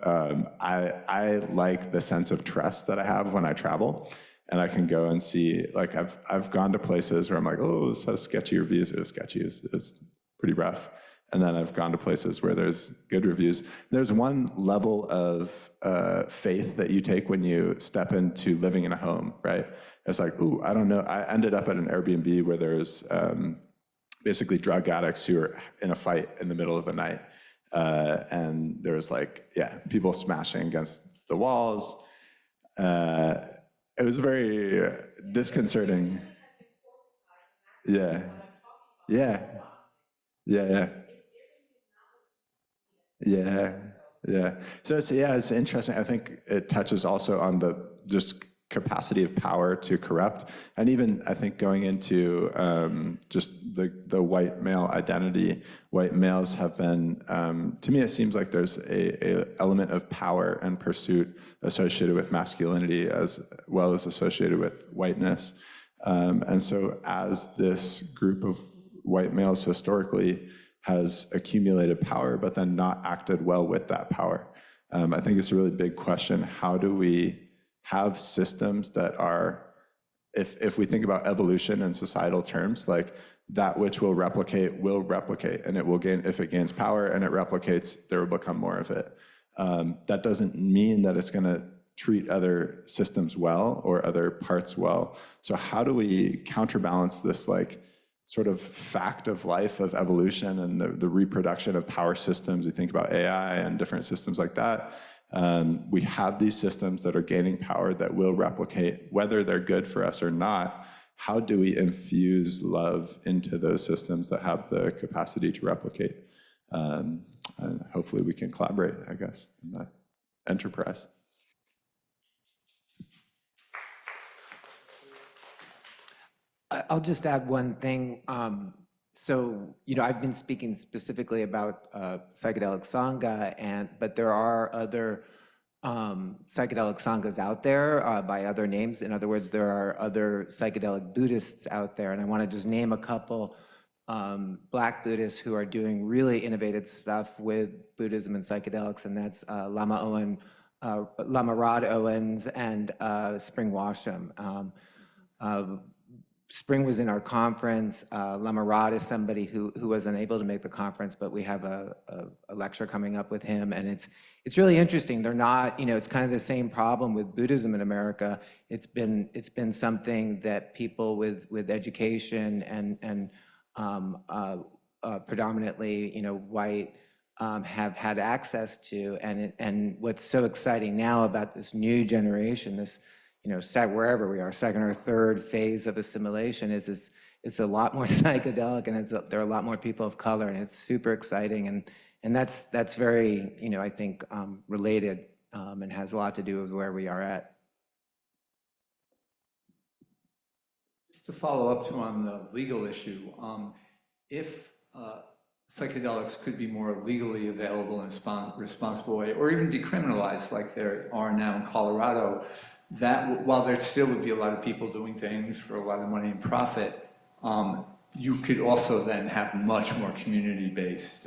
I like the sense of trust that I have when I travel, and I can go and see, like I've gone to places where I'm like, oh, this has sketchy reviews. It was sketchy. It's pretty rough. And then I've gone to places where there's good reviews. There's one level of faith that you take when you step into living in a home, right? It's like, ooh, I don't know. I ended up at an Airbnb where there's basically drug addicts who are in a fight in the middle of the night. And there was like, yeah, people smashing against the walls. It was very disconcerting. Yeah, yeah, yeah, yeah, yeah. So it's interesting. I think it touches also on the just capacity of power to corrupt, and even I think going into just the white male identity. White males have been, to me, it seems like there's a element of power and pursuit associated with masculinity as well as associated with whiteness, and so as this group of white males historically has accumulated power, but then not acted well with that power. I think it's a really big question. How do we have systems that are, if we think about evolution in societal terms, like that which will replicate, and it will gain, if it gains power and it replicates, there will become more of it. That doesn't mean that it's going to treat other systems well or other parts well. So how do we counterbalance this, like, sort of fact of life of evolution and the reproduction of power systems? We think about AI and different systems like that. We have these systems that are gaining power that will replicate, whether they're good for us or not. How do we infuse love into those systems that have the capacity to replicate? And hopefully we can collaborate, I guess, in that enterprise. I'll just add one thing. So, I've been speaking specifically about psychedelic sangha, but there are other psychedelic sanghas out there by other names. In other words, there are other psychedelic Buddhists out there, and I want to just name a couple Black Buddhists who are doing really innovative stuff with Buddhism and psychedelics, and that's Lama Rod Owens and Spring Washam. Spring was in our conference. Lama Rod is somebody who was unable to make the conference, but we have a lecture coming up with him, and it's really interesting. They're not, it's kind of the same problem with Buddhism in America. It's been something that people with education and predominantly white have had access to, and what's so exciting now about this new generation, this wherever we are, second or third phase of assimilation, is it's a lot more psychedelic, and there are a lot more people of color, and it's super exciting, and that's very I think related and has a lot to do with where we are at. Just to follow up on the legal issue, if psychedelics could be more legally available in a responsible way, or even decriminalized like there are now in Colorado, that while there still would be a lot of people doing things for a lot of money and profit, you could also then have much more community-based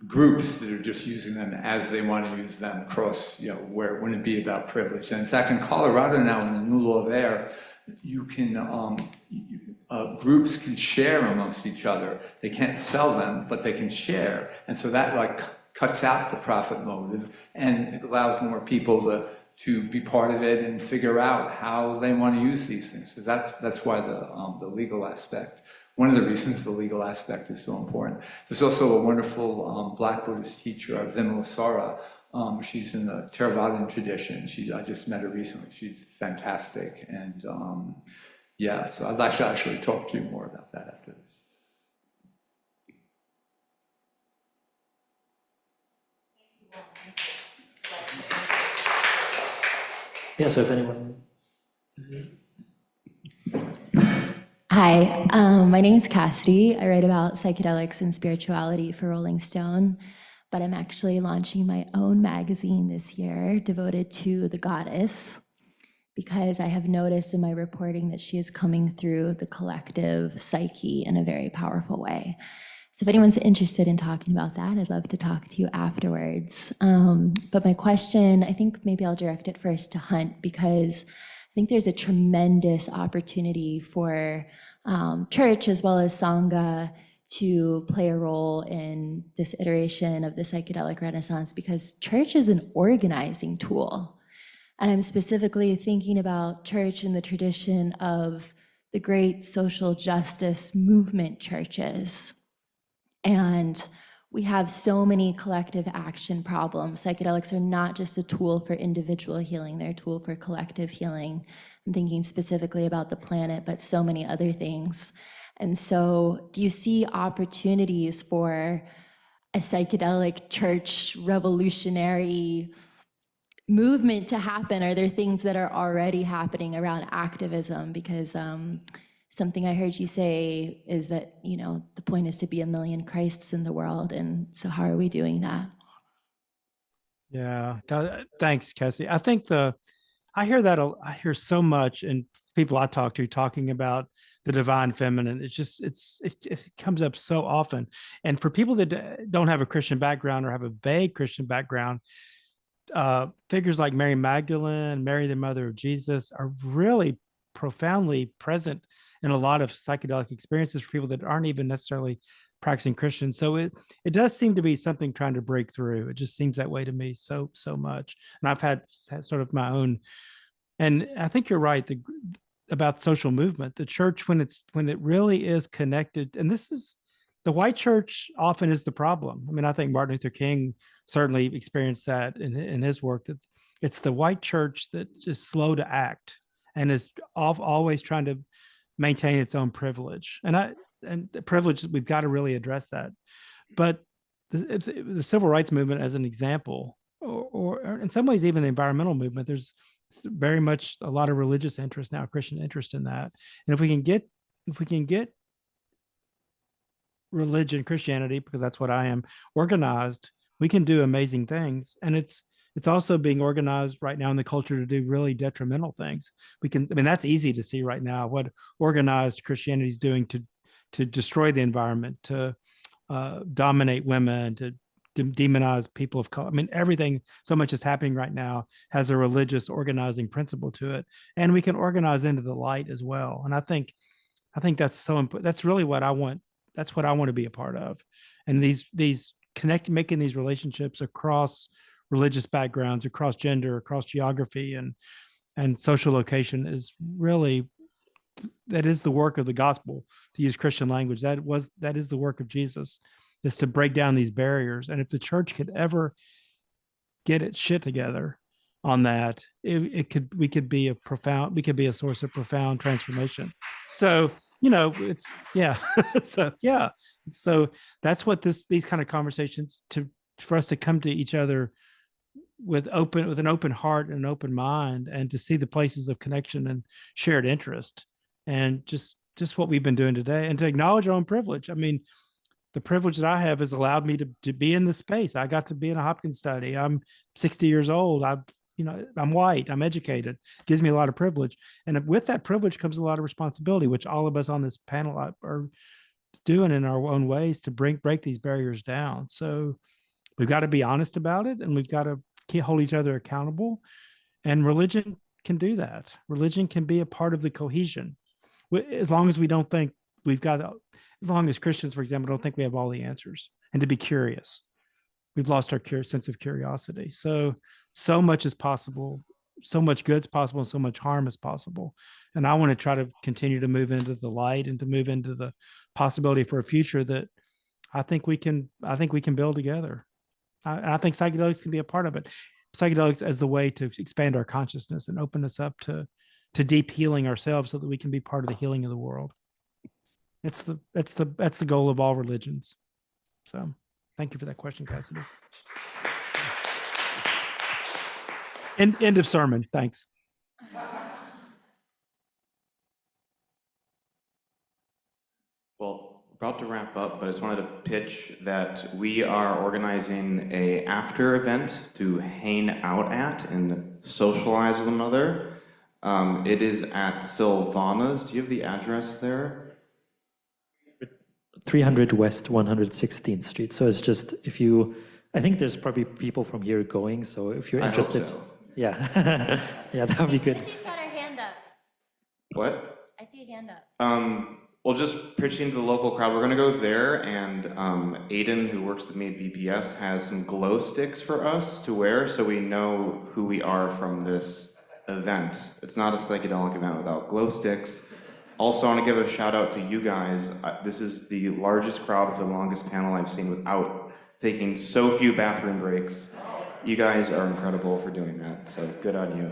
groups that are just using them as they want to use them across, where it wouldn't be about privilege. And in fact, in Colorado now, in the new law there, you can, groups can share amongst each other. They can't sell them, but they can share. And so that cuts out the profit motive, and it allows more people to be part of it and figure out how they want to use these things. So that's why the legal aspect, one of the reasons the legal aspect is so important. There's also a wonderful Black Buddhist teacher, Vimala Sara. She's in the Theravadan tradition. I just met her recently. She's fantastic. And yeah, so I'd like to actually talk to you more about that after this. Yeah, so if anyone... Hi, my name is Cassidy. I write about psychedelics and spirituality for Rolling Stone, but I'm actually launching my own magazine this year devoted to the goddess, because I have noticed in my reporting that she is coming through the collective psyche in a very powerful way. So if anyone's interested in talking about that, I'd love to talk to you afterwards. But my question, I think maybe I'll direct it first to Hunt, because I think there's a tremendous opportunity for church as well as Sangha to play a role in this iteration of the psychedelic renaissance, because church is an organizing tool. And I'm specifically thinking about church in the tradition of the great social justice movement churches. And we have so many collective action problems. Psychedelics are not just a tool for individual healing, they're a tool for collective healing. I'm thinking specifically about the planet, but so many other things. And so, do you see opportunities for a psychedelic church revolutionary movement to happen? Are there things that are already happening around activism? Because something I heard you say is that, you know, the point is to be a million Christs in the world. And so how are we doing that? Yeah, thanks, Cassie. I think I hear that I hear so much, and people I talk to talking about the divine feminine. It's just it comes up so often, and for people that don't have a Christian background or have a vague Christian background, figures like Mary Magdalene, Mary the mother of Jesus, are really profoundly present in a lot of psychedelic experiences for people that aren't even necessarily practicing Christians. So it does seem to be something trying to break through. It just seems that way to me so much. And I've had sort of my own, and I think you're right about social movement. The church, when it really is connected, and this is the white church often is the problem. I mean, I think Martin Luther King certainly experienced that in his work, that it's the white church that is slow to act and is always trying to maintain its own privilege. And the privilege, we've got to really address that. But the civil rights movement, as an example, or in some ways even the environmental movement, there's very much a lot of religious interest now, Christian interest in that. And if we can get religion, Christianity, because that's what I am, organized, we can do amazing things. And it's also being organized right now in the culture to do really detrimental things. I mean, that's easy to see right now, what organized Christianity is doing to destroy the environment, to dominate women, to demonize people of color. I mean, everything, so much is happening right now has a religious organizing principle to it. And we can organize into the light as well. And I think that's so important. That's really what I want. That's what I want to be a part of. And these making these relationships across religious backgrounds, across gender, across geography and social location is really, that is the work of the gospel, to use Christian language. That is the work of Jesus, is to break down these barriers. And if the church could ever get its shit together on that, we could be a source of profound transformation. So, you know, it's, yeah. So that's what these kind of conversations, for us to come to each other with an open heart and an open mind, and to see the places of connection and shared interest, and just what we've been doing today, and to acknowledge our own privilege. I mean, the privilege that I have has allowed me to be in this space. I got to be in a Hopkins study. I'm 60 years old. I'm white. I'm educated. It gives me a lot of privilege, and with that privilege comes a lot of responsibility, which all of us on this panel are doing in our own ways to break these barriers down. So we've got to be honest about it, and we've got to hold each other accountable. And religion can do that. Religion can be a part of the cohesion, as long as we don't think as long as Christians, for example, don't think we have all the answers, and to be curious. We've lost our sense of curiosity. So much is possible, so much good is possible, and so much harm is possible. And I want to try to continue to move into the light and to move into the possibility for a future that I think we can build together. I think psychedelics can be a part of it. Psychedelics as the way to expand our consciousness and open us up to deep healing ourselves, so that we can be part of the healing of the world. That's the goal of all religions. So thank you for that question, Cassidy. End of sermon. Thanks. Well, about to wrap up, but I just wanted to pitch that we are organizing a after event to hang out at and socialize with one another. It is at Sylvana's. Do you have the address there? 300 West 116th Street. So it's just, if you, I think there's probably people from here going, so if you're interested. I hope so. Yeah, yeah, that would be good. She's got her hand up. What? I see a hand up. Well, just pitching to the local crowd, we're gonna go there, and Aiden, who works with me at VPS, has some glow sticks for us to wear so we know who we are from this event. It's not a psychedelic event without glow sticks. Also, I want to give a shout out to you guys. This is the largest crowd of the longest panel I've seen without taking so few bathroom breaks. You guys are incredible for doing that, so good on you.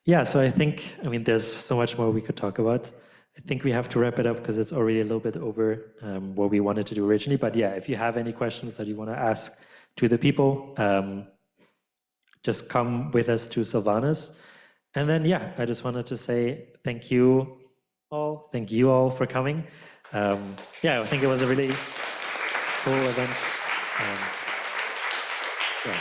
Yeah, so I think, I mean, there's so much more we could talk about. I think we have to wrap it up because it's already a little bit over what we wanted to do originally. But yeah, if you have any questions that you want to ask to the people, just come with us to Sylvanas. And then, yeah, I just wanted to say thank you all. Thank you all for coming. Yeah, I think it was a really cool event. Yeah.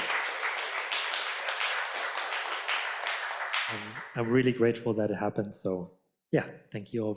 I'm really grateful that it happened. So yeah, thank you all.